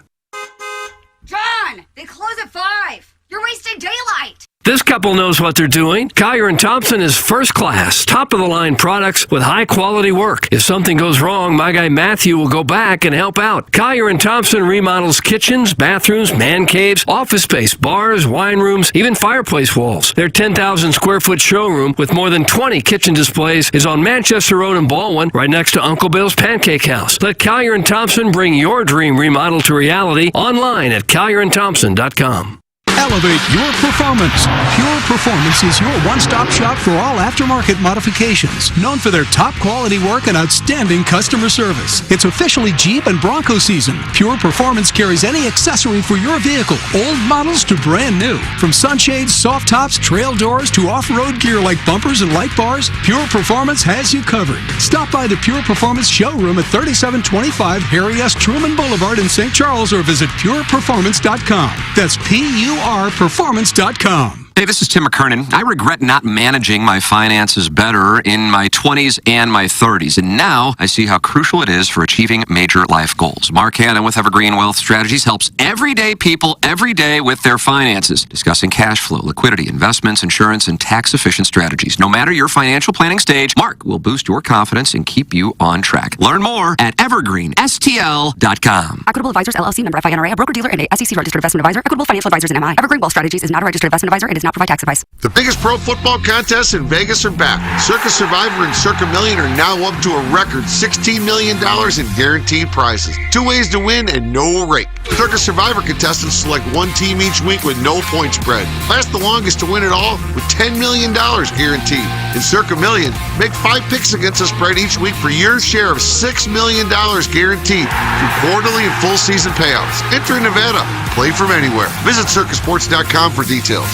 [SPEAKER 26] John, they close at 5. You're wasting daylight.
[SPEAKER 6] This couple knows what they're doing. Collier & Thompson is first class, top-of-the-line products with high-quality work. If something goes wrong, my guy Matthew will go back and help out. Collier & Thompson remodels kitchens, bathrooms, man caves, office space, bars, wine rooms, even fireplace walls. Their 10,000-square-foot showroom with more than 20 kitchen displays is on Manchester Road in Baldwin, right next to Uncle Bill's Pancake House. Let Collier & Thompson bring your dream remodel to reality online at collierandthompson.com.
[SPEAKER 28] Elevate your performance. Pure Performance is your one-stop shop for all aftermarket modifications, known for their top quality work and outstanding customer service. It's officially Jeep and Bronco season. Pure Performance carries any accessory for your vehicle, old models to brand new. From sunshades, soft tops, trail doors to off-road gear like bumpers and light bars, Pure Performance has you covered. Stop by the Pure Performance showroom at 3725 Harry S. Truman Boulevard in St. Charles or visit pureperformance.com. That's PURperformance.com.
[SPEAKER 5] Hey, this is Tim McKernan. I regret not managing my finances better in my 20s and my 30s, and now I see how crucial it is for achieving major life goals. Mark Hanna with Evergreen Wealth Strategies helps everyday people every day with their finances, discussing cash flow, liquidity, investments, insurance, and tax-efficient strategies. No matter your financial planning stage, Mark will boost your confidence and keep you on track. Learn more at evergreenstl.com.
[SPEAKER 26] Equitable Advisors, LLC, member FINRA, a broker-dealer and a SEC registered investment advisor. Equitable Financial Advisors and MI. Evergreen Wealth Strategies is not a registered investment advisor and does not provide tax advice.
[SPEAKER 13] The biggest pro football contests in Vegas are back. Circa Survivor and Circa Million are now up to a record $16 million in guaranteed prizes. 2 ways to win and no rake. Circus Survivor contestants select one team each week with no point spread. Last the longest to win it all with $10 million guaranteed. In Circa Million, make 5 picks against the spread each week for your share of $6 million guaranteed through quarterly and full season payouts. Enter in Nevada. Play from anywhere. Visit circusports.com for details.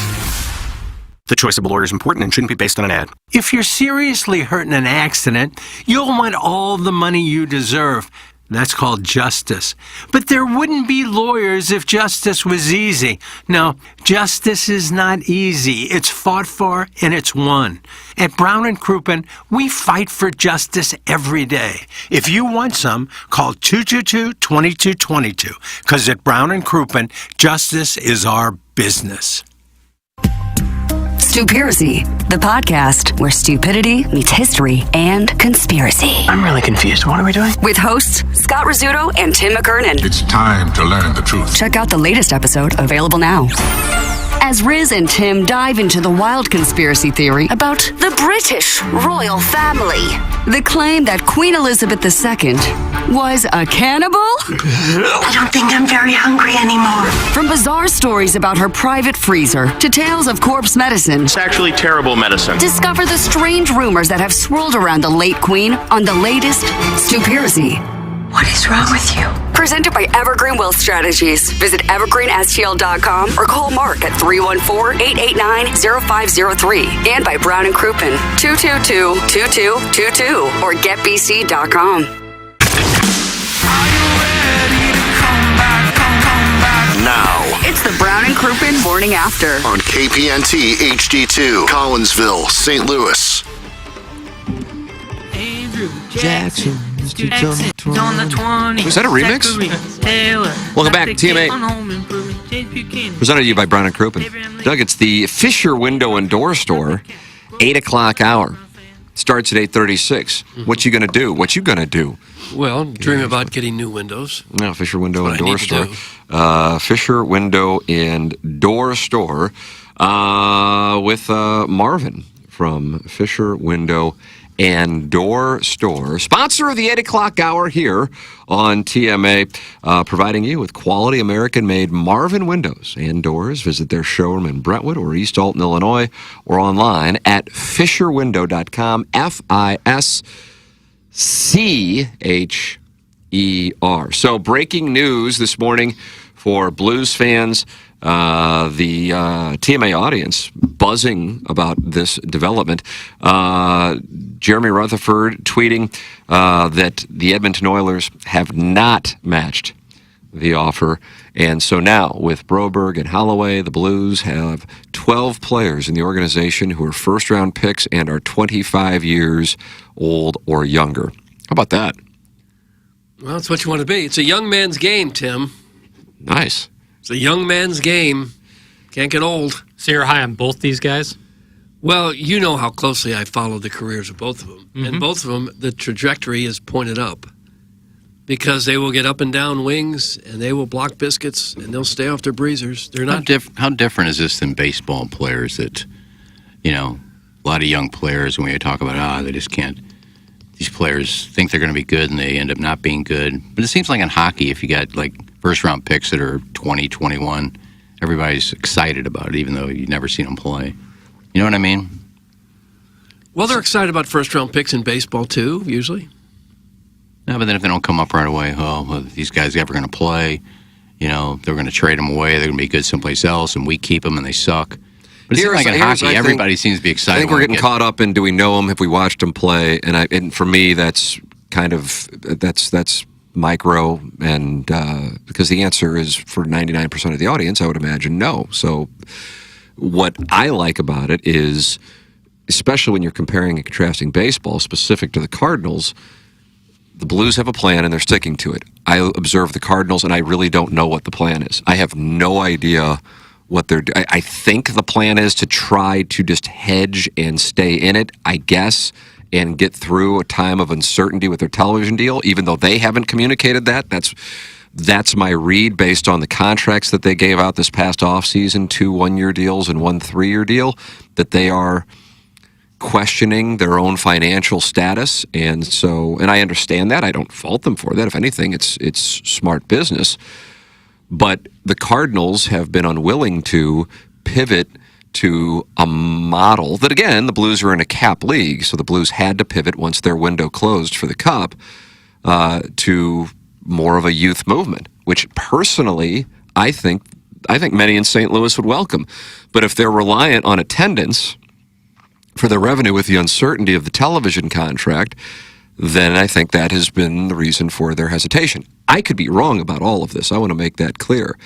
[SPEAKER 25] The choice of a lawyer is important and shouldn't be based on an ad.
[SPEAKER 3] If you're seriously hurt in an accident, you'll want all the money you deserve. That's called justice. But there wouldn't be lawyers if justice was easy. No, justice is not easy. It's fought for and it's won. At Brown & Crouppen, we fight for justice every day. If you want some, call 222-2222. Because at Brown & Crouppen, justice is our business.
[SPEAKER 26] Stupiracy, the podcast where stupidity meets history and conspiracy.
[SPEAKER 9] I'm really confused. What are we doing?
[SPEAKER 26] With hosts Scott Rizzuto and Tim McKernan.
[SPEAKER 10] It's time to learn the truth.
[SPEAKER 26] Check out the latest episode, available now. As Riz and Tim dive into the wild conspiracy theory about the British royal family. The claim that Queen Elizabeth II was a cannibal?
[SPEAKER 11] I don't think I'm very hungry anymore.
[SPEAKER 26] From bizarre stories about her private freezer to tales of corpse medicine.
[SPEAKER 10] It's actually terrible medicine.
[SPEAKER 26] Discover the strange rumors that have swirled around the late Queen on the latest Stupiracy.
[SPEAKER 11] What is wrong with you?
[SPEAKER 26] Presented by Evergreen Wealth Strategies. Visit evergreenstl.com or call Mark at 314-889-0503. And by Brown & Crouppen, 222-2222 or getbc.com.
[SPEAKER 2] Now,
[SPEAKER 26] it's the Brown & Crouppen Morning After
[SPEAKER 2] on KPNT HD2, Collinsville, St. Louis.
[SPEAKER 11] Andrew Jackson. Was that
[SPEAKER 5] a remix? Welcome back, TMA. Presented to you by Brown & Crouppen. Doug, it's the Fisher Window and Door Store, 8 o'clock hour. Starts at 8:36. What you going to do? What you going to do?
[SPEAKER 6] Well, dream about getting new windows.
[SPEAKER 5] No, Fisher Window and
[SPEAKER 6] That's what I
[SPEAKER 5] Door
[SPEAKER 6] need to
[SPEAKER 5] Store. Fisher Window and Door Store with Marvin from Fisher Window and Door Store, sponsor of the 8 o'clock hour here on TMA, providing you with quality American-made Marvin windows and doors. Visit their showroom in Brentwood or East Alton, Illinois, or online at fisherwindow.com, FISCHER. So breaking news this morning for Blues fans. The TMA audience buzzing about this development. Jeremy Rutherford tweeting that the Edmonton Oilers have not matched the offer. And so now, with Broberg and Holloway, the Blues have 12 players in the organization who are first-round picks and are 25 years old or younger. How about that?
[SPEAKER 6] Well, that's what you want to be. It's a young man's game, Tim.
[SPEAKER 5] Nice.
[SPEAKER 6] It's a young man's game. Can't get old.
[SPEAKER 8] So you're high on both these guys?
[SPEAKER 6] Well, you know how closely I followed the careers of both of them. And both of them, the trajectory is pointed up. Because they will get up and down wings, and they will block biscuits, and they'll stay off their breezers. They're not...
[SPEAKER 7] How different is this than baseball players that, you know, a lot of young players, when we talk about, they just can't... These players think they're going to be good, and they end up not being good. But it seems like in hockey, if you got, like, first-round picks that are 20, 21, everybody's excited about it, even though you've never seen them play. You know what I mean?
[SPEAKER 6] Well, they're excited about first-round picks in baseball, too, usually.
[SPEAKER 7] No, but then if they don't come up right away, well, these guys ever going to play? You know, they're going to trade them away. They're going to be good someplace else, and we keep them, and they suck. But it seems like in hockey, everybody seems to be excited.
[SPEAKER 5] I think we're getting caught up in, do we know them? Have we watched them play? And for me, that's kind of, that's micro, and because the answer is for 99% of the audience, I would imagine no. So what I like about it is, especially when you're comparing and contrasting baseball specific to the Cardinals, the Blues have a plan and they're sticking to it. I observe the Cardinals and I really don't know what the plan is. I have no idea what they're doing. I think the plan is to try to just hedge and stay in it, I guess, and get through a time of uncertainty with their television deal, even though they haven't communicated that. That's my read based on the contracts that they gave out this past offseason, 2 one-year deals and 1 3-year deal, that they are questioning their own financial status. And so, and I understand that. I don't fault them for that. If anything, it's smart business. But the Cardinals have been unwilling to pivot to a model that, again, the Blues are in a cap league, so the Blues had to pivot once their window closed for the Cup to more of a youth movement, which personally I think many in St. Louis would welcome. But if they're reliant on attendance for their revenue with the uncertainty of the television contract, then I think that has been the reason for their hesitation. I could be wrong about all of this. I want to make that clear.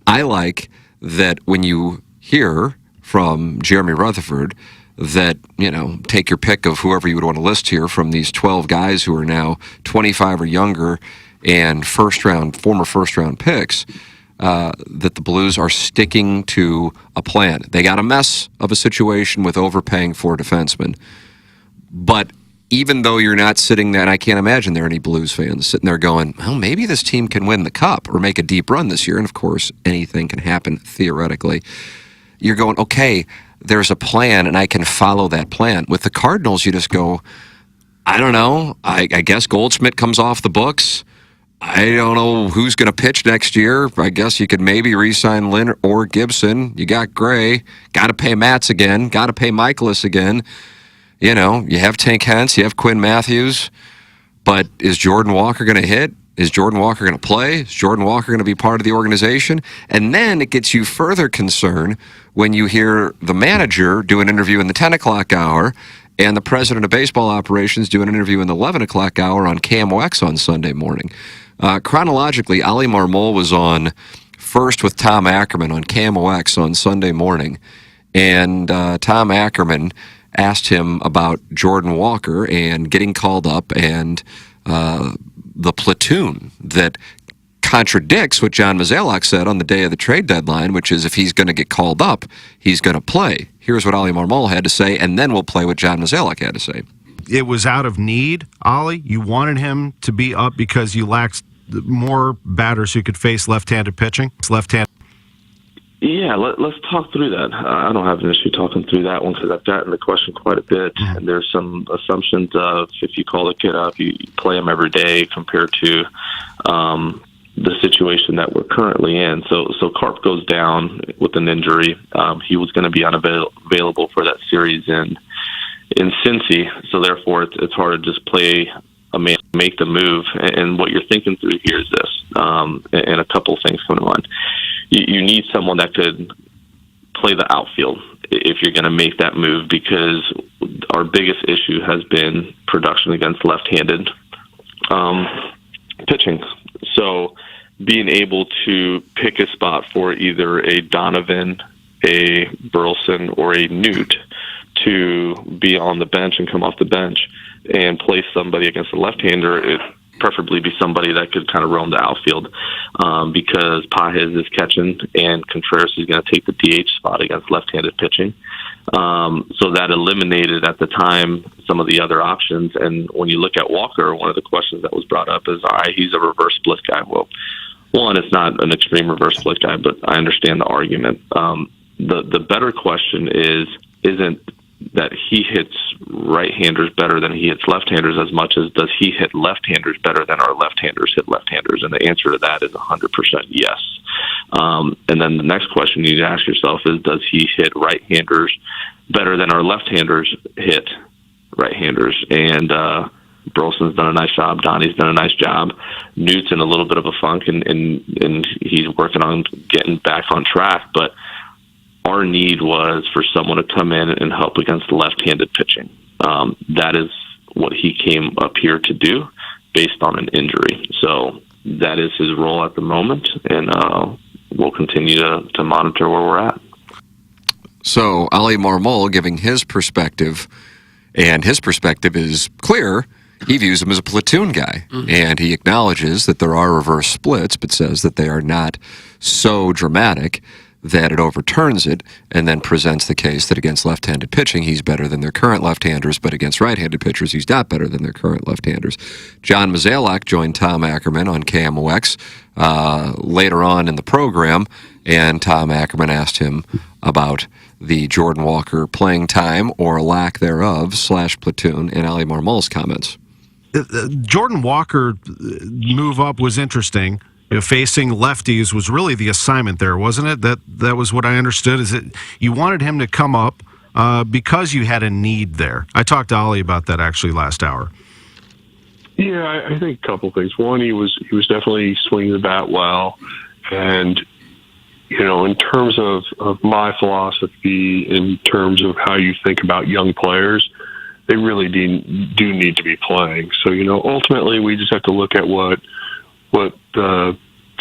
[SPEAKER 5] I like that when you hear from Jeremy Rutherford that, take your pick of whoever you would want to list here from these 12 guys who are now 25 or younger and former first-round picks, that the Blues are sticking to a plan. They got a mess of a situation with overpaying for defensemen. But even though you're not sitting there, and I can't imagine there are any Blues fans sitting there going, well, maybe this team can win the Cup or make a deep run this year. And, of course, anything can happen theoretically. You're going, okay, there's a plan, and I can follow that plan. With the Cardinals, you just go, I don't know. I guess Goldschmidt comes off the books. I don't know who's going to pitch next year. I guess you could maybe re-sign Lynn or Gibson. You got Gray. Got to pay Matz again. Got to pay Michaelis again. You have Tank Hence. You have Quinn Matthews. But is Jordan Walker going to hit? Is Jordan Walker going to play? Is Jordan Walker going to be part of the organization? And then it gets you further concerned when you hear the manager do an interview in the 10 o'clock hour and the president of baseball operations do an interview in the 11 o'clock hour on KMOX on Sunday morning. Chronologically, Ali Marmol was on first with Tom Ackerman on KMOX on Sunday morning. And Tom Ackerman asked him about Jordan Walker and getting called up and the platoon that contradicts what John Mozeliak said on the day of the trade deadline, which is if he's going to get called up, he's going to play. Here's what Ali Marmol had to say, and then we'll play what John Mozeliak had to say.
[SPEAKER 12] It was out of need, Ali. You wanted him to be up because you lacked more batters who could face left-handed pitching.
[SPEAKER 10] Yeah, let's talk through that. I don't have an issue talking through that one because I've gotten the question quite a bit. And there's some assumptions of if you call the kid up, you play him every day compared to the situation that we're currently in. So Carp goes down with an injury. He was going to be unavailable for that series in Cincy. So therefore, it's hard to just play a man, make the move. And what you're thinking through here is this, and a couple things come to mind. You need someone that could play the outfield if you're going to make that move, because our biggest issue has been production against left-handed pitching. So being able to pick a spot for either a Donovan, a Burleson, or a Newt to be on the bench and come off the bench and play somebody against a left-hander, it preferably be somebody that could kind of roam the outfield, because Pages is catching and Contreras is going to take the DH spot against left-handed pitching. So that eliminated at the time some of the other options. And when you look at Walker, one of the questions that was brought up is, all right, he's a reverse split guy. Well, one, it's not an extreme reverse split guy, but I understand the argument. The better question isn't that he hits right-handers better than he hits left-handers as much as does he hit left-handers better than our left-handers hit left-handers? And the answer to that is 100% yes. And then the next question you need to ask yourself is, does he hit right-handers better than our left-handers hit right-handers? And Burleson's done a nice job. Donnie's done a nice job. Newt's in a little bit of a funk, and he's working on getting back on track. But our need was for someone to come in and help against left-handed pitching. That is what he came up here to do based on an injury. So that is his role at the moment, and we'll continue to monitor where we're at.
[SPEAKER 5] So Ali Marmol giving his perspective, and his perspective is clear. He views him as a platoon guy, and he acknowledges that there are reverse splits, but says that they are not so dramatic that it overturns it, and then presents the case that against left-handed pitching, he's better than their current left-handers, but against right-handed pitchers, he's not better than their current left-handers. John Mozeliak joined Tom Ackerman on KMOX later on in the program, and Tom Ackerman asked him about the Jordan Walker playing time or lack thereof / platoon and Ali Marmol's comments.
[SPEAKER 12] Jordan Walker move up was interesting. facing lefties was really the assignment there, wasn't it? That was what I understood, is that you wanted him to come up because you had a need there. I talked to Ollie about that actually last hour.
[SPEAKER 10] Yeah, I think a couple things. One, he was definitely swinging the bat well, and in terms of my philosophy, in terms of how you think about young players, they really do need to be playing. So ultimately, we just have to look at what the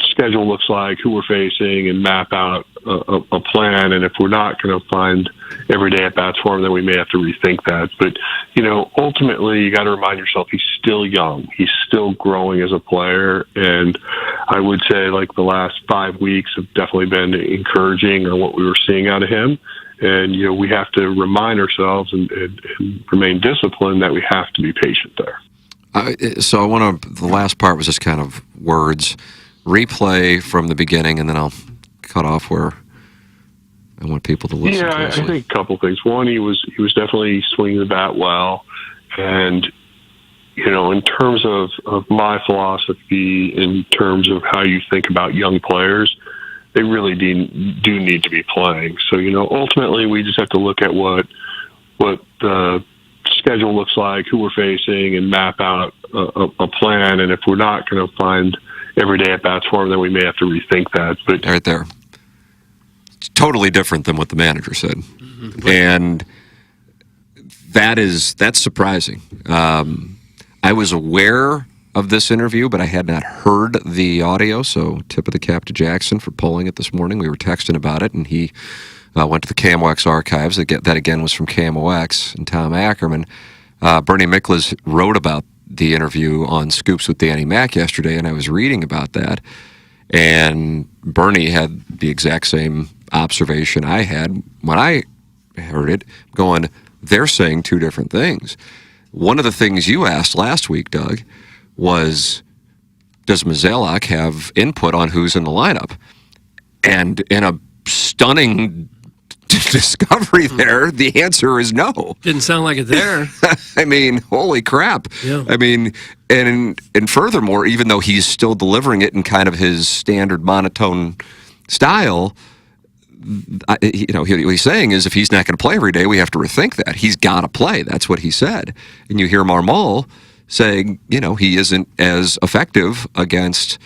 [SPEAKER 10] schedule looks like, who we're facing, and map out a plan. And if we're not going to find everyday at-bats for him, then we may have to rethink that. But, ultimately, you got to remind yourself he's still young. He's still growing as a player. And I would say, the last 5 weeks have definitely been encouraging on what we were seeing out of him. And, we have to remind ourselves and remain disciplined that we have to be patient there.
[SPEAKER 5] So the last part was just kind of words. Replay from the beginning, and then I'll cut off where I want people to listen.
[SPEAKER 10] Yeah, I think a couple things. One, he was definitely swinging the bat well, and in terms of my philosophy, in terms of how you think about young players, they really do need to be playing. So ultimately, we just have to look at what the schedule looks like, who we're facing, and map out a plan. And if we're not going to find everyday at-bats for him, then we may have to rethink that. But
[SPEAKER 5] right there, it's totally different than what the manager said. Mm-hmm. And that's surprising. I was aware of this interview, but I had not heard the audio, so tip of the cap to Jackson for pulling it this morning. We were texting about it, and he went to the KMOX archives. That again was from KMOX and Tom Ackerman. Bernie Miklas wrote about the interview on Scoops with Danny Mac yesterday, and I was reading about that. And Bernie had the exact same observation I had when I heard it, going, they're saying two different things. One of the things you asked last week, Doug, was, does Mozeliak have input on who's in the lineup? And in a stunning discovery there, the answer is no.
[SPEAKER 6] Didn't sound like it there.
[SPEAKER 5] I mean, holy crap.
[SPEAKER 6] Yeah.
[SPEAKER 5] I mean, and furthermore, even though he's still delivering it in kind of his standard monotone style, what he's saying is if he's not going to play every day, we have to rethink that. He's got to play. That's what he said. And you hear Marmol saying, he isn't as effective against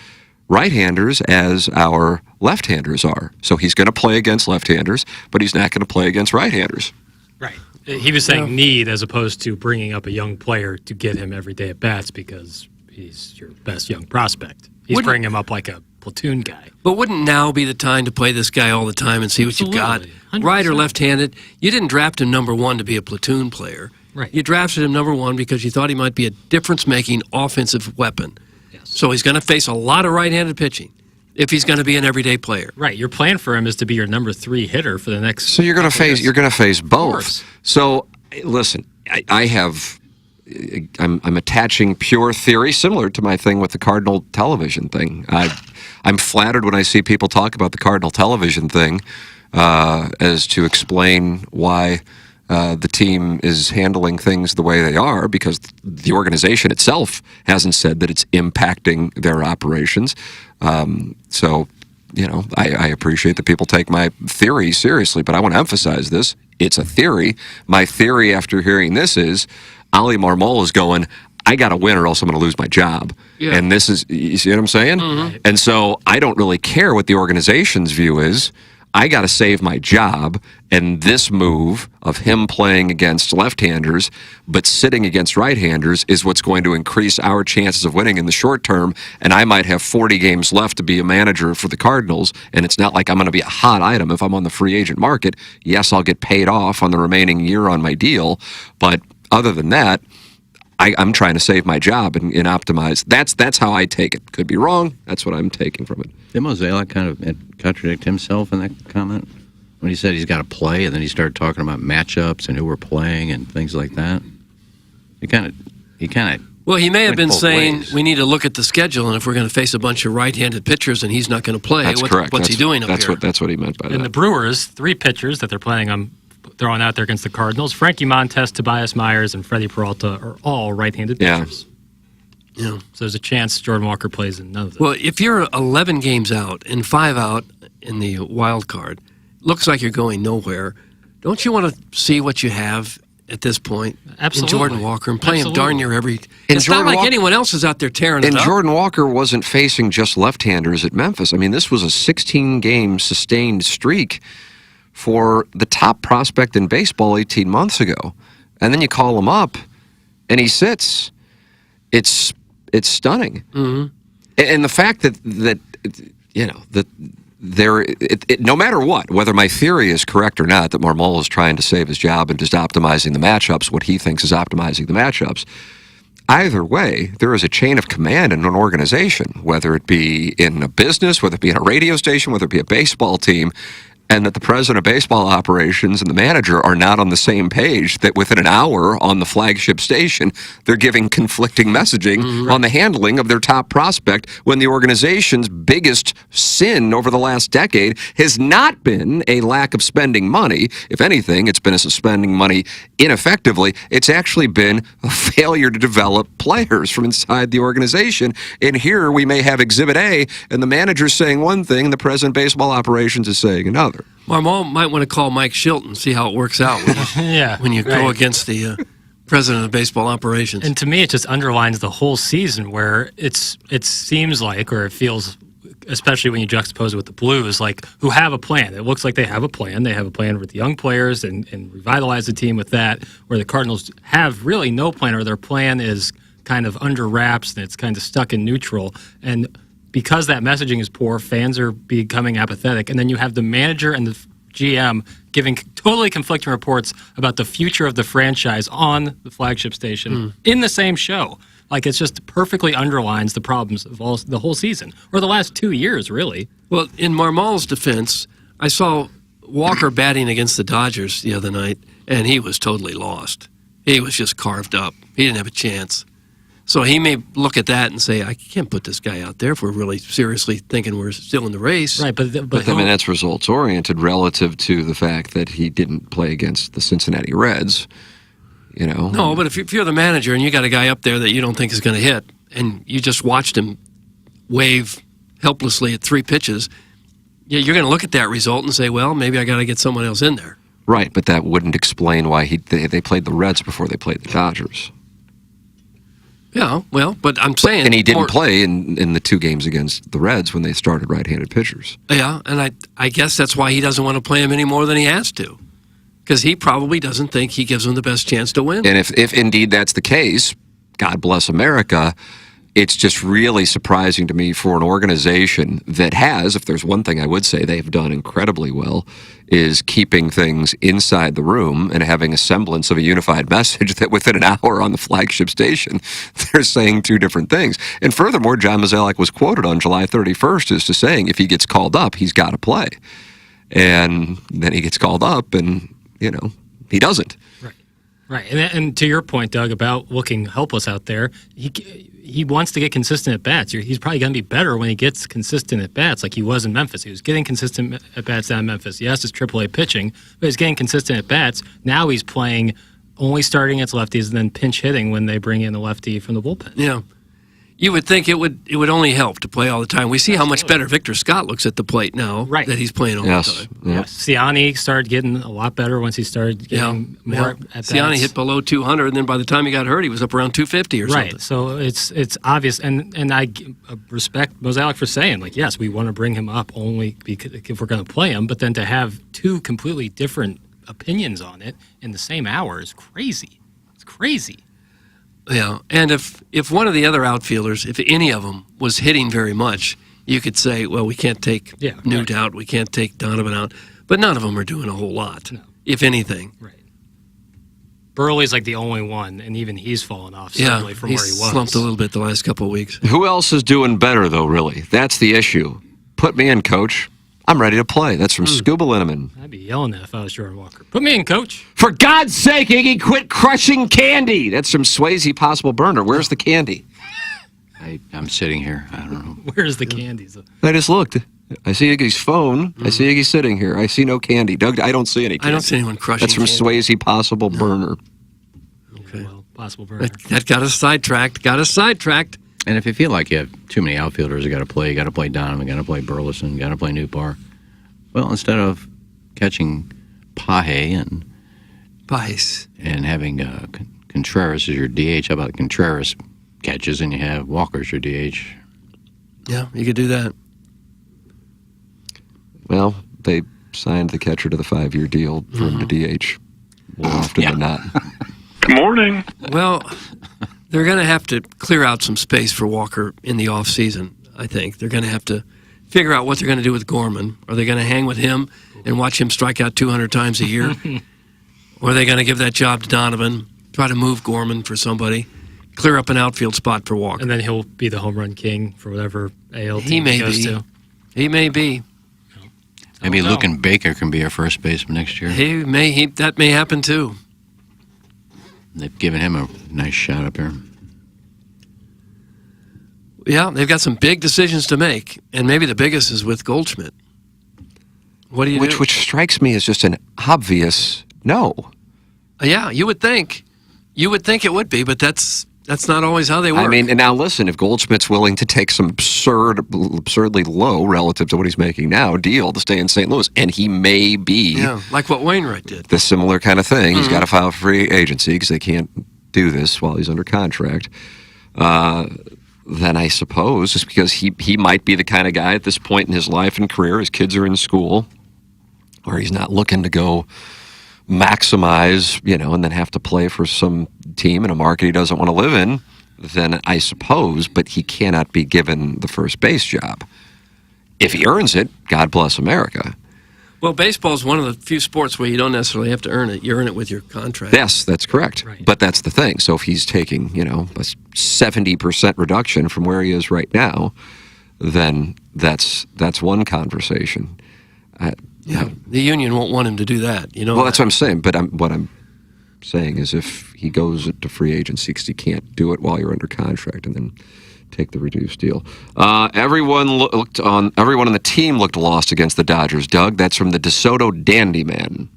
[SPEAKER 5] right-handers as our left-handers are. So he's going to play against left-handers, but he's not going to play against right-handers.
[SPEAKER 8] Right. He was saying need as opposed to bringing up a young player to get him every day at bats because he's your best young prospect. He's bringing him up like a platoon guy.
[SPEAKER 6] But wouldn't now be the time to play this guy all the time and see what you've got? 100%. Right or left-handed? You didn't draft him number one to be a platoon player.
[SPEAKER 8] Right.
[SPEAKER 6] You drafted him number one because you thought he might be a difference-making offensive weapon. Yes. So he's going to face a lot of right-handed pitching if he's going to be an everyday player.
[SPEAKER 8] Right. Your plan for him is to be your number 3 hitter for the next.
[SPEAKER 5] So you're going to face both. So listen, I'm attaching pure theory, similar to my thing with the Cardinal television thing. I'm flattered when I see people talk about the Cardinal television thing as to explain why the team is handling things the way they are, because the organization itself hasn't said that it's impacting their operations. So, I appreciate that people take my theory seriously, but I want to emphasize this. It's a theory. My theory after hearing this is Ollie Marmol is going, I got to win or else I'm going to lose my job. Yeah. And this is, you see what I'm saying? Mm-hmm. And so I don't really care what the organization's view is. I got to save my job, and this move of him playing against left-handers but sitting against right-handers is what's going to increase our chances of winning in the short term, and I might have 40 games left to be a manager for the Cardinals, and it's not like I'm going to be a hot item if I'm on the free agent market. Yes, I'll get paid off on the remaining year on my deal, but other than that, I'm trying to save my job and optimize. That's how I take it. Could be wrong. That's what I'm taking from it.
[SPEAKER 7] Did Mozeliak kind of contradict himself in that comment when he said he's got to play, and then he started talking about matchups and who we're playing and things like that? He kind of.
[SPEAKER 6] Well, he may have been saying we need to look at the schedule, and if we're going to face a bunch of right-handed pitchers and he's not going to play,
[SPEAKER 5] that's correct.
[SPEAKER 6] What's he doing up here?
[SPEAKER 5] That's what he meant by that.
[SPEAKER 8] And the Brewers, 3 pitchers that they're planning on throwing out there against the Cardinals, Frankie Montes, Tobias Myers, and Freddie Peralta are all right-handed pitchers.
[SPEAKER 6] Yeah.
[SPEAKER 8] So there's a chance Jordan Walker plays in none of them.
[SPEAKER 6] Well, if you're 11 games out and 5 out in the wild card, looks like you're going nowhere. Don't you want to see what you have at this point
[SPEAKER 8] Absolutely.
[SPEAKER 6] in Jordan Walker and play him
[SPEAKER 8] Absolutely.
[SPEAKER 6] darn near every...
[SPEAKER 5] And
[SPEAKER 6] It's
[SPEAKER 5] Jordan
[SPEAKER 6] not like
[SPEAKER 5] Walker-
[SPEAKER 6] anyone else is out there tearing
[SPEAKER 5] And
[SPEAKER 6] it up.
[SPEAKER 5] Jordan Walker wasn't facing just left-handers at Memphis. I mean, this was a 16-game sustained streak for the top prospect in baseball 18 months ago. And then you call him up, and he sits. It's stunning.
[SPEAKER 6] Mm-hmm.
[SPEAKER 5] And the fact that there, no matter what, whether my theory is correct or not, that Marmol is trying to save his job and just optimizing the matchups, what he thinks is optimizing the matchups, either way, there is a chain of command in an organization, whether it be in a business, whether it be in a radio station, whether it be a baseball team, and that the president of baseball operations and the manager are not on the same page, that within an hour on the flagship station, they're giving conflicting messaging on the handling of their top prospect when the organization's biggest sin over the last decade has not been a lack of spending money. If anything, it's been a spending money ineffectively. It's actually been a failure to develop players from inside the organization. And here we may have Exhibit A, and the manager's saying one thing, and the president of baseball operations is saying another.
[SPEAKER 6] Marmol might want to call Mike Shilton, see how it works out when you go against the president of baseball operations.
[SPEAKER 8] And to me, it just underlines the whole season where it seems like, or it feels, especially when you juxtapose it with the Blues, like who have a plan. It looks like they have a plan. They have a plan with the young players and revitalize the team with that, where the Cardinals have really no plan, or their plan is kind of under wraps and it's kind of stuck in neutral. And because that messaging is poor, fans are becoming apathetic. And then you have the manager and the GM giving totally conflicting reports about the future of the franchise on the flagship station in the same show. Like, it's just perfectly underlines the problems of the whole season, or the last 2 years, really.
[SPEAKER 6] Well, in Marmol's defense, I saw Walker batting against the Dodgers the other night, and he was totally lost. He was just carved up. He didn't have a chance. So he may look at that and say, I can't put this guy out there if we're really seriously thinking we're still in the race.
[SPEAKER 8] Right, but
[SPEAKER 5] I mean, that's results-oriented relative to the fact that he didn't play against the Cincinnati Reds, you know.
[SPEAKER 6] No, but if you're the manager and you got a guy up there that you don't think is going to hit, and you just watched him wave helplessly at 3 pitches, you're going to look at that result and say, well, maybe I got to get someone else in there.
[SPEAKER 5] Right, but that wouldn't explain why they played the Reds before they played the Dodgers.
[SPEAKER 6] Yeah, well, but I'm saying...
[SPEAKER 5] And he didn't play in the 2 games against the Reds when they started right-handed pitchers.
[SPEAKER 6] Yeah, and I guess that's why he doesn't want to play him any more than he has to. Because he probably doesn't think he gives him the best chance to win.
[SPEAKER 5] And if indeed that's the case, God bless America, it's just really surprising to me for an organization that has, if there's one thing I would say they've done incredibly well, is keeping things inside the room and having a semblance of a unified message that within an hour on the flagship station, they're saying 2 different things. And furthermore, John Mozeliak was quoted on July 31st as to saying if he gets called up, he's got to play. And then he gets called up and, you know, he doesn't.
[SPEAKER 8] Right, and to your point, Doug, about looking helpless out there, he wants to get consistent at bats. He's probably going to be better when he gets consistent at bats, like he was in Memphis. He was getting consistent at bats down in Memphis. Yes, it's AAA pitching, but he's getting consistent at bats. Now he's playing only starting against lefties and then pinch hitting when they bring in a lefty from the bullpen.
[SPEAKER 6] Yeah. You would think it would only help to play all the time. We see how much better Victor Scott looks at the plate now that he's playing all the time.
[SPEAKER 8] Yes. Siani started getting a lot better once he started getting more at bats.
[SPEAKER 6] Siani hit below 200, and then by the time he got hurt, he was up around 250 or something.
[SPEAKER 8] Right, so it's obvious, and I respect Mozeliak for saying, like, yes, we want to bring him up only because if we're going to play him, but then to have 2 completely different opinions on it in the same hour is crazy. It's crazy.
[SPEAKER 6] Yeah, and if one of the other outfielders, if any of them, was hitting very much, you could say, well, we can't take Newt out, we can't take Donovan out, but none of them are doing a whole lot, if anything.
[SPEAKER 8] Right. Burley's like the only one, and even he's fallen off suddenly from where he was.
[SPEAKER 6] Slumped a little bit the last couple of weeks.
[SPEAKER 5] Who else is doing better, though, really? That's the issue. Put me in, coach. I'm ready to play. That's from Scuba Linneman.
[SPEAKER 8] I'd be yelling that if I was Jordan Walker. Put me in, coach.
[SPEAKER 5] For God's sake, Iggy, quit crushing candy. That's from Swayze Possible Burner. Where's the candy?
[SPEAKER 7] I'm sitting here. I don't know.
[SPEAKER 8] Where's the candies?
[SPEAKER 5] I just looked. I see Iggy's phone. I see Iggy sitting here. I see no candy. Doug, I don't see any candy.
[SPEAKER 6] I don't see anyone crushing
[SPEAKER 5] That's from
[SPEAKER 6] candy.
[SPEAKER 5] Swayze Possible Burner.
[SPEAKER 6] Okay.
[SPEAKER 8] Well, Possible Burner.
[SPEAKER 6] That got us sidetracked.
[SPEAKER 7] And if you feel like you have too many outfielders you got to play Donovan, got to play Burleson, got to play Nootbaar. Well, instead of catching Paje and having Contreras as your DH, how about Contreras catches and you have Walker as your DH?
[SPEAKER 6] Yeah, you could do that.
[SPEAKER 5] Well, they signed the catcher to the 5-year deal for him to DH more often than not.
[SPEAKER 10] Good morning.
[SPEAKER 6] Well, they're going to have to clear out some space for Walker in the offseason, I think. They're going to have to figure out what they're going to do with Gorman. Are they going to hang with him and watch him strike out 200 times a year? Or are they going to give that job to Donovan, try to move Gorman for somebody, clear up an outfield spot for Walker?
[SPEAKER 8] And then he'll be the home run king for whatever AL
[SPEAKER 6] He
[SPEAKER 8] team
[SPEAKER 6] may
[SPEAKER 8] he goes
[SPEAKER 6] be.
[SPEAKER 8] to.
[SPEAKER 6] He may be.
[SPEAKER 7] Maybe Lucan Baker can be our first baseman next year.
[SPEAKER 6] That may happen too.
[SPEAKER 7] They've given him a nice shot up here.
[SPEAKER 6] Yeah, they've got some big decisions to make, and maybe the biggest is with Goldschmidt. What do you do?
[SPEAKER 5] Which strikes me as just an obvious no.
[SPEAKER 6] Yeah, you would think. You would think it would be, but that's not always how they work.
[SPEAKER 5] I mean, and now listen, if Goldschmidt's willing to take some absurdly low relative to what he's making now deal to stay in St. Louis, and he may be
[SPEAKER 6] like what Wainwright did.
[SPEAKER 5] The similar kind of thing. He's got to file for free agency because they can't do this while he's under contract. Then I suppose just because he might be the kind of guy at this point in his life and career, his kids are in school, where he's not looking to go maximize, and then have to play for some team in a market he doesn't want to live in, then I suppose, but he cannot be given the first base job. If he earns it, God bless America.
[SPEAKER 6] Well, baseball is one of the few sports where you don't necessarily have to earn it. You earn it with your contract.
[SPEAKER 5] Yes, that's correct. Right. But that's the thing. So if he's taking, a 70% reduction from where he is right now, then that's one conversation.
[SPEAKER 6] The union won't want him to do that.
[SPEAKER 5] Well, that's what I'm saying. But what I'm saying is if he goes to free agency because he can't do it while you're under contract and then take the reduced deal. Everyone on the team looked lost against the Dodgers, Doug. That's from the DeSoto Dandy Man.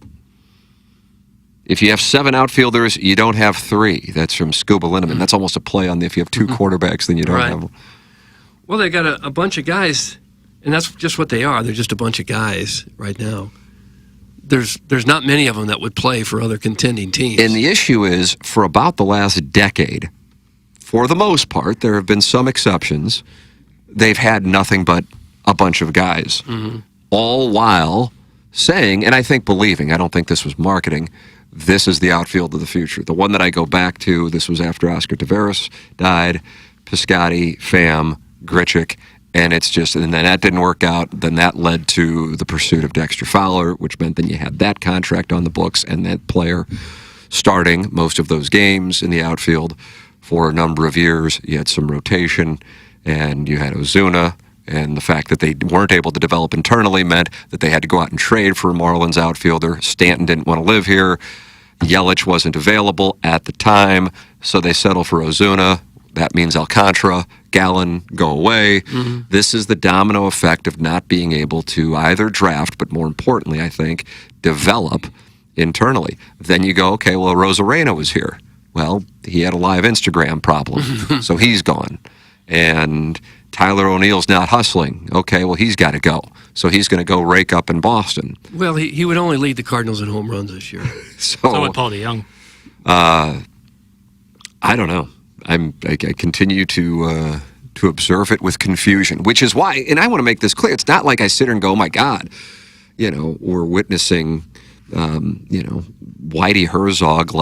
[SPEAKER 5] If you have 7 outfielders, you don't have 3. That's from Scuba Linneman. That's almost a play on if you have 2 quarterbacks, then you don't have.
[SPEAKER 6] Well, they got a bunch of guys, and that's just what they are. They're just a bunch of guys right now. There's not many of them that would play for other contending teams.
[SPEAKER 5] And the issue is, for about the last decade, for the most part, there have been some exceptions, they've had nothing but a bunch of guys. All while saying, and I think believing, I don't think this was marketing, this is the outfield of the future. The one that I go back to, this was after Oscar Taveras died, Piscotty, Pham, Grichuk, and it's just, and then that didn't work out. Then that led to the pursuit of Dexter Fowler, which meant then you had that contract on the books and that player starting most of those games in the outfield for a number of years. You had some rotation, and you had Ozuna, and the fact that they weren't able to develop internally meant that they had to go out and trade for a Marlins outfielder. Stanton didn't want to live here. Yelich wasn't available at the time, so they settled for Ozuna. That means Alcantara, Gallen go away. This is the domino effect of not being able to either draft, but more importantly, I think, develop internally. Then you go, okay, well, Rosarena was here. Well, he had a live Instagram problem, so he's gone. And Tyler O'Neill's not hustling. Okay, well, he's got to go. So he's going to go rake up in Boston.
[SPEAKER 6] Well, he would only lead the Cardinals in home runs this year.
[SPEAKER 8] So would Paul DeYoung.
[SPEAKER 5] I don't know. I continue to observe it with confusion, which is why, and I want to make this clear, it's not like I sit here and go, oh my God, we're witnessing, Whitey Herzog,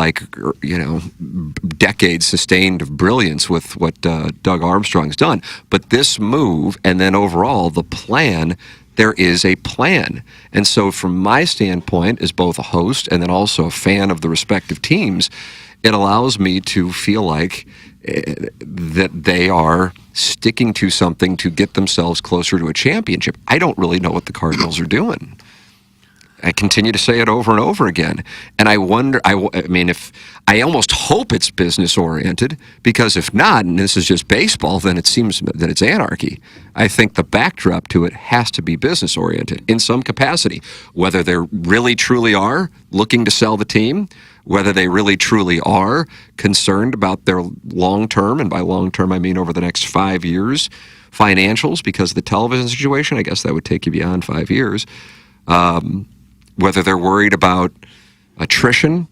[SPEAKER 5] decades sustained of brilliance with what Doug Armstrong's done. But this move, and then overall, the plan, there is a plan. And so from my standpoint, as both a host and then also a fan of the respective teams, it allows me to feel like that they are sticking to something to get themselves closer to a championship. I don't really know what the Cardinals are doing. I continue to say it over and over again. And I wonder, I almost hope it's business oriented, because if not, and this is just baseball, then it seems that it's anarchy. I think the backdrop to it has to be business oriented in some capacity, whether they really truly are looking to sell the team, whether they really truly are concerned about their long term, and by long term I mean over the next 5 years, financials because of the television situation. I guess that would take you beyond 5 years. Whether they're worried about attrition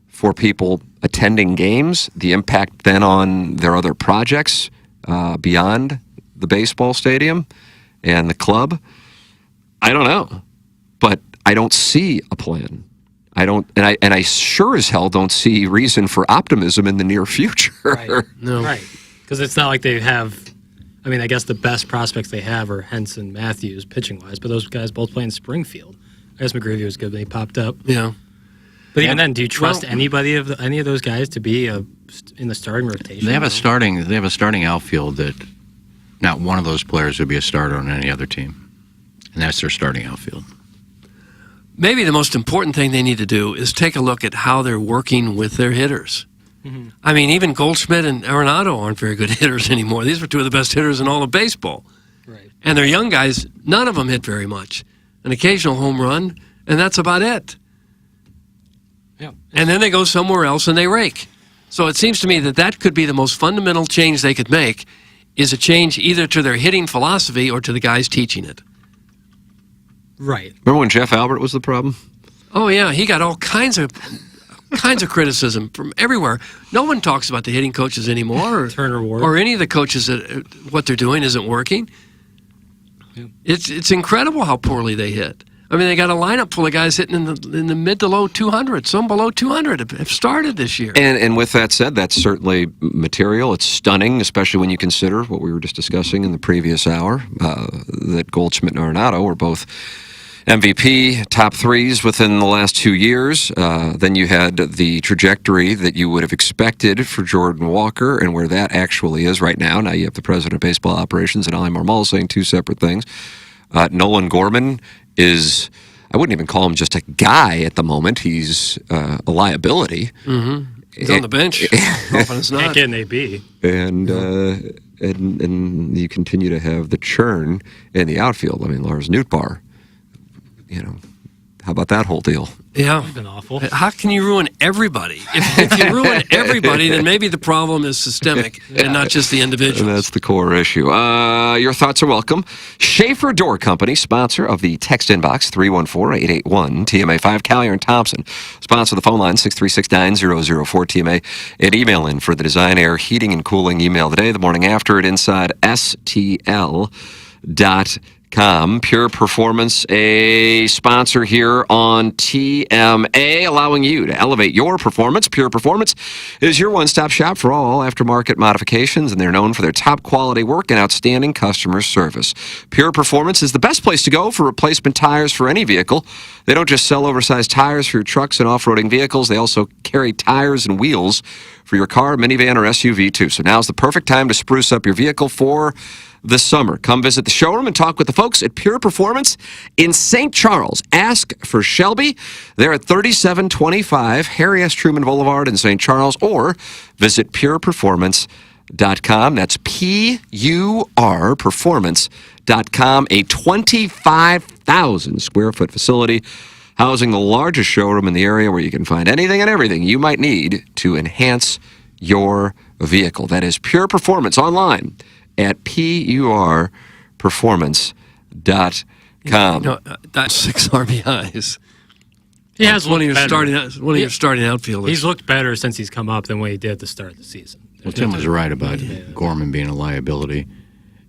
[SPEAKER 5] for people attending games, the impact then on their other projects beyond the baseball stadium and the club. I don't know, but I don't see a plan. I sure as hell don't see reason for optimism in the near future.
[SPEAKER 8] Right. No. Right. Because it's not like they have, I mean, I guess the best prospects they have are Henson, Matthews, pitching-wise, but those guys both play in Springfield. I guess McGreevy was good when he popped up.
[SPEAKER 6] Yeah.
[SPEAKER 8] But even then, do you trust any of those guys to be in the starting rotation?
[SPEAKER 7] They have a starting outfield that not one of those players would be a starter on any other team, and that's their starting outfield.
[SPEAKER 6] Maybe the most important thing they need to do is take a look at how they're working with their hitters. Mm-hmm. I mean, even Goldschmidt and Arenado aren't very good hitters anymore. These were two of the best hitters in all of baseball.
[SPEAKER 8] Right.
[SPEAKER 6] And they're young guys. None of them hit very much. An occasional home run, and that's about it.
[SPEAKER 8] Yeah.
[SPEAKER 6] And then they go somewhere else and they rake. So it seems to me that could be the most fundamental change they could make, is a change either to their hitting philosophy or to the guys teaching it.
[SPEAKER 8] Right.
[SPEAKER 5] Remember when Jeff Albert was the problem?
[SPEAKER 6] Oh yeah, he got all kinds of criticism from everywhere. No one talks about the hitting coaches anymore, or
[SPEAKER 8] Turner Ward,
[SPEAKER 6] or any of the coaches that what they're doing isn't working. Yeah. It's incredible how poorly they hit. I mean, they got a lineup full of guys hitting in the mid to low 200. Some below 200 have started this year.
[SPEAKER 5] And with that said, that's certainly material. It's stunning, especially when you consider what we were just discussing in the previous hour, that Goldschmidt and Arenado were both MVP, top threes within the last 2 years. Then you had the trajectory that you would have expected for Jordan Walker and where that actually is right now. Now you have the president of baseball operations and Ali Marmol saying two separate things. Nolan Gorman is, I wouldn't even call him just a guy at the moment. He's a liability.
[SPEAKER 6] Mm-hmm. He's on the bench. Often it's not.
[SPEAKER 8] Can't get an AB.
[SPEAKER 5] And you continue to have the churn in the outfield. I mean, Lars Nootbaar. You know, how about that whole deal?
[SPEAKER 6] Yeah.
[SPEAKER 8] It's been awful.
[SPEAKER 6] How can you ruin everybody? If you ruin everybody, then maybe the problem is systemic and not just the individual.
[SPEAKER 5] That's the core issue. Your thoughts are welcome. Schaefer Door Company, sponsor of the text inbox 314-881-TMA5. Collier and Thompson, sponsor of the phone line 636-9004-TMA. And email in for the Design Air Heating and Cooling email today, the morning after at InsideSTL.com. Pure Performance, a sponsor here on TMA, allowing you to elevate your performance. Pure Performance is your one-stop shop for all aftermarket modifications, and they're known for their top quality work and outstanding customer service. Pure Performance is the best place to go for replacement tires for any vehicle. They don't just sell oversized tires for your trucks and off-roading vehicles. They also carry tires and wheels for your car, minivan, or SUV too. So now's the perfect time to spruce up your vehicle for this summer. Come visit the showroom and talk with the folks at Pure Performance in St. Charles. Ask for Shelby. They're at 3725 Harry S. Truman Boulevard in St. Charles, or visit pureperformance.com. That's PUR performance.com, a 25,000 square foot facility housing the largest showroom in the area where you can find anything and everything you might need to enhance your vehicle. That is Pure Performance online at purperformance.com.
[SPEAKER 6] That's 6 RBIs.
[SPEAKER 8] He has
[SPEAKER 6] one of your
[SPEAKER 8] better.
[SPEAKER 6] starting outfielders.
[SPEAKER 8] He's looked better since he's come up than what he did at the start of the season.
[SPEAKER 7] Well, Tim was right about Gorman being a liability.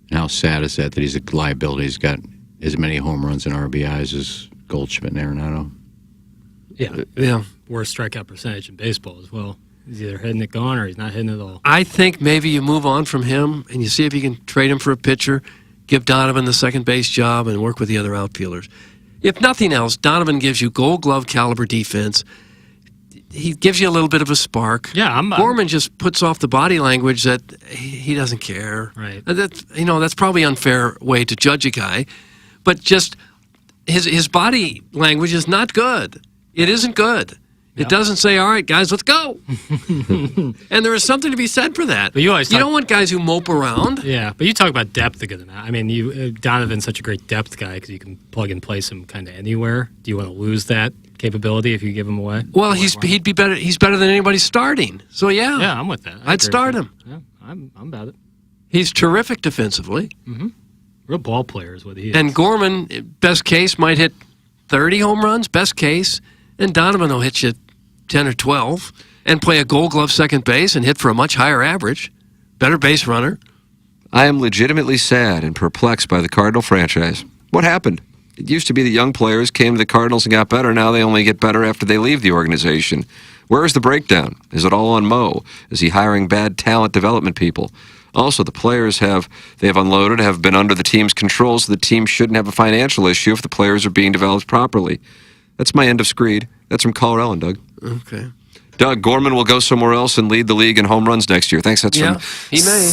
[SPEAKER 7] And how sad is that he's a liability? He's got as many home runs and RBIs as Goldschmidt and Arenado.
[SPEAKER 6] Yeah.
[SPEAKER 8] Worst strikeout percentage in baseball as well. He's either hitting it gone or he's not hitting it at all.
[SPEAKER 6] I think maybe you move on from him and you see if you can trade him for a pitcher, give Donovan the second base job, and work with the other outfielders. If nothing else, Donovan gives you Gold Glove caliber defense. He gives you a little bit of a spark.
[SPEAKER 8] Yeah,
[SPEAKER 6] Gorman just puts off the body language that he doesn't care.
[SPEAKER 8] Right.
[SPEAKER 6] That's probably an unfair way to judge a guy, but just his body language is not good. It isn't good. It doesn't say, all right, guys, let's go. And there is something to be said for that.
[SPEAKER 8] But you
[SPEAKER 6] don't want guys who mope around.
[SPEAKER 8] Yeah, but you talk about depth a good amount. I mean, Donovan's such a great depth guy because you can plug and place him kind of anywhere. Do you want to lose that capability if you give him away?
[SPEAKER 6] Well, he'd be better. He's better than anybody starting. So yeah,
[SPEAKER 8] I'm with that.
[SPEAKER 6] I'd start him.
[SPEAKER 8] Yeah, I'm about it.
[SPEAKER 6] He's terrific defensively.
[SPEAKER 8] Mm-hmm. Real ball player is what he is.
[SPEAKER 6] And Gorman, best case, might hit 30 home runs, best case, and Donovan will hit you 10 or 12 and play a Gold Glove second base and hit for a much higher average. Better base runner.
[SPEAKER 5] I am legitimately sad and perplexed by the Cardinal franchise. What happened? It used to be the young players came to the Cardinals and got better. Now they only get better after they leave the organization. Where is the breakdown? Is it all on Mo? Is he hiring bad talent development people? Also, the players have unloaded, have been under the team's control, so the team shouldn't have a financial issue if the players are being developed properly. That's my end of screed. That's from Caller Ellen, Doug.
[SPEAKER 6] Okay.
[SPEAKER 5] Doug, Gorman will go somewhere else and lead the league in home runs next year. Thanks. That's
[SPEAKER 6] Yeah,
[SPEAKER 5] from
[SPEAKER 6] he may.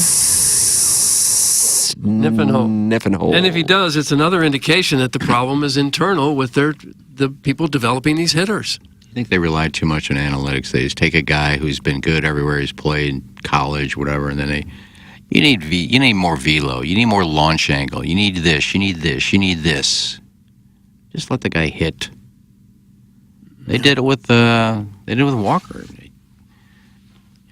[SPEAKER 5] Niffenhole.
[SPEAKER 6] And if he does, it's another indication that the problem is internal with the people developing these hitters.
[SPEAKER 7] I think they rely too much on analytics. They just take a guy who's been good everywhere he's played, college, whatever, and then you need more velo. You need more launch angle. You need this. You need this. You need this. Just let the guy hit. They did it with Walker.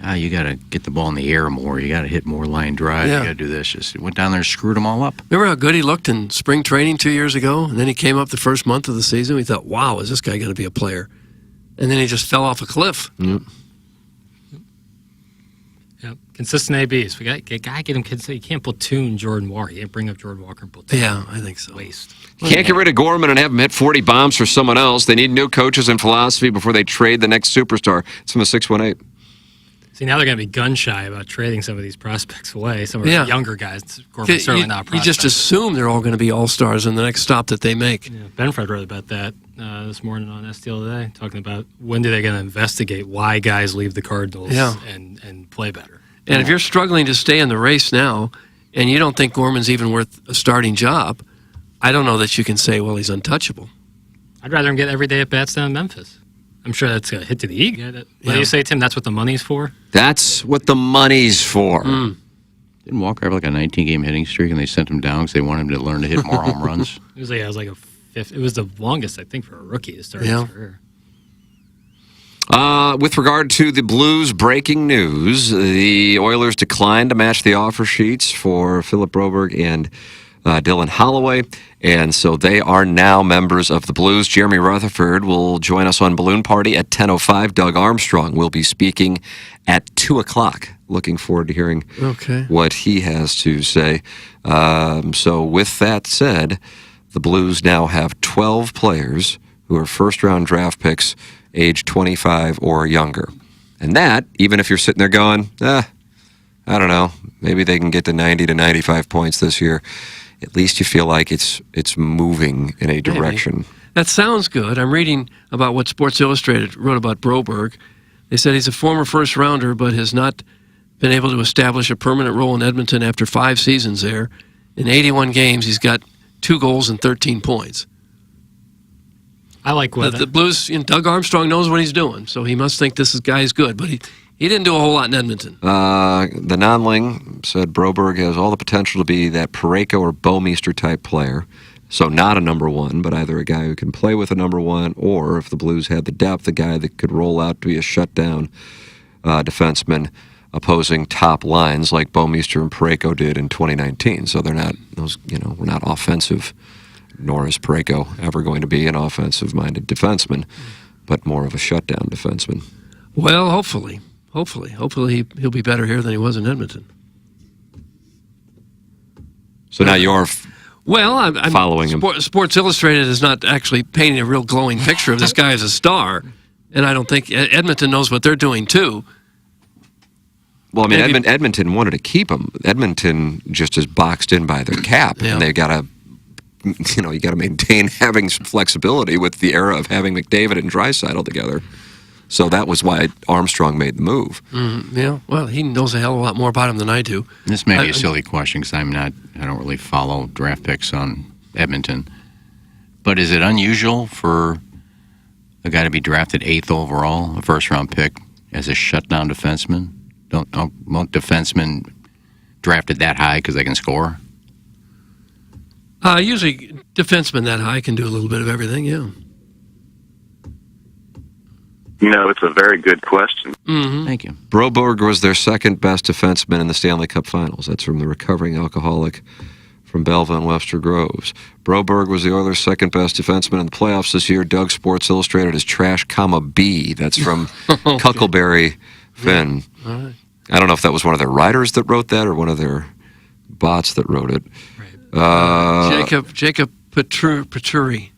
[SPEAKER 7] You got to get the ball in the air more. You got to hit more line drive.
[SPEAKER 6] Yeah.
[SPEAKER 7] You got to do this. Just went down there and screwed them all up.
[SPEAKER 6] Remember how good he looked in spring training 2 years ago? And then he came up the first month of the season. We thought, wow, is this guy going to be a player? And then he just fell off a cliff.
[SPEAKER 5] Yep.
[SPEAKER 8] Yep. Consistent ABs. We got get him consistent. You can't platoon Jordan Walker. You can't bring up Jordan Walker and platoon.
[SPEAKER 6] Yeah, I think so.
[SPEAKER 8] Waste.
[SPEAKER 5] Can't get rid of Gorman and have him hit 40 bombs for someone else. They need new coaches and philosophy before they trade the next superstar. It's from the 618.
[SPEAKER 8] See, now they're going to be gun-shy about trading some of these prospects away. Some of the younger guys. Gorman's certainly not a prospect.
[SPEAKER 6] You just assume they're all going to be all-stars in the next stop that they make.
[SPEAKER 8] Yeah, Benfred wrote about that this morning on STL Today, talking about when are they going to investigate why guys leave the Cardinals and play better.
[SPEAKER 6] And if you're struggling to stay in the race now and you don't think Gorman's even worth a starting job, I don't know that you can say, well, he's untouchable.
[SPEAKER 8] I'd rather him get every day at bats down in Memphis. I'm sure that's a hit to the ego. What do you say, Tim? That's what the money's for?
[SPEAKER 5] That's what the money's for.
[SPEAKER 7] Didn't Walker have like a 19-game hitting streak, and they sent him down because they wanted him to learn to hit more home runs?
[SPEAKER 8] It was like a fifth. It was the longest, I think, for a rookie to start his career.
[SPEAKER 5] With regard to the Blues breaking news, the Oilers declined to match the offer sheets for Philip Broberg and Dylan Holloway, and so they are now members of the Blues. Jeremy Rutherford will join us on Balloon Party at 10:05. Doug Armstrong will be speaking at 2 o'clock. Looking forward to hearing what he has to say. So with that said, the Blues now have 12 players who are first-round draft picks age 25 or younger. And that, even if you're sitting there going, I don't know, maybe they can get to 90 to 95 points this year, at least you feel like it's moving in a direction.
[SPEAKER 6] Maybe. That sounds good. I'm reading about what Sports Illustrated wrote about Broberg. They said he's a former first-rounder but has not been able to establish a permanent role in Edmonton after 5 seasons there. In 81 games, he's got 2 goals and 13 points.
[SPEAKER 8] I like what
[SPEAKER 6] the Blues. Doug Armstrong knows what he's doing, so he must think this guy is good. But he didn't do a whole lot in Edmonton.
[SPEAKER 5] The non-ling said Broberg has all the potential to be that Parayko or Bouwmeester type player. So not a number one, but either a guy who can play with a number one, or if the Blues had the depth, a guy that could roll out to be a shutdown defenseman opposing top lines like Bouwmeester and Parayko did in 2019. So they're not we're not offensive. Nor is Parayko ever going to be an offensive-minded defenseman, but more of a shutdown defenseman.
[SPEAKER 6] Well, hopefully he'll be better here than he was in Edmonton.
[SPEAKER 5] So now you're
[SPEAKER 6] I'm
[SPEAKER 5] following him.
[SPEAKER 6] Sports Illustrated is not actually painting a real glowing picture of this guy as a star, and I don't think Edmonton knows what they're doing too.
[SPEAKER 5] Well, I mean, Edmonton wanted to keep him. Edmonton just is boxed in by their cap, and they got to. You got to maintain having some flexibility with the era of having McDavid and Draisaitl together. So that was why Armstrong made the move.
[SPEAKER 6] Yeah, well, he knows a hell of a lot more about him than I do.
[SPEAKER 7] This may be a silly question because I don't really follow draft picks on Edmonton. But is it unusual for a guy to be drafted 8th overall, a first-round pick, as a shutdown defenseman? Won't defensemen drafted that high because they can score?
[SPEAKER 6] Usually, defensemen that high can do a little bit of everything, yeah.
[SPEAKER 14] It's a very good question.
[SPEAKER 6] Mm-hmm.
[SPEAKER 7] Thank you.
[SPEAKER 5] Broberg was their second best defenseman in the Stanley Cup Finals. That's from the recovering alcoholic from Belleville and Webster Groves. Broberg was the Oilers' second best defenseman in the playoffs this year. Doug Sports Illustrated as Trash, B. That's from Cuckleberry Finn.
[SPEAKER 6] Yeah. All right.
[SPEAKER 5] I don't know if that was one of their writers that wrote that or one of their bots that wrote it.
[SPEAKER 6] Jacob Punturi.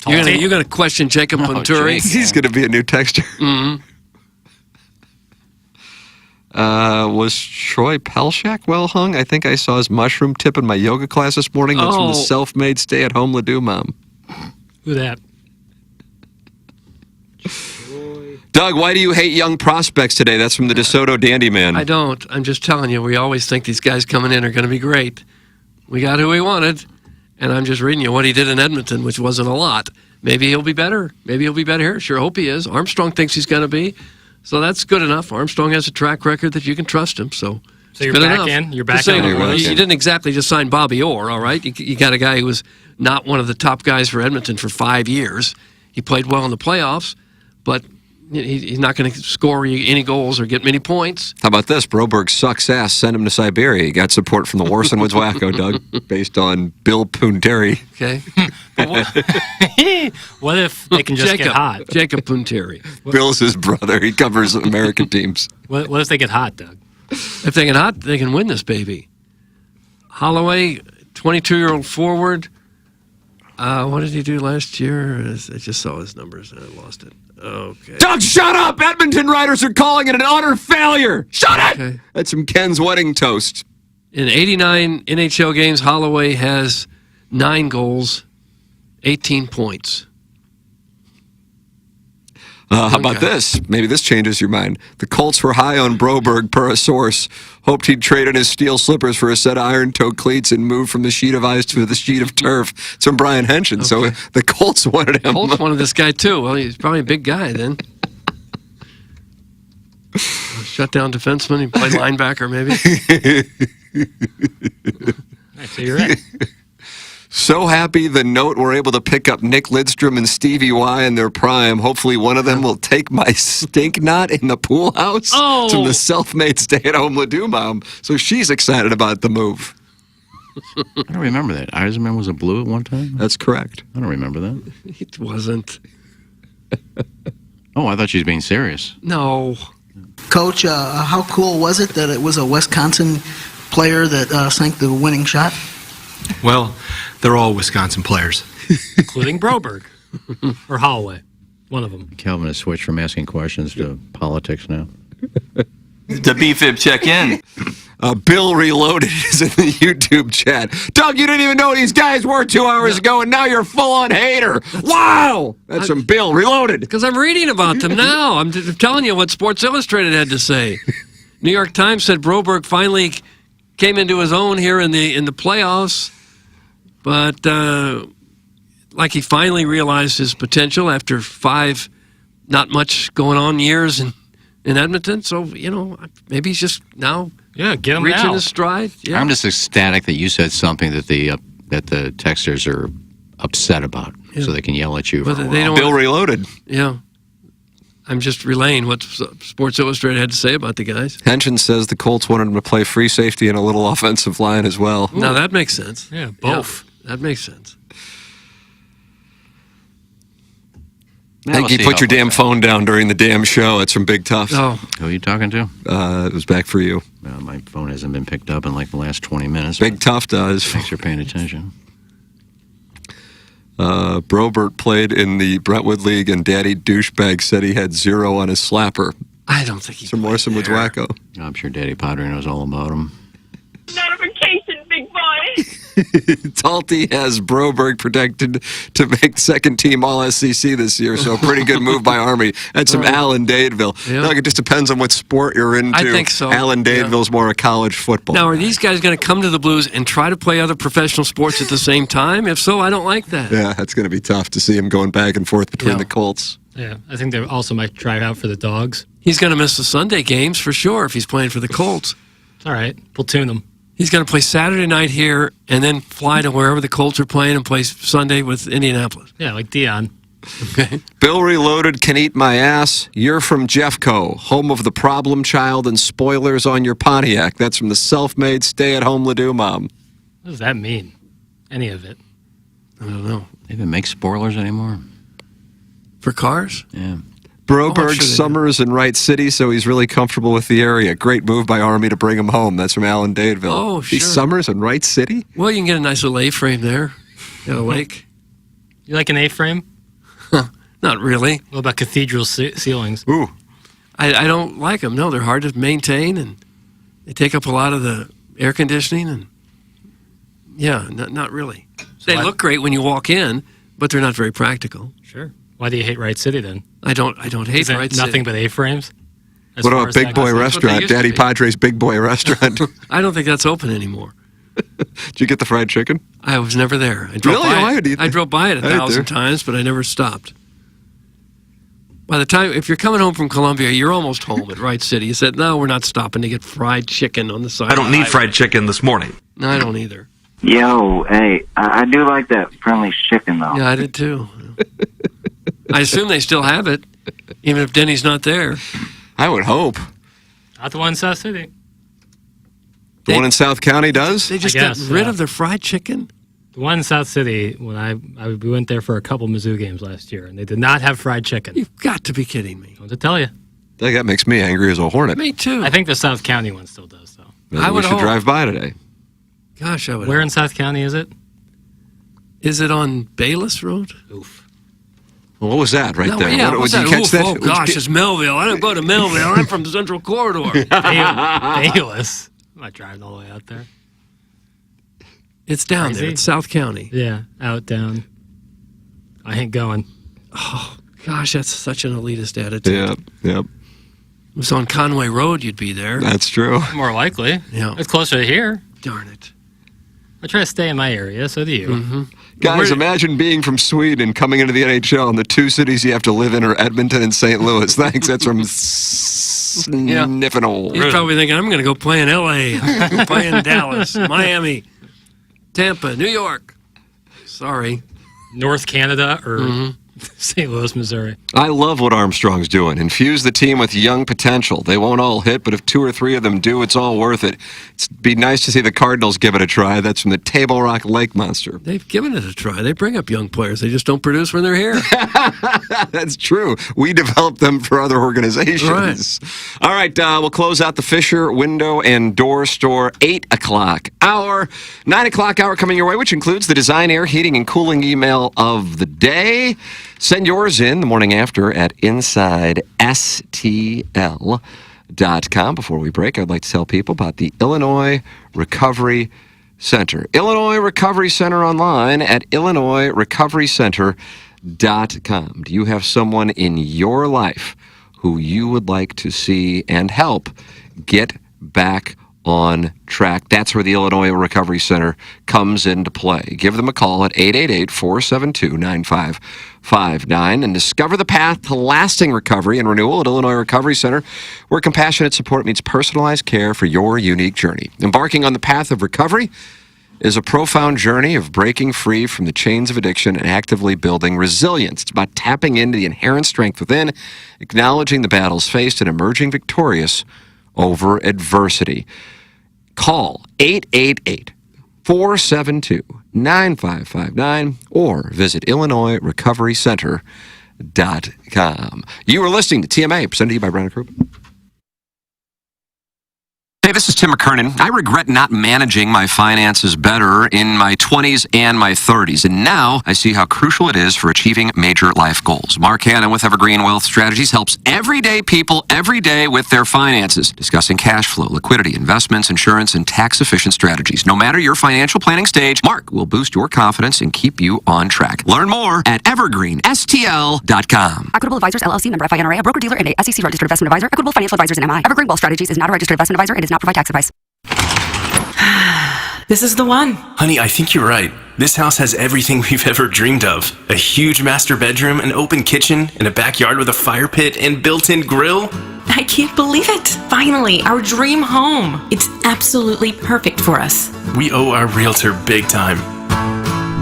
[SPEAKER 6] You're gonna question Jacob Punturi?
[SPEAKER 5] He's going to be a new texture.
[SPEAKER 6] Mm-hmm.
[SPEAKER 5] Was Troy Pelchak well hung? I think I saw his mushroom tip in my yoga class this morning. That's from the self-made stay-at-home Ledoux mom.
[SPEAKER 8] Who that?
[SPEAKER 5] Doug, why do you hate young prospects today? That's from the DeSoto Dandy Man.
[SPEAKER 6] I don't. I'm just telling you, we always think these guys coming in are going to be great. We got who we wanted, and I'm just reading you what he did in Edmonton, which wasn't a lot. Maybe he'll be better. Maybe he'll be better here. Sure hope he is. Armstrong thinks he's going to be. So that's good enough. Armstrong has a track record that you can trust him. So
[SPEAKER 8] you're
[SPEAKER 6] good
[SPEAKER 8] back
[SPEAKER 6] enough.
[SPEAKER 8] in? You're back
[SPEAKER 6] Saying,
[SPEAKER 8] in?
[SPEAKER 6] you didn't exactly just sign Bobby Orr, all right? You got a guy who was not one of the top guys for Edmonton for 5 years. He played well in the playoffs, but he's not going to score any goals or get many points.
[SPEAKER 5] How about this? Broberg sucks ass. Send him to Siberia. He got support from the Warson Woods Wacko, Doug, based on Bill Punteri.
[SPEAKER 6] Okay.
[SPEAKER 8] What if they can just get hot?
[SPEAKER 6] Jacob Punteri.
[SPEAKER 5] Bill's his brother. He covers American teams.
[SPEAKER 8] What if they get hot, Doug?
[SPEAKER 6] If they get hot, they can win this baby. Holloway, 22-year-old forward. What did he do last year? I just saw his numbers and I lost it. Okay.
[SPEAKER 5] Doug, shut up! Edmonton writers are calling it an utter failure. Shut it! That's from Ken's wedding toast.
[SPEAKER 6] In 89 NHL games, Holloway has 9 goals, 18 points.
[SPEAKER 5] How about this? Maybe this changes your mind. The Colts were high on Broberg per a source. Hoped he'd trade in his steel slippers for a set of iron-toe cleats and move from the sheet of ice to the sheet of turf. It's from Brian Henson. So the Colts wanted him.
[SPEAKER 6] Colts wanted this guy too. Well, he's probably a big guy then. Shutdown defenseman. He played linebacker maybe.
[SPEAKER 8] So you're right.
[SPEAKER 5] So happy the Note were able to pick up Nick Lidstrom and Stevie Y in their prime. Hopefully one of them will take my stink knot in the pool house. It's from the self-made stay-at-home Ledoux mom. So she's excited about the move.
[SPEAKER 7] I don't remember that. Eisenman was a Blue at one time?
[SPEAKER 5] That's correct.
[SPEAKER 7] I don't remember that.
[SPEAKER 6] It wasn't.
[SPEAKER 7] Oh, I thought she was being serious.
[SPEAKER 6] No.
[SPEAKER 15] Coach, how cool was it that it was a Wisconsin player that sank the winning shot?
[SPEAKER 16] Well, they're all Wisconsin players.
[SPEAKER 8] Including Broberg. Or Holloway. One of them.
[SPEAKER 7] Calvin has switched from asking questions to politics now.
[SPEAKER 17] The BFib check-in.
[SPEAKER 5] Bill Reloaded is in the YouTube chat. Doug, you didn't even know these guys were 2 hours ago, and now you're full-on hater. Wow! That's from Bill Reloaded.
[SPEAKER 6] Because I'm reading about them now. I'm telling you what Sports Illustrated had to say. New York Times said Broberg finally came into his own here in the playoffs, but like he finally realized his potential after 5 not much going on years in Edmonton. So, maybe he's just now
[SPEAKER 8] get him
[SPEAKER 6] reaching
[SPEAKER 8] now.
[SPEAKER 6] his stride. Yeah.
[SPEAKER 7] I'm just ecstatic that you said something that the texters are upset about, so they can yell at you.
[SPEAKER 6] But
[SPEAKER 7] for a
[SPEAKER 6] they
[SPEAKER 7] while.
[SPEAKER 6] don't
[SPEAKER 5] Bill Reloaded.
[SPEAKER 6] Yeah. I'm just relaying what Sports Illustrated had to say about the guys.
[SPEAKER 5] Henson says the Colts wanted him to play free safety and a little offensive line as well.
[SPEAKER 6] Now that makes sense.
[SPEAKER 8] Yeah, both.
[SPEAKER 6] Yeah, that makes sense.
[SPEAKER 5] Thank you. Put your damn phone down during the damn show. It's from Big Tough.
[SPEAKER 6] Oh.
[SPEAKER 7] Who are you talking to?
[SPEAKER 5] It was back for you.
[SPEAKER 7] My phone hasn't been picked up in like the last 20 minutes.
[SPEAKER 5] Big Tough does.
[SPEAKER 7] Thanks for paying attention.
[SPEAKER 5] Brobert played in the Brentwood League, and Daddy Douchebag said he had 0 on his slapper.
[SPEAKER 6] I don't think he
[SPEAKER 5] Some Morrison Woods Wacko.
[SPEAKER 7] I'm sure Daddy Padre knows all about him.
[SPEAKER 11] Notification, big boy.
[SPEAKER 5] Talty has Broberg protected to make second team All-SEC this year, so a pretty good move by Army. That's some Allen Dadeville.
[SPEAKER 6] Yeah.
[SPEAKER 5] Look, it just depends on what sport you're into.
[SPEAKER 6] I think so.
[SPEAKER 5] Allen Dadeville's more a college football.
[SPEAKER 6] Now, are these guys going to come to the Blues and try to play other professional sports at the same time? If so, I don't like that.
[SPEAKER 5] Yeah, that's going to be tough to see him going back and forth between the Colts.
[SPEAKER 8] Yeah, I think they also might try out for the Dogs.
[SPEAKER 6] He's going to miss the Sunday games for sure if he's playing for the Colts.
[SPEAKER 8] It's all right. Platoon them.
[SPEAKER 6] He's going to play Saturday night here and then fly to wherever the Colts are playing and play Sunday with Indianapolis.
[SPEAKER 8] Yeah, like Dion.
[SPEAKER 6] Okay.
[SPEAKER 5] Bill Reloaded can eat my ass. You're from Jeffco, home of the problem child and spoilers on your Pontiac. That's from the self-made stay-at-home Ladue mom.
[SPEAKER 8] What does that mean? Any of it?
[SPEAKER 6] I don't know.
[SPEAKER 7] They even make spoilers anymore?
[SPEAKER 6] For cars?
[SPEAKER 7] Yeah.
[SPEAKER 5] Broberg
[SPEAKER 6] sure
[SPEAKER 5] summers in Wright City, so he's really comfortable with the area. Great move by Army to bring him home. That's from Allen Dadeville.
[SPEAKER 6] Oh,
[SPEAKER 5] He
[SPEAKER 6] sure.
[SPEAKER 5] summers in Wright City?
[SPEAKER 6] Well, you can get a nice little A-frame there at a lake.
[SPEAKER 8] You like an A-frame?
[SPEAKER 6] Not really.
[SPEAKER 8] What about cathedral ceilings?
[SPEAKER 5] Ooh.
[SPEAKER 6] I don't like them. No, they're hard to maintain, and they take up a lot of the air conditioning. And yeah, not really. They look great when you walk in, but they're not very practical.
[SPEAKER 8] Sure. Why do you hate Wright City then?
[SPEAKER 6] I don't hate
[SPEAKER 8] Is it
[SPEAKER 6] Wright City.
[SPEAKER 8] nothing but A-frames? As
[SPEAKER 5] What
[SPEAKER 8] far
[SPEAKER 5] about
[SPEAKER 8] as
[SPEAKER 5] Big
[SPEAKER 8] that
[SPEAKER 5] Boy
[SPEAKER 8] goes?
[SPEAKER 5] Restaurant?
[SPEAKER 6] used to
[SPEAKER 5] Daddy
[SPEAKER 6] be.
[SPEAKER 5] Padre's Big Boy Restaurant.
[SPEAKER 6] I don't think that's open anymore.
[SPEAKER 5] Did you get the fried chicken?
[SPEAKER 6] I was never there. I drove
[SPEAKER 5] Really?
[SPEAKER 6] by
[SPEAKER 5] Why
[SPEAKER 6] it.
[SPEAKER 5] did you-
[SPEAKER 6] I drove by it
[SPEAKER 5] I ate
[SPEAKER 6] 1,000
[SPEAKER 5] there.
[SPEAKER 6] times, but I never stopped. By the time, if you're coming home from Columbia, you're almost home at Wright City. You said, no, we're not stopping to get fried chicken on the side.
[SPEAKER 16] I don't need fried chicken this morning.
[SPEAKER 6] No, I don't either.
[SPEAKER 14] Yo, hey, I do like that friendly chicken, though.
[SPEAKER 6] Yeah, I did too. I assume they still have it, even if Denny's not there.
[SPEAKER 5] I would hope.
[SPEAKER 8] Not the one in South City.
[SPEAKER 5] The one in South County does?
[SPEAKER 6] They just
[SPEAKER 8] I guess,
[SPEAKER 6] got rid
[SPEAKER 8] yeah.
[SPEAKER 6] of their fried chicken?
[SPEAKER 8] The one in South City, when we went there for a couple Mizzou games last year, and they did not have fried chicken.
[SPEAKER 6] You've got to be kidding me.
[SPEAKER 8] I want to tell you.
[SPEAKER 5] That makes me angry as a hornet.
[SPEAKER 6] Me too.
[SPEAKER 8] I think the South County one still does, though.
[SPEAKER 5] Maybe
[SPEAKER 6] I
[SPEAKER 5] we
[SPEAKER 6] would
[SPEAKER 5] should
[SPEAKER 6] hope.
[SPEAKER 5] drive by today.
[SPEAKER 6] Gosh, I would.
[SPEAKER 8] Where in South County is it?
[SPEAKER 6] Is it on Bayless Road?
[SPEAKER 8] Oof.
[SPEAKER 5] Well, what was that right
[SPEAKER 6] No,
[SPEAKER 5] there?
[SPEAKER 6] yeah,
[SPEAKER 5] What,
[SPEAKER 6] what's
[SPEAKER 5] did you
[SPEAKER 6] that?
[SPEAKER 5] catch
[SPEAKER 6] Oof,
[SPEAKER 5] that?
[SPEAKER 6] oh, gosh, it's Melville. I don't go to Melville. I'm from the Central Corridor.
[SPEAKER 8] Bayless. I'm not driving all the way out there.
[SPEAKER 6] It's down
[SPEAKER 8] Crazy.
[SPEAKER 6] there. It's South County.
[SPEAKER 8] Yeah, out, down. I ain't going.
[SPEAKER 6] Oh, gosh, that's such an elitist attitude.
[SPEAKER 5] Yep, yep.
[SPEAKER 6] It was on Conway Road, you'd be there.
[SPEAKER 5] That's true.
[SPEAKER 8] More likely.
[SPEAKER 6] Yeah.
[SPEAKER 8] It's closer to here.
[SPEAKER 6] Darn it.
[SPEAKER 8] I try to stay in my area, so do you.
[SPEAKER 6] Mm-hmm.
[SPEAKER 5] Guys, imagine being from Sweden and coming into the NHL, and the two cities you have to live in are Edmonton and St. Louis. Thanks. That's from Sniffinol.
[SPEAKER 6] He's probably thinking, I'm going to go play in L.A., go play in Dallas, Miami, Tampa, New York. Sorry.
[SPEAKER 8] North Canada or St. Louis, Missouri.
[SPEAKER 5] I love what Armstrong's doing. Infuse the team with young potential. They won't all hit, but if 2 or 3 of them do, it's all worth it. It'd be nice to see the Cardinals give it a try. That's from the Table Rock Lake Monster.
[SPEAKER 6] They've given it a try. They bring up young players. They just don't produce when they're here.
[SPEAKER 5] That's true. We develop them for other organizations.
[SPEAKER 6] Right.
[SPEAKER 5] All right, we'll close out the Fisher Window and Door Store 8 o'clock hour. 9 o'clock hour coming your way, which includes the Design, Air, Heating, and Cooling email of the day. Send yours in the morning after at InsideSTL.com. Before we break, I'd like to tell people about the Illinois Recovery Center. Illinois Recovery Center online at IllinoisRecoveryCenter.com. Do you have someone in your life who you would like to see and help get back on track? That's where the Illinois Recovery Center comes into play. Give them a call at 888-472-9559 and discover the path to lasting recovery and renewal at Illinois Recovery Center, where compassionate support meets personalized care for your unique journey. Embarking on the path of recovery is a profound journey of breaking free from the chains of addiction and actively building resilience. It's about tapping into the inherent strength within, acknowledging the battles faced, and emerging victorious over adversity. Call 888-472-9559 or visit IllinoisRecoveryCenter.com. You are listening to TMA, presented to you by Brown & Crouppen. Hey, this is Tim McKernan. I regret not managing my finances better in my 20s and my 30s, and now I see how crucial it is for achieving major life goals. Mark Hannon with Evergreen Wealth Strategies helps everyday people every day with their finances, discussing cash flow, liquidity, investments, insurance, and tax-efficient strategies. No matter your financial planning stage, Mark will boost your confidence and keep you on track. Learn more at evergreenstl.com.
[SPEAKER 26] Equitable Advisors, LLC, member FINRA, a broker-dealer and a SEC registered investment advisor. Equitable Financial Advisors and MI. Evergreen Wealth Strategies is not a registered investment advisor. It does not provide tax advice.
[SPEAKER 9] This is the one.
[SPEAKER 1] Honey, I think you're right. This house has everything we've ever dreamed of. A huge master bedroom, an open kitchen, and a backyard with a fire pit and built-in grill.
[SPEAKER 9] I can't believe it. Finally, our dream home. It's absolutely perfect for us.
[SPEAKER 1] We owe our realtor big time.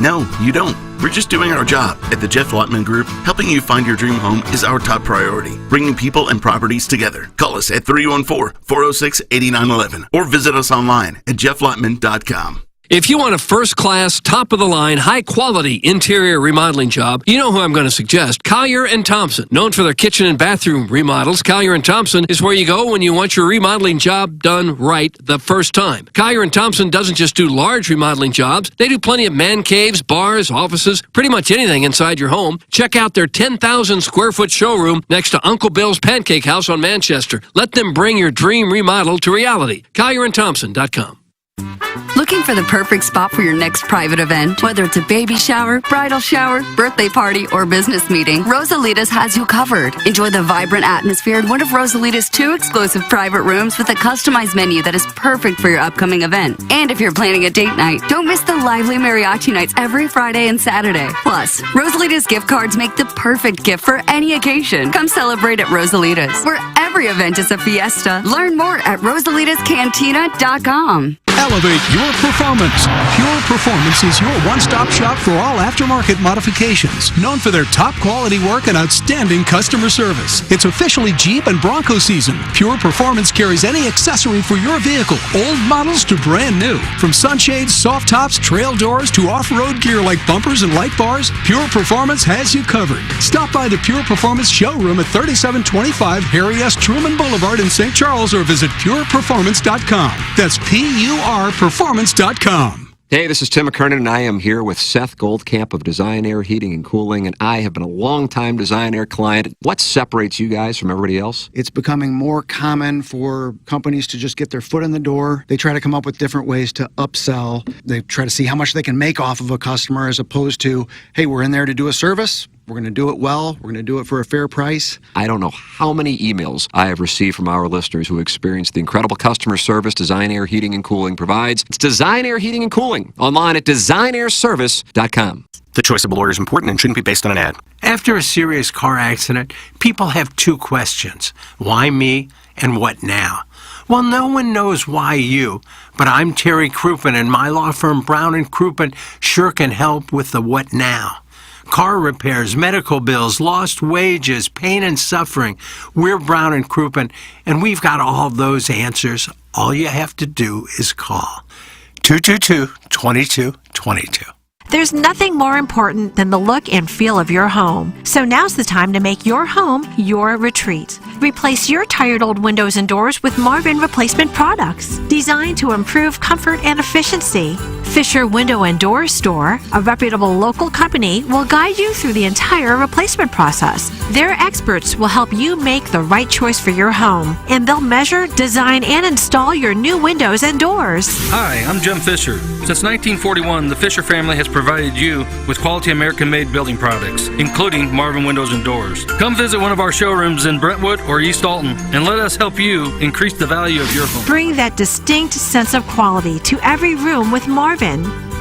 [SPEAKER 4] No, you don't. We're just doing our job. At the Jeff Lotman Group, helping you find your dream home is our top priority. Bringing people and properties together. Call us at 314-406-8911 or visit us online at jefflotman.com.
[SPEAKER 6] If you want a first-class, top-of-the-line, high-quality interior remodeling job, you know who I'm going to suggest. Collier & Thompson. Known for their kitchen and bathroom remodels, Collier & Thompson is where you go when you want your remodeling job done right the first time. Collier & Thompson doesn't just do large remodeling jobs. They do plenty of man caves, bars, offices, pretty much anything inside your home. Check out their 10,000-square-foot showroom next to Uncle Bill's Pancake House on Manchester. Let them bring your dream remodel to reality. CollierandThompson.com.
[SPEAKER 26] Looking for the perfect spot for your next private event? Whether it's a baby shower, bridal shower, birthday party, or business meeting, Rosalita's has you covered. Enjoy the vibrant atmosphere in one of Rosalita's 2 exclusive private rooms with a customized menu that is perfect for your upcoming event. And if you're planning a date night, don't miss the lively mariachi nights every Friday and Saturday. Plus, Rosalita's gift cards make the perfect gift for any occasion. Come celebrate at Rosalita's, where every event is a fiesta. Learn more at rosalitascantina.com.
[SPEAKER 28] Elevate your performance. Pure Performance is your one-stop shop for all aftermarket modifications. Known for their top quality work and outstanding customer service. It's officially Jeep and Bronco season. Pure Performance carries any accessory for your vehicle, old models to brand new. From sunshades, soft tops, trail doors, to off-road gear like bumpers and light bars, Pure Performance has you covered. Stop by the Pure Performance showroom at 3725 Harry S. Truman Boulevard in St. Charles or visit pureperformance.com. That's PURperformance.com.
[SPEAKER 5] Hey, this is Tim McKernan, and I am here with Seth Goldcamp of Design Air Heating and Cooling, and I have been a long-time Design Air client. What separates you guys from everybody else?
[SPEAKER 18] It's becoming more common for companies to just get their foot in the door. They try to come up with different ways to upsell. They try to see how much they can make off of a customer as opposed to, hey, we're in there to do a service. We're going to do it well. We're going to do it for a fair price.
[SPEAKER 5] I don't know how many emails I have received from our listeners who experience the incredible customer service Design Air Heating and Cooling provides. It's Design Air Heating and Cooling, online at designairservice.com.
[SPEAKER 25] The choice of a lawyer is important and shouldn't be based on an ad.
[SPEAKER 3] After a serious car accident, people have 2 questions. Why me and what now? Well, no one knows why you, but I'm Terry Crouppen, and my law firm Brown & Crouppen sure can help with the what now. Car repairs, medical bills, lost wages, pain and suffering. We're Brown & Crouppen, and we've got all those answers. All you have to do is call 222-2222.
[SPEAKER 19] There's nothing more important than the look and feel of your home. So now's the time to make your home your retreat. Replace your tired old windows and doors with Marvin replacement products designed to improve comfort and efficiency. Fisher Window and Door Store, a reputable local company, will guide you through the entire replacement process. Their experts will help you make the right choice for your home, and they'll measure, design, and install your new windows and doors.
[SPEAKER 20] Hi, I'm Jim Fisher. Since 1941, the Fisher family has provided you with quality American-made building products, including Marvin Windows and Doors. Come visit one of our showrooms in Brentwood or East Alton, and let us help you increase the value of your home.
[SPEAKER 19] Bring that distinct sense of quality to every room with Marvin.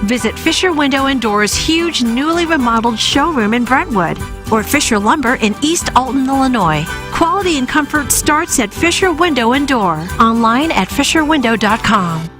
[SPEAKER 19] Visit Fisher Window and Doors' huge newly remodeled showroom in Brentwood or Fisher Lumber in East Alton, Illinois. Quality and comfort starts at Fisher Window and Door. Online at fisherwindow.com.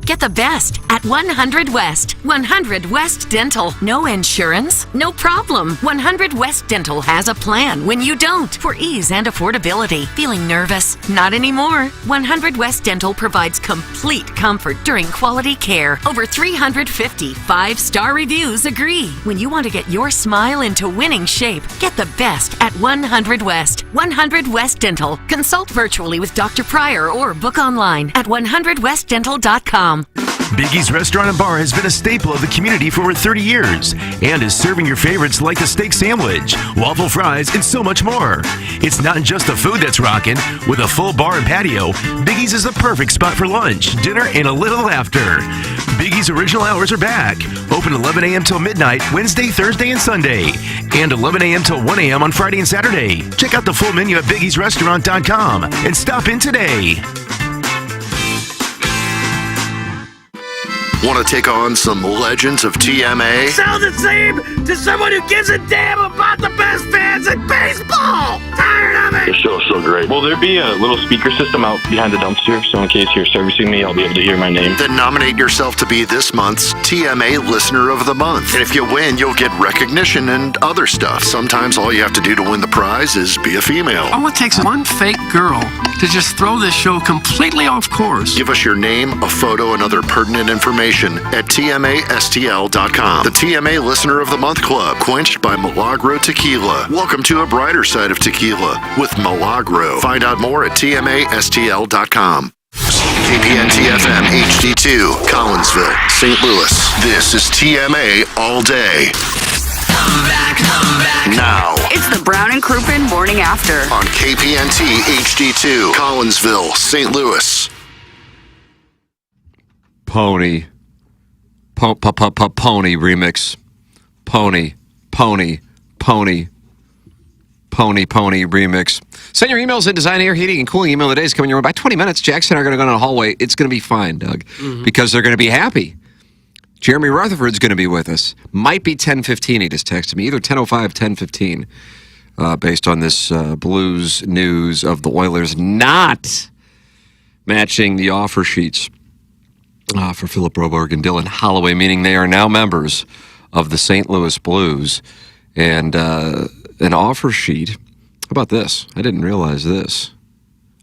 [SPEAKER 21] Get
[SPEAKER 9] the best at 100 West. 100 West Dental. No insurance, no problem. 100 West Dental has a plan when you don't, for ease and affordability. Feeling nervous? Not anymore. 100 West Dental provides complete comfort during quality care. Over 350 5-star reviews agree. When you want to get your smile into winning shape, get the best at 100 West. 100 West Dental. Consult virtually with Dr. Pryor or book online at 100westdental.com.
[SPEAKER 25] Biggie's Restaurant and Bar has been a staple of the community for over 30 years and is serving your favorites like the steak sandwich, waffle fries, and so much more. It's not just the food that's rocking. With a full bar and patio, Biggie's is the perfect spot for lunch, dinner, and a little laughter. Biggie's original hours are back. Open 11 a.m. till midnight, Wednesday, Thursday, and Sunday. And 11 a.m. till 1 a.m. on Friday and Saturday. Check out the full menu at biggiesrestaurant.com and stop in today.
[SPEAKER 2] Want to take on some legends of TMA?
[SPEAKER 12] Sound the same to someone who gives a damn about the best fans in baseball! Tired of it!
[SPEAKER 10] The show's so great. Will there be a little speaker system out behind the dumpster, so in case you're servicing me, I'll be able to hear my name?
[SPEAKER 2] Then nominate yourself to be this month's TMA Listener of the Month. And if you win, you'll get recognition and other stuff. Sometimes all you have to do to win the prize is be a female.
[SPEAKER 6] All it takes is one fake girl to just throw this show completely off course.
[SPEAKER 2] Give us your name, a photo, and other pertinent information at TMASTL.com. The TMA Listener of the Month Club, quenched by Milagro Tequila. Welcome to a brighter side of tequila with Milagro. Find out more at TMASTL.com. KPNT-FM HD2, Collinsville, St. Louis. This is TMA All Day.
[SPEAKER 12] Come back
[SPEAKER 2] now.
[SPEAKER 26] It's the Brown and Crouppen Morning After
[SPEAKER 2] On KPNT HD2, Collinsville, St. Louis.
[SPEAKER 5] Pony. Pony remix. Pony remix. Send your emails in. Design, Air, Heating, and Cooling email of the day is coming your way. By 20 minutes, Jackson are going to go down the hallway. It's going to be fine, Doug, because they're going to be happy. Jeremy Rutherford's going to be with us. Might be 10:15. He just texted me. Either 10:05, 10:15, based on this Blues news of the Oilers not matching the offer sheets for Philip Broberg and Dylan Holloway, meaning they are now members of the St. Louis Blues. And an offer sheet, how about this? I didn't realize this.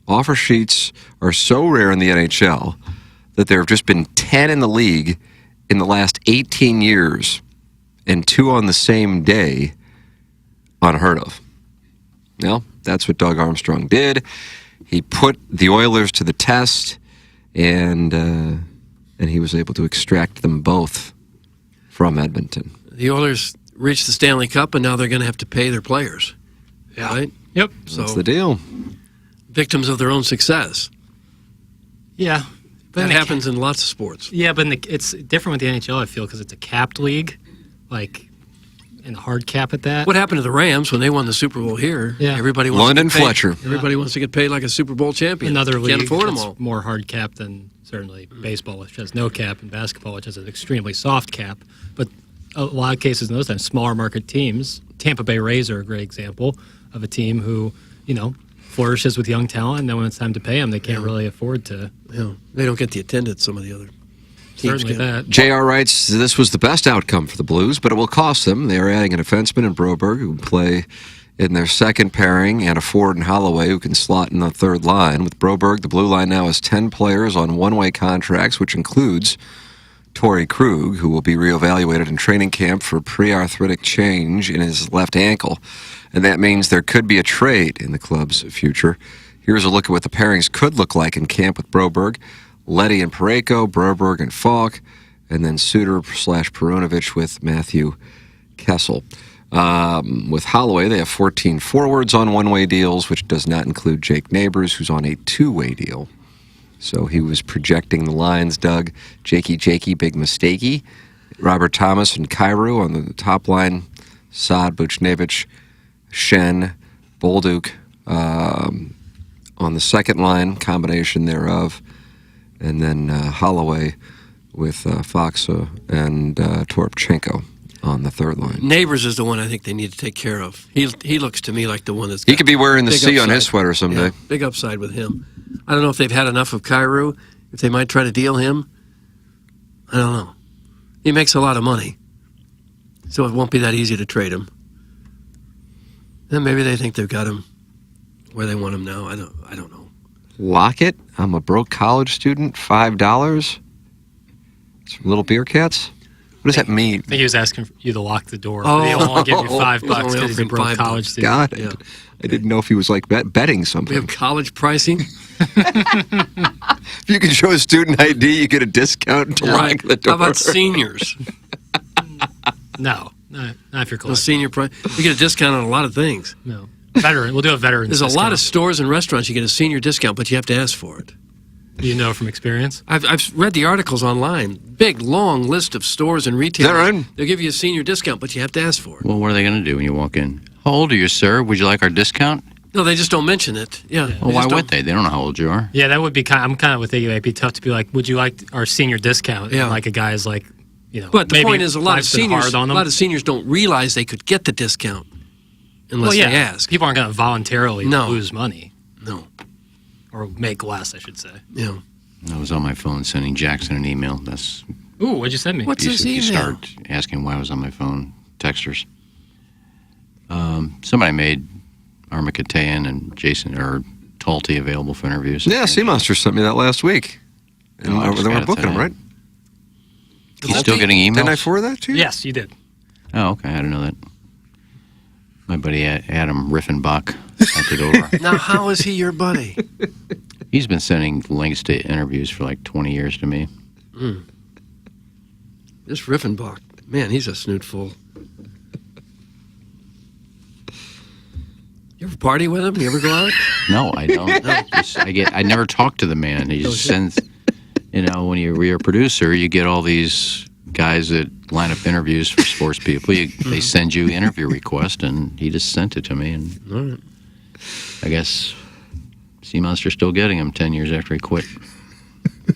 [SPEAKER 5] Offer sheets are so rare in the NHL that there have just been 10 in the league in the last 18 years, and 2 on the same day, unheard of. Now, that's what Doug Armstrong did. He put the Oilers to the test, and he was able to extract them both from Edmonton.
[SPEAKER 6] The Oilers reached the Stanley Cup, and now they're going to have to pay their players. Yeah. Right?
[SPEAKER 8] Yep.
[SPEAKER 6] So
[SPEAKER 5] that's the deal.
[SPEAKER 6] Victims of their own success.
[SPEAKER 8] Yeah. But
[SPEAKER 6] that happens in lots of sports.
[SPEAKER 8] Yeah, but it's different with the NHL, I feel, because it's a capped league, and a hard cap at that.
[SPEAKER 6] What happened to the Rams when they won the Super Bowl here?
[SPEAKER 8] Yeah.
[SPEAKER 6] Everybody wants
[SPEAKER 5] London
[SPEAKER 6] to get paid.
[SPEAKER 5] Fletcher.
[SPEAKER 6] Everybody wants to get paid like a Super Bowl champion.
[SPEAKER 8] Another league
[SPEAKER 6] Can't afford them
[SPEAKER 8] that's
[SPEAKER 6] all.
[SPEAKER 8] more hard cap than certainly baseball, which has no cap, and basketball, which has an extremely soft cap. But a lot of cases in those times, smaller market teams, Tampa Bay Rays are a great example of a team who, flourishes with young talent, and then when it's time to pay them, they can't really afford to.
[SPEAKER 6] Yeah, they don't get the attendance some of the other teams
[SPEAKER 8] Certainly
[SPEAKER 6] get.
[SPEAKER 8] that.
[SPEAKER 5] JR writes, this was the best outcome for the Blues, but it will cost them. They are adding a defenseman in Broberg who can play in their second pairing, and a forward in Holloway who can slot in the third line. With Broberg, the blue line now has 10 players on one-way contracts, which includes Torrey Krug, who will be reevaluated in training camp for pre-arthritic change in his left ankle. And that means there could be a trade in the club's future. Here's a look at what the pairings could look like in camp with Broberg. Leddy and Parayko, Broberg and Falk, and then Suter/Perunovich with Matthew Kessel. With Holloway, they have 14 forwards on one-way deals, which does not include Jake Neighbors, who's on a two-way deal. So he was projecting the lines, Doug. Jakey, big mistakey. Robert Thomas and Kyrou on the top line. Saad, Buchnevich, Shen, Bolduc on the second line, combination thereof. And then Holloway with Foxa and Toropchenko on the third line.
[SPEAKER 6] Neighbors is the one I think they need to take care of. He looks to me like the one that's
[SPEAKER 5] He could be wearing the
[SPEAKER 6] big
[SPEAKER 5] C on
[SPEAKER 6] upside.
[SPEAKER 5] his sweater someday.
[SPEAKER 6] Yeah, big upside with him. I don't know if they've had enough of Kyrou, if they might try to deal him. I don't know. He makes a lot of money, so it won't be that easy to trade him. Then maybe they think they've got him where they want him now. I don't know.
[SPEAKER 5] Lockett, I'm a broke college student, $5. Some little beer cats. What does that mean?
[SPEAKER 8] I think he was asking you to lock the door.
[SPEAKER 6] Oh.
[SPEAKER 8] He'll only give you $5
[SPEAKER 6] Only
[SPEAKER 8] because he's a
[SPEAKER 6] offering
[SPEAKER 8] broke
[SPEAKER 6] $5.
[SPEAKER 8] college student.
[SPEAKER 5] Got it. I didn't know if he was like betting something.
[SPEAKER 6] We have college pricing.
[SPEAKER 5] If you can show a student ID, you get a discount to lock the door.
[SPEAKER 6] How about seniors?
[SPEAKER 8] No, not if you're
[SPEAKER 6] The
[SPEAKER 8] close.
[SPEAKER 6] senior price. You get a discount on a lot of things.
[SPEAKER 8] No. Veteran. We'll do a veteran.
[SPEAKER 6] There's a lot of stores and restaurants you get a senior discount, but you have to ask for it.
[SPEAKER 8] You know from experience?
[SPEAKER 6] I've read the articles online. Big, long list of stores and retailers.
[SPEAKER 5] Is that right?
[SPEAKER 6] They'll give you a senior discount, but you have to ask for it.
[SPEAKER 7] Well, what are they going to do when you walk in? How old are you, sir? Would you like our discount?
[SPEAKER 6] No, they just don't mention it. Yeah.
[SPEAKER 7] Well, why would they? They don't know how old you are.
[SPEAKER 8] Yeah, that would be I'm kind of with you. It'd be tough to be like, would you like our senior discount?
[SPEAKER 6] Yeah.
[SPEAKER 8] And like a guy's like,
[SPEAKER 6] But the
[SPEAKER 8] maybe
[SPEAKER 6] point is, a lot of
[SPEAKER 8] life's been
[SPEAKER 6] seniors,
[SPEAKER 8] hard on them.
[SPEAKER 6] don't realize they could get the discount unless they ask.
[SPEAKER 8] People aren't going to voluntarily
[SPEAKER 6] No.
[SPEAKER 8] lose money.
[SPEAKER 6] No.
[SPEAKER 8] Or make less, I should say.
[SPEAKER 6] Yeah.
[SPEAKER 7] I was on my phone sending Jackson an email. That's
[SPEAKER 8] Ooh, what'd you send me?
[SPEAKER 6] What's his
[SPEAKER 7] you
[SPEAKER 6] email?
[SPEAKER 7] start asking why I was on my phone. Texters. Somebody made Armikatayan and Jason or Talty available for interviews.
[SPEAKER 5] Yeah, Sea Monster sent me that last week. And
[SPEAKER 7] I just
[SPEAKER 5] they
[SPEAKER 7] got
[SPEAKER 5] were
[SPEAKER 7] it
[SPEAKER 5] booking them,
[SPEAKER 7] today.
[SPEAKER 5] right?
[SPEAKER 7] He's still getting emails?
[SPEAKER 5] Didn't I forward that to you?
[SPEAKER 8] Yes, you did.
[SPEAKER 7] Oh, okay. I didn't know that. My buddy Adam Riffenbach sent it over.
[SPEAKER 6] Now, how is he your buddy?
[SPEAKER 7] He's been sending links to interviews for like 20 years to me.
[SPEAKER 6] This Riffenbach, man, he's a snoot fool. You ever party with him? You ever go out?
[SPEAKER 7] No, I don't. I never talk to the man. He just sends, when you're a producer, you get all these guys that line up interviews for sports people. They send you interview request, and he just sent it to me. And
[SPEAKER 6] All right.
[SPEAKER 7] I guess Sea Monster's still getting him 10 years after he quit.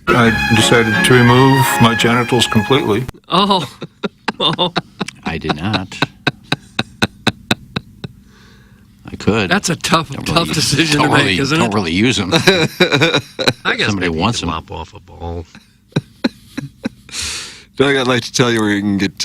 [SPEAKER 13] I decided to remove my genitals completely.
[SPEAKER 6] Oh.
[SPEAKER 7] I did not. I could.
[SPEAKER 6] That's a tough decision to make, isn't it?
[SPEAKER 7] Don't really use them.
[SPEAKER 15] I guess
[SPEAKER 7] Somebody
[SPEAKER 15] maybe
[SPEAKER 7] wants
[SPEAKER 15] you
[SPEAKER 7] them.
[SPEAKER 15] could lop off a ball.
[SPEAKER 5] Doug, I'd like to tell you where you can get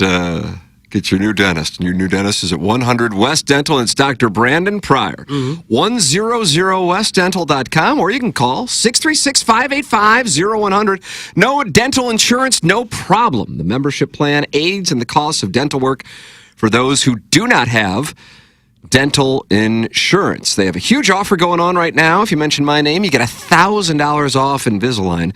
[SPEAKER 5] your new dentist. And your new dentist is at 100 West Dental, and it's Dr. Brandon Pryor. 100westdental.com, or you can call 636-585-0100. No dental insurance, no problem. The membership plan aids in the cost of dental work for those who do not have dental insurance. They have a huge offer going on right now. If you mention my name, you get $1,000 off Invisalign.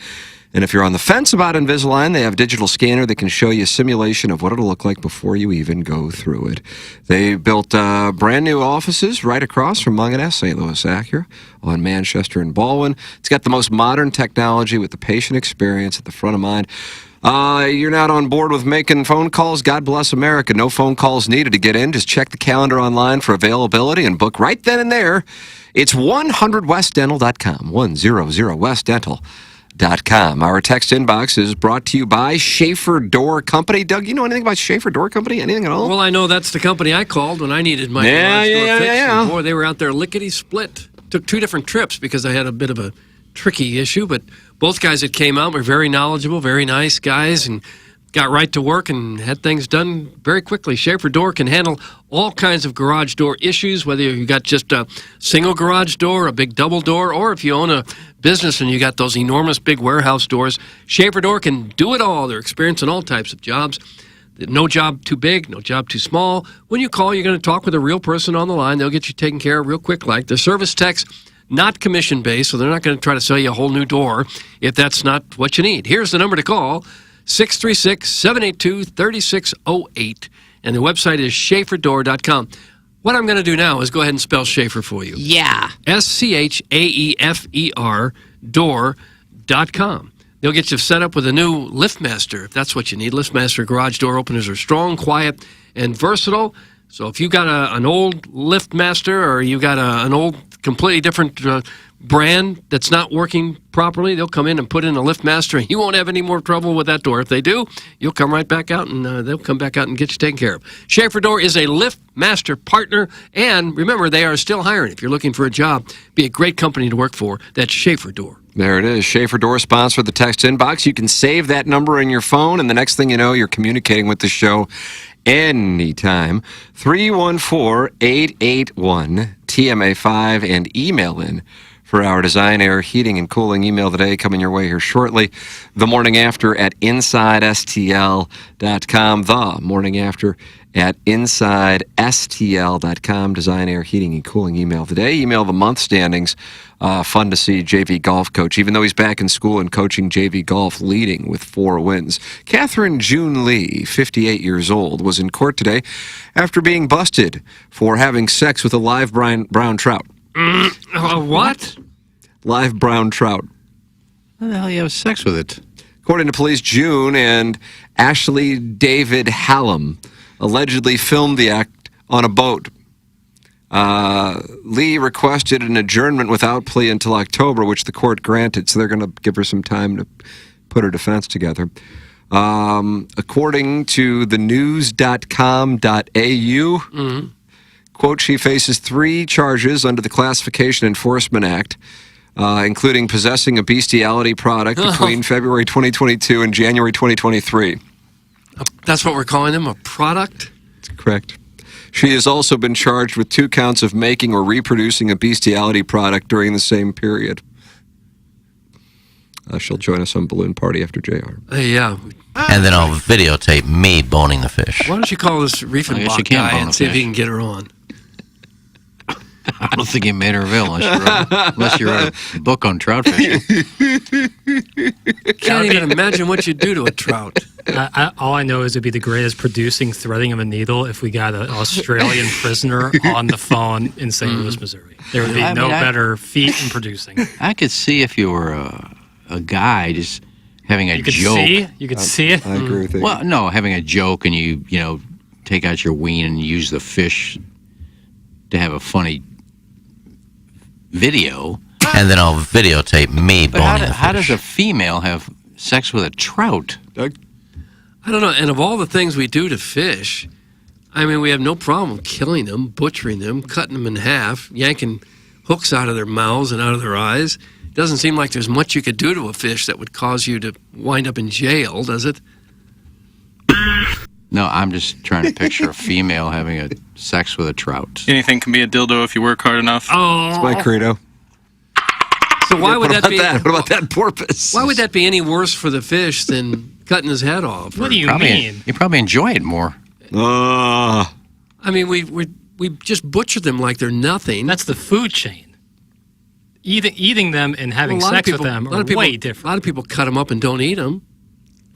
[SPEAKER 5] And if you're on the fence about Invisalign, they have a digital scanner that can show you a simulation of what it'll look like before you even go through it. They built brand new offices right across from Munganess, St. Louis Acura, on Manchester and Baldwin. It's got the most modern technology with the patient experience at the front of mind. You're not on board with making phone calls? God bless America. No phone calls needed to get in. Just check the calendar online for availability and book right then and there. It's 100westdental.com, 100westdental.com. Our text inbox is brought to you by Schaefer Door Company. Doug, you know anything about Schaefer Door Company? Anything at all?
[SPEAKER 6] Well, I know that's the company I called when I needed my garage door fixed. And boy, they were out there lickety-split. Took 2 different trips because I had a bit of a tricky issue, but both guys that came out were very knowledgeable, very nice guys, and got right to work and had things done very quickly. Schaefer Door can handle all kinds of garage door issues, whether you got just a single garage door, a big double door, or if you own a business and you got those enormous big warehouse doors. Schaefer Door can do it all. They're experienced in all types of jobs. No job too big, no job too small. When you call, you're going to talk with a real person on the line. They'll get you taken care of real quick. Like the service techs, not commission-based, so they're not going to try to sell you a whole new door if that's not what you need. Here's the number to call, 636-782-3608, and the website is schaeferdoor.com. What I'm going to do now is go ahead and spell Schaefer for you.
[SPEAKER 17] Yeah.
[SPEAKER 6] SCHAEFER door.com. They'll get you set up with a new LiftMaster, if that's what you need. LiftMaster garage door openers are strong, quiet, and versatile. So if you got an old LiftMaster or you got an old completely different brand that's not working properly, they'll come in and put in a LiftMaster, and you won't have any more trouble with that door. If they do, you'll come right back out, and they'll come back out and get you taken care of. Schaefer Door is a LiftMaster partner, and remember, they are still hiring. If you're looking for a job, be a great company to work for. That's Schaefer Door.
[SPEAKER 5] There it is. Schaefer Door sponsored the text inbox. You can save that number in your phone, and the next thing you know, you're communicating with the show anytime. 314-881-TMA5 and email in for our Design, Air, Heating, and Cooling email today coming your way here shortly. The morning after at InsideSTL.com. The morning after at InsideSTL.com. Design, Air, Heating, and Cooling email today. Email of the month standings. Fun to see JV golf coach, even though he's back in school and coaching JV golf, leading with 4 wins. Catherine June Lee, 58 years old, was in court today after being busted for having sex with a live brown trout.
[SPEAKER 6] What?
[SPEAKER 5] Live brown trout.
[SPEAKER 7] How the hell you have sex with it?
[SPEAKER 5] According to police, June and Ashley David Hallam allegedly filmed the act on a boat. Lee requested an adjournment without plea until October, which the court granted, so they're going to give her some time to put her defense together. According to the news.com.au, quote, she faces 3 charges under the Classification Enforcement Act, including possessing a bestiality product between February 2022 and January 2023.
[SPEAKER 6] That's what we're calling him, a product?
[SPEAKER 5] That's correct. She has also been charged with 2 counts of making or reproducing a bestiality product during the same period. She'll join us on Balloon Party after JR.
[SPEAKER 6] Yeah.
[SPEAKER 11] And then I'll videotape me boning the fish.
[SPEAKER 6] Why don't you call this Riefenbach guy and see if he can get her on?
[SPEAKER 7] I don't think he made her available unless you wrote a book on trout fishing.
[SPEAKER 6] Can't even imagine what you'd do to a trout.
[SPEAKER 8] All I know is it'd be the greatest producing threading of a needle if we got an Australian prisoner on the phone in St. Louis, Missouri. There would be better feat in producing.
[SPEAKER 7] I could see if you were a guy just having a joke.
[SPEAKER 8] You could see it?
[SPEAKER 5] I agree with you.
[SPEAKER 7] Well, no, having a joke and you take out your ween and use the fish to have a funny video.
[SPEAKER 11] And then I'll videotape me
[SPEAKER 7] But
[SPEAKER 11] boning the fish.
[SPEAKER 7] how does a female have sex with a trout?
[SPEAKER 5] Doug?
[SPEAKER 6] I don't know. And of all the things we do to fish, I mean, we have no problem killing them, butchering them, cutting them in half, yanking hooks out of their mouths and out of their eyes. It doesn't seem like there's much you could do to a fish that would cause you to wind up in jail, does it?
[SPEAKER 7] No, I'm just trying to picture a female having a sex with a trout.
[SPEAKER 20] Anything can be a dildo if you work hard enough.
[SPEAKER 6] Oh,
[SPEAKER 5] That's my credo.
[SPEAKER 6] So why would that be?
[SPEAKER 5] What about that porpoise?
[SPEAKER 6] Why would that be any worse for the fish than cutting his head off?
[SPEAKER 8] What do you
[SPEAKER 7] Probably-
[SPEAKER 8] mean?
[SPEAKER 7] You probably enjoy it more.
[SPEAKER 6] I mean, we just butcher them like they're nothing.
[SPEAKER 8] That's the food chain. Eating them and having
[SPEAKER 6] Well, a lot of
[SPEAKER 8] sex with
[SPEAKER 6] people-
[SPEAKER 8] them
[SPEAKER 6] a lot
[SPEAKER 8] are
[SPEAKER 6] of people-
[SPEAKER 8] way different.
[SPEAKER 6] A lot of people cut them up and don't eat them.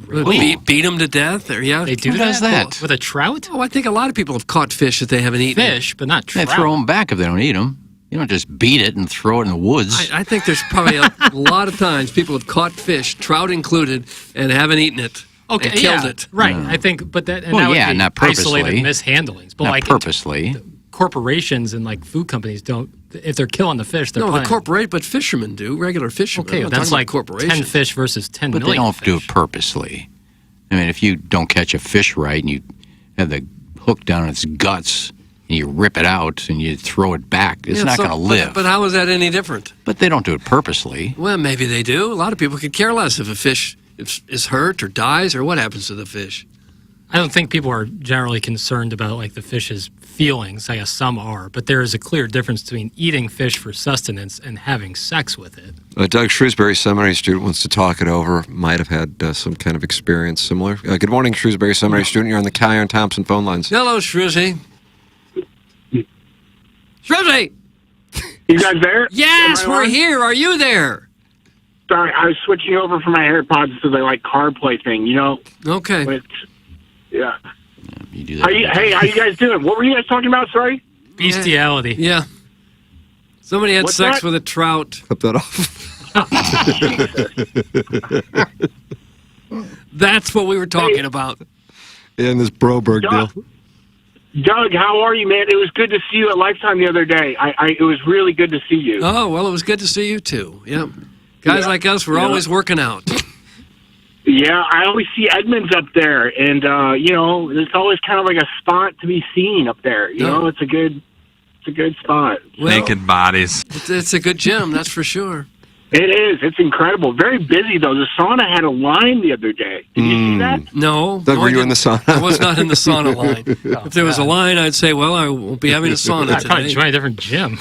[SPEAKER 8] Really?
[SPEAKER 6] Beat them to death? Or, yeah.
[SPEAKER 8] They do
[SPEAKER 7] Who does that?
[SPEAKER 8] With a trout?
[SPEAKER 6] Oh, I think a lot of people have caught fish that they haven't eaten.
[SPEAKER 8] Fish, but not
[SPEAKER 7] They
[SPEAKER 8] trout.
[SPEAKER 7] throw them back if they don't eat them. You don't just beat it and throw it in the woods.
[SPEAKER 6] I think there's probably a lot of times people have caught fish, trout included, and haven't eaten it.
[SPEAKER 8] Okay,
[SPEAKER 6] and killed
[SPEAKER 8] yeah,
[SPEAKER 6] it.
[SPEAKER 8] right. I think, but that, and
[SPEAKER 7] Well,
[SPEAKER 8] that would
[SPEAKER 7] yeah,
[SPEAKER 8] be
[SPEAKER 7] not purposely.
[SPEAKER 8] isolated mishandlings. But
[SPEAKER 7] Not
[SPEAKER 8] like
[SPEAKER 7] purposely.
[SPEAKER 8] corporations and like food companies don't. If they're killing the fish, they're
[SPEAKER 6] No, the
[SPEAKER 8] planning-
[SPEAKER 6] corporate, but fishermen do. Regular fishermen.
[SPEAKER 8] Okay,
[SPEAKER 6] I'm not
[SPEAKER 8] that's
[SPEAKER 6] talking
[SPEAKER 8] like
[SPEAKER 6] about corporations.
[SPEAKER 8] 10 fish versus 10
[SPEAKER 7] But they
[SPEAKER 8] million
[SPEAKER 7] don't do it purposely. I mean, if you don't catch a fish right and you have the hook down its guts and you rip it out and you throw it back, it's
[SPEAKER 6] Yeah,
[SPEAKER 7] not
[SPEAKER 6] so-
[SPEAKER 7] going to live.
[SPEAKER 6] But how is that any different?
[SPEAKER 7] But they don't do it purposely.
[SPEAKER 6] Well, maybe they do. A lot of people could care less if a fish is hurt or dies or what happens to the fish.
[SPEAKER 8] I don't think people are generally concerned about like the fish's feelings. I guess some are, but there is a clear difference between eating fish for sustenance and having sex with it.
[SPEAKER 5] Doug Shrewsbury, seminary student, wants to talk it over. Might have had some kind of experience similar. Good morning, Shrewsbury Seminary student. You're on the Kyer and Thompson phone lines.
[SPEAKER 6] Hello, Shrewsy. Shrewsy!
[SPEAKER 16] You guys there?
[SPEAKER 6] Yes,
[SPEAKER 16] Am I
[SPEAKER 6] we're
[SPEAKER 16] on?
[SPEAKER 6] here. Are you there?
[SPEAKER 16] Sorry, I was switching over from my AirPods to the car play thing. You know?
[SPEAKER 6] Okay.
[SPEAKER 16] Yeah.
[SPEAKER 7] You do
[SPEAKER 16] How you guys doing? What were you guys talking about? Sorry.
[SPEAKER 8] Bestiality.
[SPEAKER 6] Yeah. Somebody had
[SPEAKER 16] What's
[SPEAKER 6] sex
[SPEAKER 16] that?
[SPEAKER 6] with a trout.
[SPEAKER 5] Cut that off.
[SPEAKER 6] That's what we were talking about.
[SPEAKER 5] And this Broberg
[SPEAKER 16] Doug,
[SPEAKER 5] deal.
[SPEAKER 16] Doug, how are you, man? It was good to see you at Lifetime the other day. It was really good to see you.
[SPEAKER 6] Oh, well, it was good to see you, too. Yeah. Guys like us, we're
[SPEAKER 16] Yeah.
[SPEAKER 6] always working out.
[SPEAKER 16] Yeah, I always see Edmonds up there, and it's always kind of like a spot to be seen up there. You know, it's a good spot.
[SPEAKER 6] Well,
[SPEAKER 17] Naked bodies.
[SPEAKER 6] It's a good gym, that's for sure.
[SPEAKER 16] It is. It's incredible. Very busy, though. The sauna had a line the other day. Did you see that?
[SPEAKER 6] No.
[SPEAKER 5] Doug,
[SPEAKER 6] no,
[SPEAKER 5] were
[SPEAKER 6] I
[SPEAKER 5] you in the
[SPEAKER 6] didn't.
[SPEAKER 5] sauna?
[SPEAKER 6] I was not in the sauna line. If there was a line, I'd say, well, I won't be having a sauna
[SPEAKER 8] I'd probably
[SPEAKER 6] today.
[SPEAKER 8] join a different gym.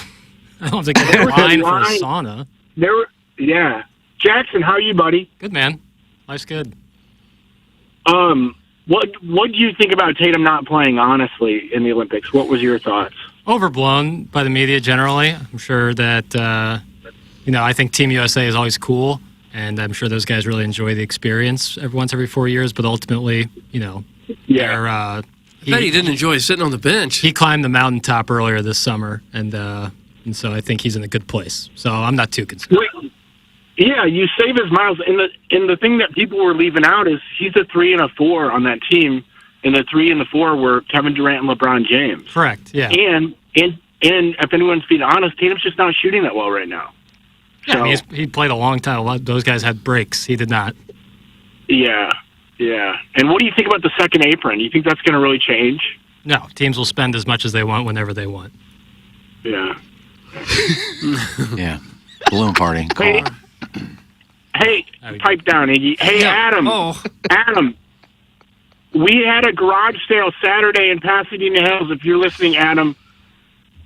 [SPEAKER 8] I don't think I get a line for a sauna.
[SPEAKER 16] Yeah. Jackson, how are you, buddy?
[SPEAKER 8] Good, man. Life's good.
[SPEAKER 16] What do you think about Tatum not playing, honestly, in the Olympics? What was your thoughts?
[SPEAKER 8] Overblown by the media generally. I'm sure that, I think Team USA is always cool, and I'm sure those guys really enjoy the experience every 4 years, but ultimately, they're...
[SPEAKER 6] I bet he didn't enjoy sitting on the bench.
[SPEAKER 8] He climbed the mountaintop earlier this summer, and so I think he's in a good place. So I'm not too concerned.
[SPEAKER 16] Wait, yeah, you save his miles. And the thing that people were leaving out is he's a 3 and a 4 on that team, and the 3 and the 4 were Kevin Durant and LeBron James.
[SPEAKER 8] Correct. Yeah.
[SPEAKER 16] And if anyone's being honest, Tatum's just not shooting that well right now.
[SPEAKER 8] Yeah,
[SPEAKER 16] So,
[SPEAKER 8] I mean, he played a long time. Those guys had breaks. He did not.
[SPEAKER 16] yeah. And what do you think about the second apron? You think that's going to really change?
[SPEAKER 8] No, teams will spend as much as they want whenever they want.
[SPEAKER 16] Yeah.
[SPEAKER 7] Yeah. Balloon party.
[SPEAKER 16] Hey, pipe down, Iggy. Hey, Adam. Adam. We had a garage sale Saturday in Pasadena Hills. If you're listening, Adam,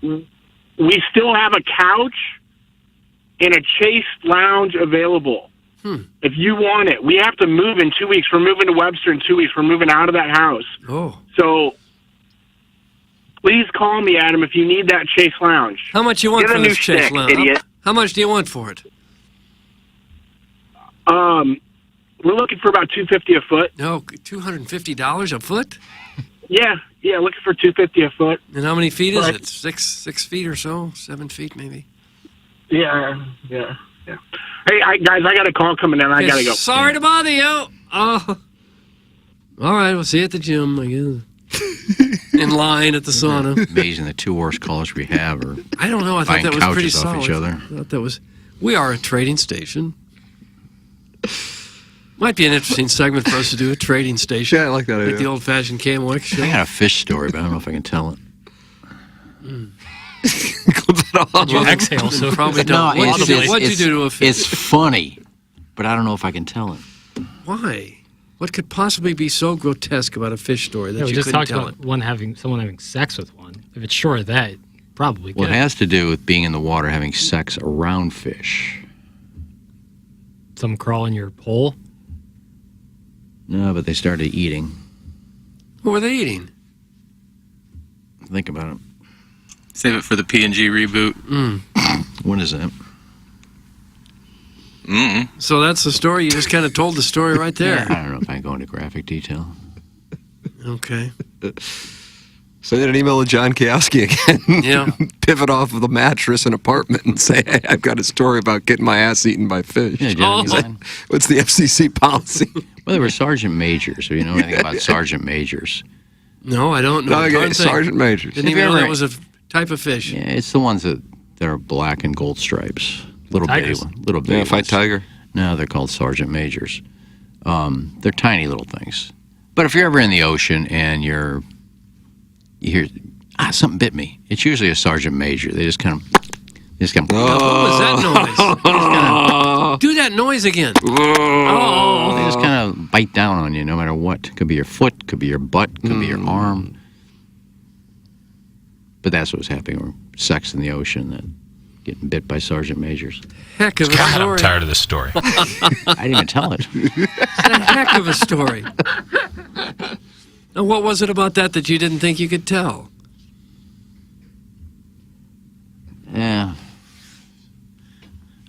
[SPEAKER 16] we still have a couch and a Chase lounge available. If you want it, we have to move in 2 weeks. We're moving to Webster in 2 weeks. We're moving out of that house.
[SPEAKER 6] Oh.
[SPEAKER 16] So please call me, Adam, if you need that Chase lounge.
[SPEAKER 6] How much you want
[SPEAKER 16] Get
[SPEAKER 6] for
[SPEAKER 16] a
[SPEAKER 6] this
[SPEAKER 16] new
[SPEAKER 6] Chase
[SPEAKER 16] stick,
[SPEAKER 6] lounge?
[SPEAKER 16] idiot.
[SPEAKER 6] How much do you want for it?
[SPEAKER 16] We're looking for about $250 a foot.
[SPEAKER 6] No, $250 a foot?
[SPEAKER 16] Yeah, looking for $250 a foot.
[SPEAKER 6] And how many feet is
[SPEAKER 16] But-
[SPEAKER 6] it? 6 feet or so? 7 feet maybe?
[SPEAKER 16] Yeah. Hey, guys, I got a call coming in. I got to go.
[SPEAKER 6] Sorry to bother you. Oh. All right, we'll see you at the gym, I guess. In line at the sauna.
[SPEAKER 7] Amazing the two worst callers we have are
[SPEAKER 6] I don't know. I thought
[SPEAKER 7] buying
[SPEAKER 6] that was pretty
[SPEAKER 7] couches off
[SPEAKER 6] solid.
[SPEAKER 7] each other.
[SPEAKER 6] I thought that was. We are a trading station. Might be an interesting segment for us to do, a trading station.
[SPEAKER 5] Yeah, I like that idea.
[SPEAKER 6] Like the old-fashioned KMOX show.
[SPEAKER 7] I got a fish story, but I don't know if I can tell it.
[SPEAKER 8] You exhale, so
[SPEAKER 6] probably don't.
[SPEAKER 7] No,
[SPEAKER 6] What'd you do to a fish?
[SPEAKER 7] It's funny, but I don't know if I can tell it.
[SPEAKER 6] Why? What could possibly be so grotesque about a fish story that
[SPEAKER 8] Yeah, we
[SPEAKER 6] you
[SPEAKER 8] just
[SPEAKER 6] couldn't
[SPEAKER 8] talked
[SPEAKER 6] tell
[SPEAKER 8] about
[SPEAKER 6] it?
[SPEAKER 8] someone having sex with one. If it's short of that, probably
[SPEAKER 7] Well,
[SPEAKER 8] good.
[SPEAKER 7] it has to do with being in the water, having sex around fish.
[SPEAKER 8] Some crawl in your hole.
[SPEAKER 7] No, but they started eating.
[SPEAKER 6] What were they eating?
[SPEAKER 7] Think about it.
[SPEAKER 1] Save it for the P&G reboot.
[SPEAKER 7] When is that?
[SPEAKER 6] So that's the story. You just kind of told the story right there.
[SPEAKER 7] I don't know if I can go into graphic detail.
[SPEAKER 6] Okay.
[SPEAKER 5] Send an email to John Kioski again.
[SPEAKER 6] Yeah.
[SPEAKER 5] Pivot off of the mattress and apartment and say, hey, I've got a story about getting my ass eaten by fish.
[SPEAKER 7] Yeah, John, you mind?
[SPEAKER 5] What's the FCC policy?
[SPEAKER 7] Well, they were sergeant majors. So you know anything about sergeant majors?
[SPEAKER 6] No, I don't know.
[SPEAKER 5] No,
[SPEAKER 6] a
[SPEAKER 5] okay,
[SPEAKER 6] darn thing.
[SPEAKER 5] sergeant majors.
[SPEAKER 6] Didn't
[SPEAKER 7] If
[SPEAKER 6] even know
[SPEAKER 7] you
[SPEAKER 6] that
[SPEAKER 7] ever-
[SPEAKER 6] was a type of fish.
[SPEAKER 7] Yeah, it's the ones that are black and gold stripes. Little
[SPEAKER 8] Tigers.
[SPEAKER 7] bitty one. Little bitty
[SPEAKER 5] Yeah, fight
[SPEAKER 7] ones.
[SPEAKER 5] tiger.
[SPEAKER 7] No, they're called sergeant majors. They're tiny little things. But if you're ever in the ocean and you hear, something bit me, it's usually a sergeant major. They just kind of,
[SPEAKER 6] What was that noise? Do that noise again. Oh.
[SPEAKER 7] They just kind of bite down on you no matter what. Could be your foot, could be your butt, could be your arm. But that's what was happening. Or sex in the ocean, getting bit by sergeant majors.
[SPEAKER 6] Heck of a
[SPEAKER 1] God,
[SPEAKER 6] story.
[SPEAKER 1] I'm tired of this story.
[SPEAKER 7] I didn't even tell it.
[SPEAKER 6] It's a heck of a story. Now, what was it about that you didn't think you could tell?
[SPEAKER 7] Yeah.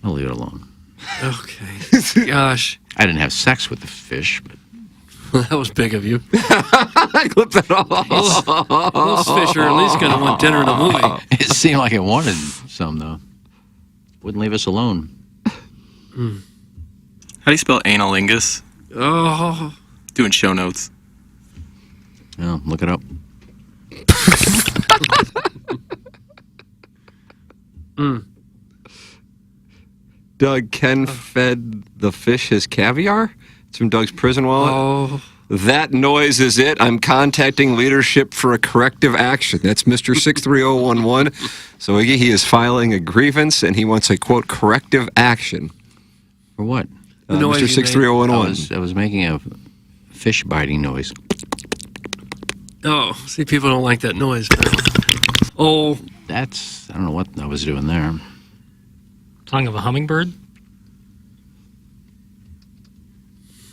[SPEAKER 7] I'll leave it alone.
[SPEAKER 6] Okay. Gosh.
[SPEAKER 7] I didn't have sex with the fish, but
[SPEAKER 6] That was big of you.
[SPEAKER 5] Clip that off.
[SPEAKER 6] Those fish are at least going to want dinner in a movie.
[SPEAKER 7] it seemed like it wanted some, though. Wouldn't leave us alone.
[SPEAKER 1] How do you spell analingus?
[SPEAKER 6] Oh.
[SPEAKER 1] Doing show notes.
[SPEAKER 7] No, look it up.
[SPEAKER 5] Doug, Ken fed the fish his caviar? It's from Doug's prison wallet.
[SPEAKER 6] Oh.
[SPEAKER 5] That noise is it. I'm contacting leadership for a corrective action. That's Mr. 63011. So Iggy, he is filing a grievance, and he wants a, quote, corrective action.
[SPEAKER 7] For what?
[SPEAKER 6] The noise
[SPEAKER 5] Mr.
[SPEAKER 6] you
[SPEAKER 5] 63011.
[SPEAKER 7] I was making a fish biting noise.
[SPEAKER 6] Oh, see, people don't like that noise. Oh.
[SPEAKER 7] I don't know what I was doing there.
[SPEAKER 8] Tongue of a hummingbird?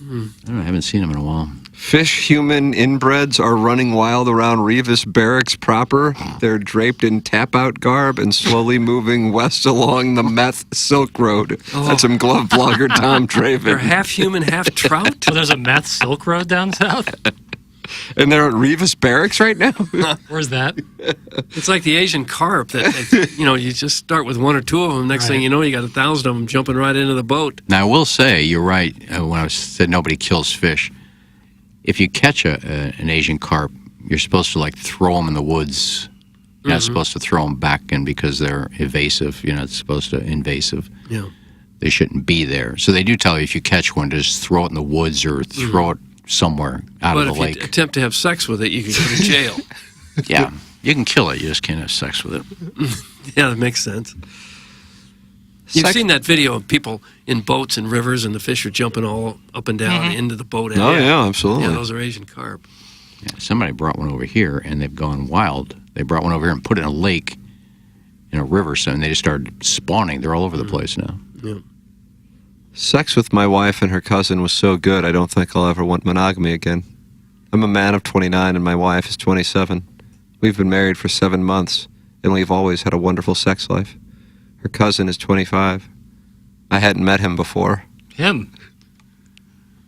[SPEAKER 7] I don't know, I haven't seen him in a while.
[SPEAKER 5] Fish-human inbreds are running wild around Revis Barracks proper. They're draped in tap-out garb and slowly moving west along the meth Silk Road. That's some glove blogger Tom Draven.
[SPEAKER 6] They're half human, half trout?
[SPEAKER 8] Oh, there's a meth Silk Road down south?
[SPEAKER 5] And they're at Revis Barracks right now?
[SPEAKER 8] Where's that?
[SPEAKER 6] It's like the Asian carp that, you just start with one or two of them. Next thing you know, you got 1,000 of them jumping right into the boat.
[SPEAKER 7] Now, I will say, you're right, when I said nobody kills fish. If you catch an Asian carp, you're supposed to, throw them in the woods. You're not supposed to throw them back in because they're evasive. You're not supposed to invasive.
[SPEAKER 6] Yeah.
[SPEAKER 7] They shouldn't be there. So they do tell you if you catch one, just throw it in the woods or throw it somewhere out of the lake.
[SPEAKER 6] But if you attempt to have sex with it, you can go to jail.
[SPEAKER 7] Yeah, you can kill it. You just can't have sex with it.
[SPEAKER 6] Yeah, that makes sense. You've seen that video of people in boats and rivers, and the fish are jumping all up and down into the boat.
[SPEAKER 5] Oh, yeah, absolutely.
[SPEAKER 6] Yeah, those are Asian carp.
[SPEAKER 7] Yeah, somebody brought one over here, and they've gone wild. They brought one over here and put it in a lake, in a river, and they just started spawning. They're all over the place now.
[SPEAKER 6] Yeah.
[SPEAKER 5] Sex with my wife and her cousin was so good, I don't think I'll ever want monogamy again. I'm a man of 29 and my wife is 27. We've been married for 7 months, and we've always had a wonderful sex life. Her cousin is 25. I hadn't met him before.
[SPEAKER 8] Him?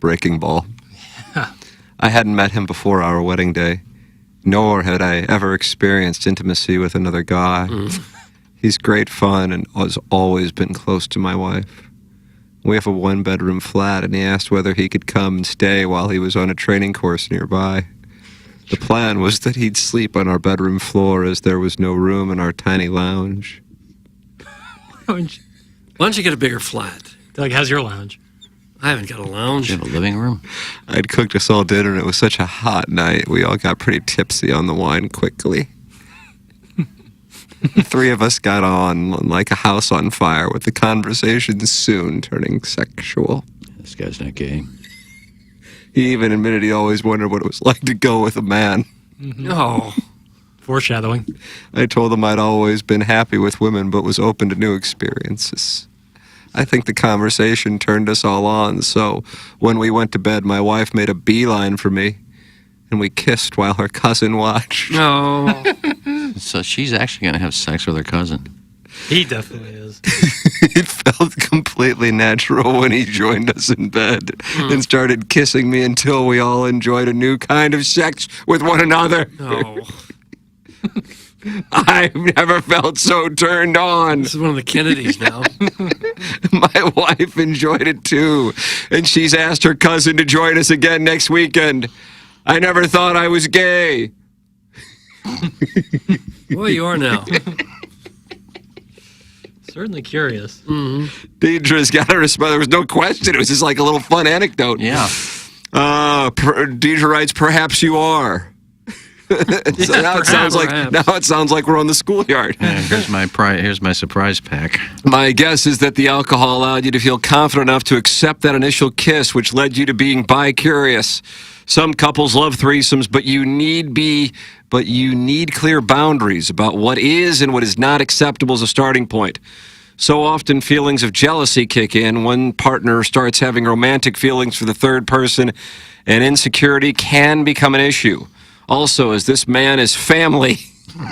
[SPEAKER 5] Breaking ball. I hadn't met him before our wedding day, nor had I ever experienced intimacy with another guy. He's great fun and has always been close to my wife. We have a one-bedroom flat, and he asked whether he could come and stay while he was on a training course nearby. The plan was that he'd sleep on our bedroom floor as there was no room in our tiny lounge.
[SPEAKER 6] Why don't you get a bigger flat?
[SPEAKER 8] How's your lounge?
[SPEAKER 6] I haven't got a lounge.
[SPEAKER 7] You have a living room?
[SPEAKER 5] I'd cooked us all dinner, and it was such a hot night. We all got pretty tipsy on the wine quickly. The three of us got on like a house on fire, with the conversation soon turning sexual.
[SPEAKER 7] This guy's not gay.
[SPEAKER 5] He even admitted he always wondered what it was like to go with a man.
[SPEAKER 6] No.
[SPEAKER 8] Foreshadowing.
[SPEAKER 5] I told him I'd always been happy with women, but was open to new experiences. I think the conversation turned us all on, so when we went to bed, my wife made a beeline for me, and we kissed while her cousin watched.
[SPEAKER 6] No.
[SPEAKER 7] So she's actually going to have sex with her cousin.
[SPEAKER 8] He definitely is.
[SPEAKER 5] It felt completely natural when he joined us in bed and started kissing me until we all enjoyed a new kind of sex with one another.
[SPEAKER 6] No.
[SPEAKER 5] I've never felt so turned on.
[SPEAKER 6] This is one of the Kennedys now.
[SPEAKER 5] My wife enjoyed it too, and she's asked her cousin to join us again next weekend. I never thought I was gay.
[SPEAKER 6] Well, you are now.
[SPEAKER 8] Certainly curious.
[SPEAKER 5] Deidre's got to respond. There was no question. It was just like a little fun anecdote.
[SPEAKER 7] Yeah.
[SPEAKER 5] Deidre writes, "Perhaps you are." So now it sounds like we're on the schoolyard.
[SPEAKER 7] And here's my surprise pack.
[SPEAKER 5] My guess is that the alcohol allowed you to feel confident enough to accept that initial kiss, which led you to being bi-curious. Some couples love threesomes, but you need clear boundaries about what is and what is not acceptable as a starting point. So often feelings of jealousy kick in. One partner starts having romantic feelings for the third person, and insecurity can become an issue. Also, as this man is family.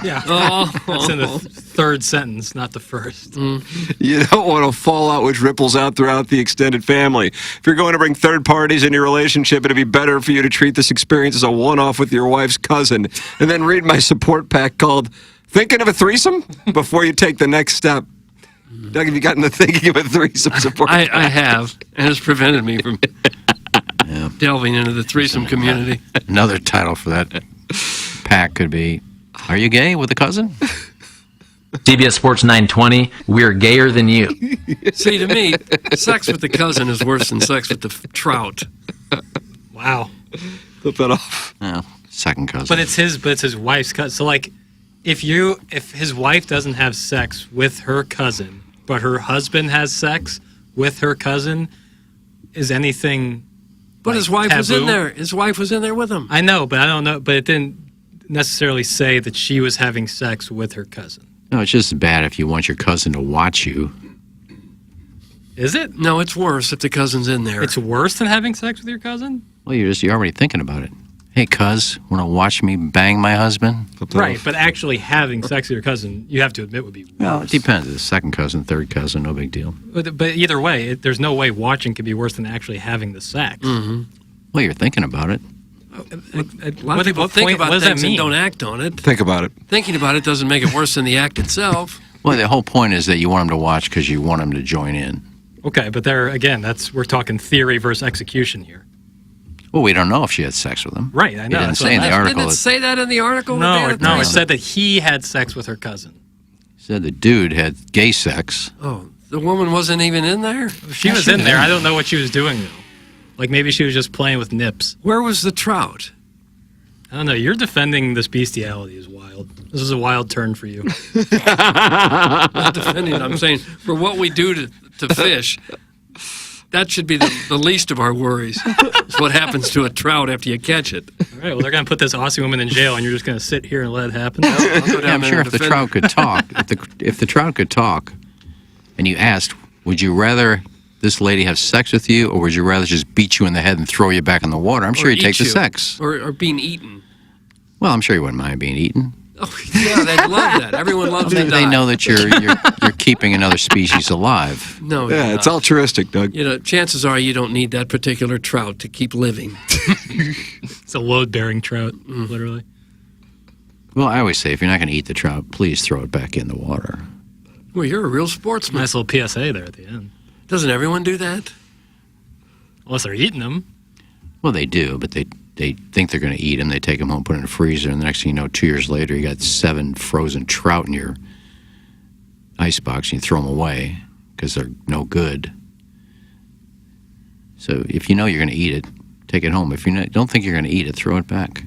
[SPEAKER 8] Yeah. That's in the third sentence, not the first.
[SPEAKER 5] You don't want a fallout which ripples out throughout the extended family. If you're going to bring third parties in your relationship, it'd be better for you to treat this experience as a one-off with your wife's cousin, and then read my support pack called Thinking of a Threesome before you take the next step. Doug, have you gotten the Thinking of a Threesome support pack?
[SPEAKER 6] I have, and it's prevented me from delving into the threesome community.
[SPEAKER 7] Another title for that pack could be, Are You Gay with a Cousin?
[SPEAKER 4] CBS Sports 920, we're gayer than you.
[SPEAKER 6] See, to me, sex with the cousin is worse than sex with the trout.
[SPEAKER 8] Wow.
[SPEAKER 5] Flip that off.
[SPEAKER 7] No, second cousin.
[SPEAKER 8] But it's his wife's cousin. So if his wife doesn't have sex with her cousin, but her husband has sex with her cousin is anything.
[SPEAKER 6] But his wife was in
[SPEAKER 8] taboo.
[SPEAKER 6] there. His wife was in there with him.
[SPEAKER 8] I know, but I don't know. But it didn't necessarily say that she was having sex with her cousin.
[SPEAKER 7] No, it's just bad if you want your cousin to watch you.
[SPEAKER 8] Is it?
[SPEAKER 6] No, it's worse if the cousin's in there.
[SPEAKER 8] It's worse than having sex with your cousin?
[SPEAKER 7] Well, you're already thinking about it. Hey, cuz, want to watch me bang my husband?
[SPEAKER 8] Right, but actually having sex with your cousin, you have to admit, would be worse.
[SPEAKER 7] Well, it depends. The second cousin, third cousin, no big deal.
[SPEAKER 8] But either way, there's no way watching could be worse than actually having the sex.
[SPEAKER 6] Mm-hmm.
[SPEAKER 7] Well, you're thinking about it.
[SPEAKER 6] A lot of people think about things and don't act on it.
[SPEAKER 5] Think about it.
[SPEAKER 6] Thinking about it doesn't make it worse than the act itself.
[SPEAKER 7] Well, the whole point is that you want him to watch because you want him to join in.
[SPEAKER 8] Okay, but there again, we're talking theory versus execution here.
[SPEAKER 7] Well, we don't know if she had sex with him.
[SPEAKER 8] Right, I know.
[SPEAKER 7] It didn't
[SPEAKER 8] That's
[SPEAKER 7] say in
[SPEAKER 8] what
[SPEAKER 7] the
[SPEAKER 8] I'm-
[SPEAKER 7] article.
[SPEAKER 6] Didn't it say that in the article?
[SPEAKER 8] No, it said that he had sex with her cousin.
[SPEAKER 7] It said the dude had gay sex.
[SPEAKER 6] Oh, the woman wasn't even in there?
[SPEAKER 8] She was in there. I don't know what she was doing, though. Like, maybe she was just playing with nips.
[SPEAKER 6] Where was the trout?
[SPEAKER 8] I don't know. You're defending this bestiality is wild. This is a wild turn for you.
[SPEAKER 6] Not defending it. I'm saying for what we do to fish, that should be the least of our worries. It's what happens to a trout after you catch it.
[SPEAKER 8] All right, well, they're going to put this Aussie woman in jail, and you're just going to sit here and let it happen?
[SPEAKER 6] I'll go
[SPEAKER 7] Yeah,
[SPEAKER 6] down
[SPEAKER 7] I'm
[SPEAKER 6] there
[SPEAKER 7] sure
[SPEAKER 6] and
[SPEAKER 7] if the
[SPEAKER 6] defend
[SPEAKER 7] trout could talk, if the trout could talk, and you asked, would you rather this lady have sex with you, or would you rather just beat you in the head and throw you back in the water? I'm sure
[SPEAKER 6] Or
[SPEAKER 7] you'd take
[SPEAKER 6] eat
[SPEAKER 7] the
[SPEAKER 6] you.
[SPEAKER 7] sex.
[SPEAKER 6] Or being eaten.
[SPEAKER 7] Well, I'm sure you wouldn't mind being eaten.
[SPEAKER 6] Oh, yeah, they'd love that. Everyone loves to die.
[SPEAKER 7] They know that you're keeping another species alive.
[SPEAKER 6] No,
[SPEAKER 5] Yeah,
[SPEAKER 6] you're
[SPEAKER 5] it's
[SPEAKER 6] not.
[SPEAKER 5] altruistic, Doug.
[SPEAKER 6] You know, chances are you don't need that particular trout to keep living.
[SPEAKER 8] It's a load-bearing trout, literally.
[SPEAKER 7] Well, I always say, if you're not going to eat the trout, please throw it back in the water.
[SPEAKER 6] Well, you're a real sportsman.
[SPEAKER 8] Nice little PSA there at the end.
[SPEAKER 6] Doesn't everyone do that?
[SPEAKER 8] Unless they're eating them.
[SPEAKER 7] Well, they do, but they think they're going to eat them. They take them home, put them in the freezer, and the next thing you know, 2 years later, you got 7 frozen trout in your icebox, and you throw them away because they're no good. So if you know you're going to eat it, take it home. If you don't think you're going to eat it, throw it back.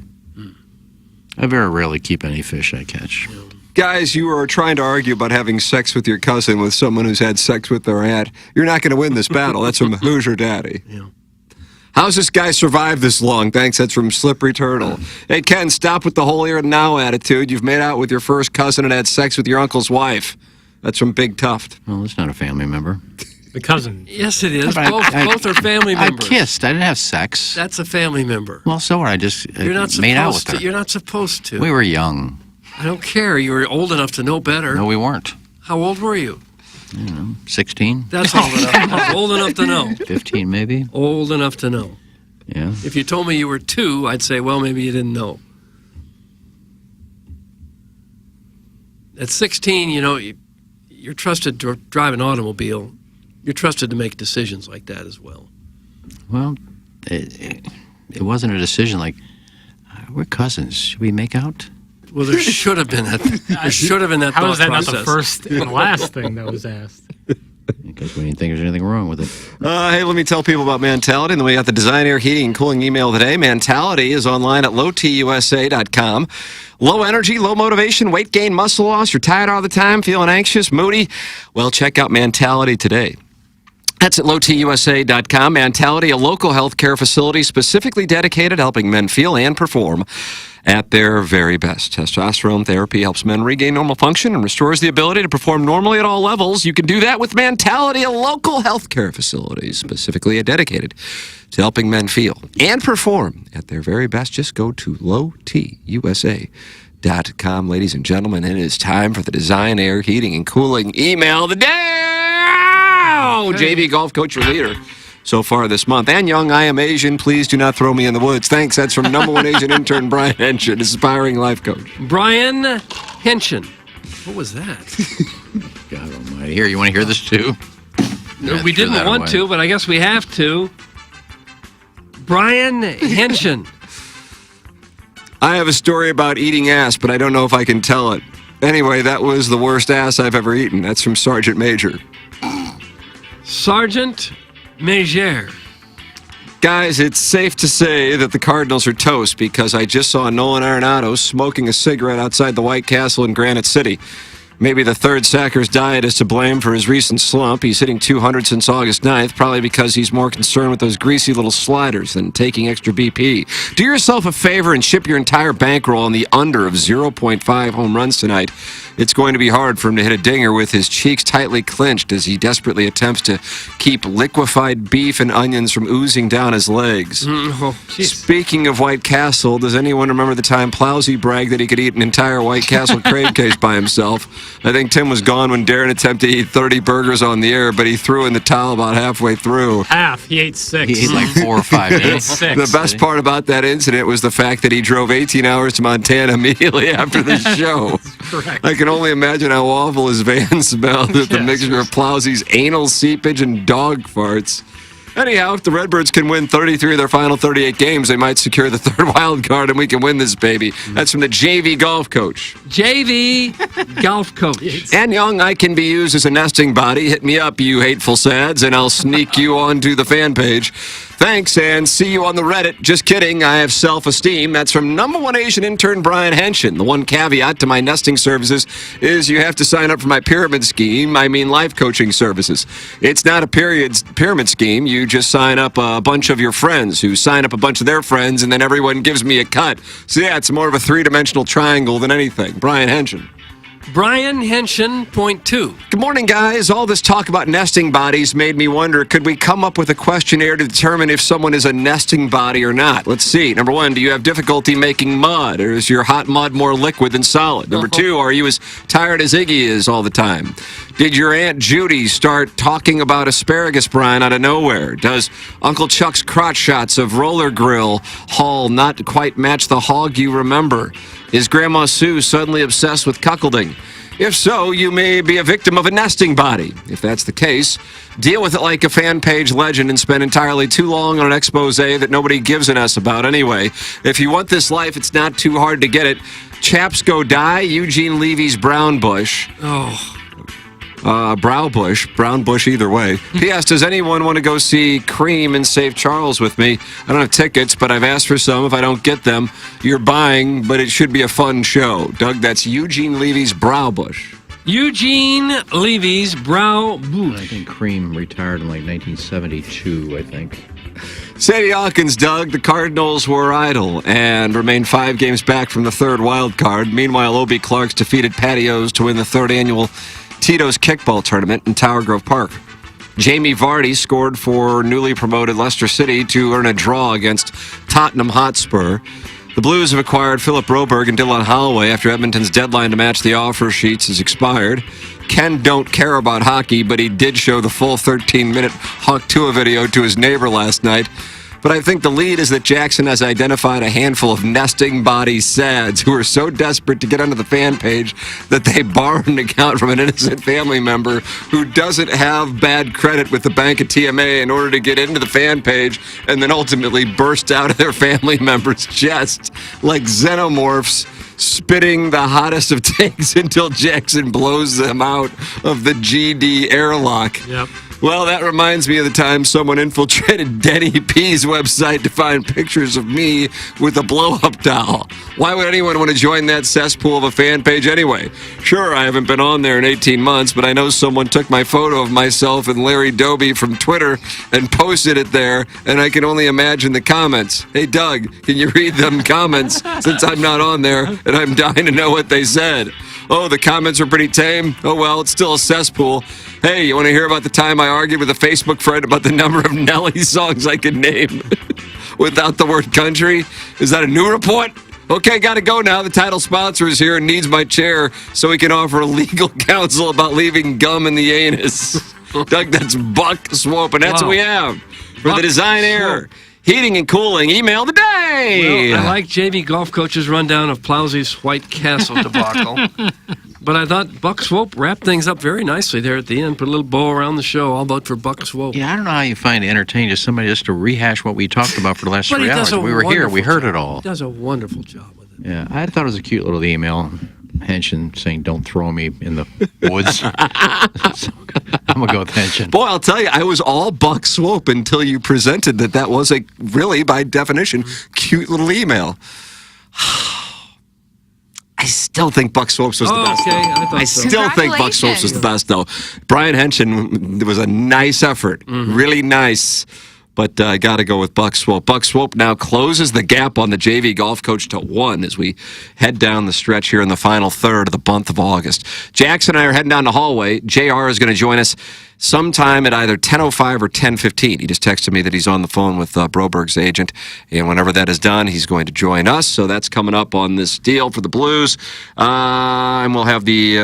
[SPEAKER 7] I very rarely keep any fish I catch.
[SPEAKER 5] Guys, you are trying to argue about having sex with your cousin with someone who's had sex with their aunt. You're not going to win this battle. That's from Hoosier Daddy.
[SPEAKER 6] Yeah.
[SPEAKER 5] How's this guy survived this long? Thanks, that's from Slippery Turtle. Hey, Ken, stop with the whole here and now attitude. You've made out with your first cousin and had sex with your uncle's wife. That's from Big Tuft.
[SPEAKER 7] Well, it's not a family member.
[SPEAKER 8] The cousin.
[SPEAKER 6] Yes, it is.
[SPEAKER 7] But
[SPEAKER 6] Both are family members.
[SPEAKER 7] I kissed. I didn't have sex.
[SPEAKER 6] That's a family member.
[SPEAKER 7] Well, so what? I just
[SPEAKER 6] You're not
[SPEAKER 7] made out with
[SPEAKER 6] supposed
[SPEAKER 7] her.
[SPEAKER 6] to. You're not supposed to.
[SPEAKER 7] We were young.
[SPEAKER 6] I don't care. You were old enough to know better.
[SPEAKER 7] No, we weren't.
[SPEAKER 6] How old were you?
[SPEAKER 7] 16?
[SPEAKER 6] That's old enough. Old enough to know.
[SPEAKER 7] 15, maybe?
[SPEAKER 6] Old enough to know.
[SPEAKER 7] Yeah.
[SPEAKER 6] If you told me you were 2, I'd say, well, maybe you didn't know. At 16, you know, you're trusted to drive an automobile. You're trusted to make decisions like that as well.
[SPEAKER 7] Well, it wasn't a decision like, we're cousins. Should we make out?
[SPEAKER 6] Well, there should have been that. There should have been that
[SPEAKER 8] How
[SPEAKER 6] thought
[SPEAKER 8] is that
[SPEAKER 6] process.
[SPEAKER 8] not the first and last thing that was asked?
[SPEAKER 7] Because we didn't think there's anything wrong with it.
[SPEAKER 5] Hey, let me tell people about Mentality. And then we got the Design Air Heating and Cooling email today. Mentality is online at lowtusa.com. Low energy, low motivation, weight gain, muscle loss. You're tired all the time, feeling anxious, moody? Well, check out Mentality today. That's at lowtusa.com. Mentality, a local healthcare facility specifically dedicated to helping men feel and perform at their very best. Testosterone therapy helps men regain normal function and restores the ability to perform normally at all levels. You can do that with Mentality, a local healthcare facility specifically dedicated to helping men feel and perform at their very best. Just go to lowtusa.com, ladies and gentlemen. It is time for the Design Air Heating and Cooling email of the day. JV Golf Coach, your leader so far this month. And young, I am Asian. Please do not throw me in the woods. Thanks. That's from #1 Asian intern Brian Henshin, aspiring life coach.
[SPEAKER 6] Brian Henshin. What was that?
[SPEAKER 7] God almighty. Here, you want to hear this too?
[SPEAKER 6] No,
[SPEAKER 7] Yeah,
[SPEAKER 6] we
[SPEAKER 7] threw
[SPEAKER 6] didn't
[SPEAKER 7] that
[SPEAKER 6] want
[SPEAKER 7] away.
[SPEAKER 6] to, but I guess we have to. Brian Henshin.
[SPEAKER 5] I have a story about eating ass, but I don't know if I can tell it. Anyway, that was the worst ass I've ever eaten. That's from Sergeant Major.
[SPEAKER 6] Sergeant Major.
[SPEAKER 5] Guys, it's safe to say that the Cardinals are toast because I just saw Nolan Arenado smoking a cigarette outside the White Castle in Granite City. Maybe the third sacker's diet is to blame for his recent slump. He's hitting 200 since August 9th, probably because he's more concerned with those greasy little sliders than taking extra BP. Do yourself a favor and ship your entire bankroll on the under of 0.5 home runs tonight. It's going to be hard for him to hit a dinger with his cheeks tightly clenched as he desperately attempts to keep liquefied beef and onions from oozing down his legs. Speaking of White Castle, does anyone remember the time Plowsy bragged that he could eat an entire White Castle crave case by himself? I think Tim was gone when Darren attempted to eat 30 burgers on the air, but he threw in the towel about halfway through.
[SPEAKER 8] Half. He ate 6.
[SPEAKER 7] He ate like 4 or 5.
[SPEAKER 8] He ate 6.
[SPEAKER 5] The best part about that incident was the fact that he drove 18 hours to Montana immediately after the show.
[SPEAKER 8] Correct.
[SPEAKER 5] I can only imagine how awful his van smelled with the mixture of Plowsy's anal seepage and dog farts. Anyhow, if the Redbirds can win 33 of their final 38 games, they might secure the third wild card and we can win this baby. That's from the JV golf coach.
[SPEAKER 6] JV golf coach.
[SPEAKER 5] And young, I can be used as a nesting body. Hit me up, you hateful sads, and I'll sneak you onto the fan page. Thanks, and see you on the Reddit. Just kidding, I have self-esteem. That's from #1 Asian intern Brian Henshin. The one caveat to my nesting services is you have to sign up for my pyramid scheme. I mean life coaching services. It's not a pyramid scheme. You just sign up a bunch of your friends who sign up a bunch of their friends, and then everyone gives me a cut. So yeah, it's more of a three-dimensional triangle than anything. Brian Henshin.
[SPEAKER 6] Brian Henshin, point 2.
[SPEAKER 5] Good morning, guys. All this talk about nesting bodies made me wonder, could we come up with a questionnaire to determine if someone is a nesting body or not? Let's see. Number 1, do you have difficulty making mud, or is your hot mud more liquid than solid? Number 2, are you as tired as Iggy is all the time? Did your Aunt Judy start talking about asparagus brine out of nowhere? Does Uncle Chuck's crotch shots of Roller Grill haul not quite match the hog you remember? Is Grandma Sue suddenly obsessed with cuckolding? If so, you may be a victim of a nesting body. If that's the case, deal with it like a fan page legend and spend entirely too long on an expose that nobody gives an S about anyway. If you want this life, it's not too hard to get it. Chaps Go Die, Eugene Levy's Brown Bush. Brow Bush, Brown Bush either way. P.S. Does anyone want to go see Cream and Save Charles with me? I don't have tickets, but I've asked for some. If I don't get them, you're buying, but it should be a fun show. Doug, that's Eugene Levy's Brow Bush.
[SPEAKER 6] Eugene Levy's Brow Bush.
[SPEAKER 7] I think Cream retired in like 1972, I think.
[SPEAKER 5] Sadie Hawkins, Doug, the Cardinals were idle and remain 5 games back from the third wild card. Meanwhile, Obie Clark's defeated Patios to win the 3rd annual Tito's Kickball Tournament in Tower Grove Park. Jamie Vardy scored for newly promoted Leicester City to earn a draw against Tottenham Hotspur. The Blues have acquired Philip Broberg and Dylan Holloway after Edmonton's deadline to match the offer sheets has expired. Ken don't care about hockey, but he did show the full 13-minute Hawk Tua video to his neighbor last night. But I think the lead is that Jackson has identified a handful of nesting body sads who are so desperate to get onto the fan page that they borrow an account from an innocent family member who doesn't have bad credit with the Bank of TMA in order to get into the fan page and then ultimately burst out of their family member's chest like xenomorphs spitting the hottest of takes until Jackson blows them out of the GD airlock.
[SPEAKER 6] Yep.
[SPEAKER 5] Well, that reminds me of the time someone infiltrated Denny P's website to find pictures of me with a blow-up doll. Why would anyone want to join that cesspool of a fan page anyway? Sure, I haven't been on there in 18 months, but I know someone took my photo of myself and Larry Doby from Twitter and posted it there, and I can only imagine the comments. Hey, Doug, can you read them comments since I'm not on there and I'm dying to know what they said? Oh, the comments were pretty tame. Oh, well, it's still a cesspool. Hey, you want to hear about the time I argued with a Facebook friend about the number of Nelly songs I could name without the word country? Is that a new report? Okay, gotta go now. The title sponsor is here and needs my chair so he can offer legal counsel about leaving gum in the anus. Doug, that's Buck Swope, and that's what we have for
[SPEAKER 6] Buck
[SPEAKER 5] the Design Air Heating and Cooling Email of the Day.
[SPEAKER 6] Well, I like JV Golf Coach's rundown of Plowsy's White Castle debacle. But I thought Buck Swope wrapped things up very nicely there at the end. Put a little bow around the show. All about for Buck Swope.
[SPEAKER 7] Yeah, I don't know how you find it entertaining just somebody just to rehash what we talked about for the last
[SPEAKER 6] But he
[SPEAKER 7] 3
[SPEAKER 6] does
[SPEAKER 7] hours.
[SPEAKER 6] a
[SPEAKER 7] We were here. We
[SPEAKER 6] wonderful
[SPEAKER 7] heard it
[SPEAKER 6] job.
[SPEAKER 7] all.
[SPEAKER 6] He does a wonderful job with it.
[SPEAKER 7] Yeah, I thought it was a cute little email. Henshin saying, "Don't throw me in the woods." So, I'm going to go with Henshin.
[SPEAKER 5] Boy, I'll tell you, I was all Buck Swope until you presented that was a really, by definition, cute little email. I still think Buck Swopes was the best.
[SPEAKER 6] Okay, I thought so.
[SPEAKER 5] still think Buck Swopes was the best, though. Brian Henson, it was a nice effort. Really nice. But I got to go with Buck Swope. Buck Swope now closes the gap on the JV golf coach to 1 as we head down the stretch here in the final third of the month of August. Jackson and I are heading down the hallway. JR is going to join us sometime at either 10:05 or 10:15. He just texted me that he's on the phone with Broberg's agent, and whenever that is done, he's going to join us. So that's coming up on this deal for the Blues. And we'll have the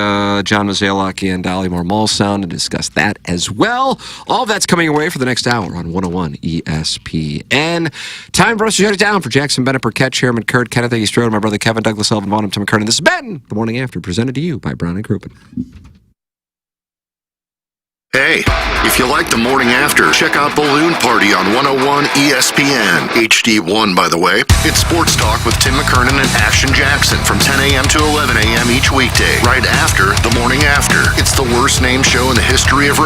[SPEAKER 5] John Mozeliak and Dolly Moore sound to discuss that as well. All of that's coming your way for the next hour on 101 ESPN. Time for us to shut it down. For Jackson Bennett, Burkett, Chairman Kurt, Kenneth A. Strode, my brother Kevin, Douglas Sullivan, Vaughn, Tim McKernan. This has been The Morning After, presented to you by Brown and Crouppen.
[SPEAKER 2] Hey, if you like The Morning After, check out Balloon Party on 101 ESPN. HD1, by the way. It's sports talk with Tim McKernan and Action Jackson from 10 a.m. to 11 a.m. each weekday, right after The Morning After. It's the worst named show in the history of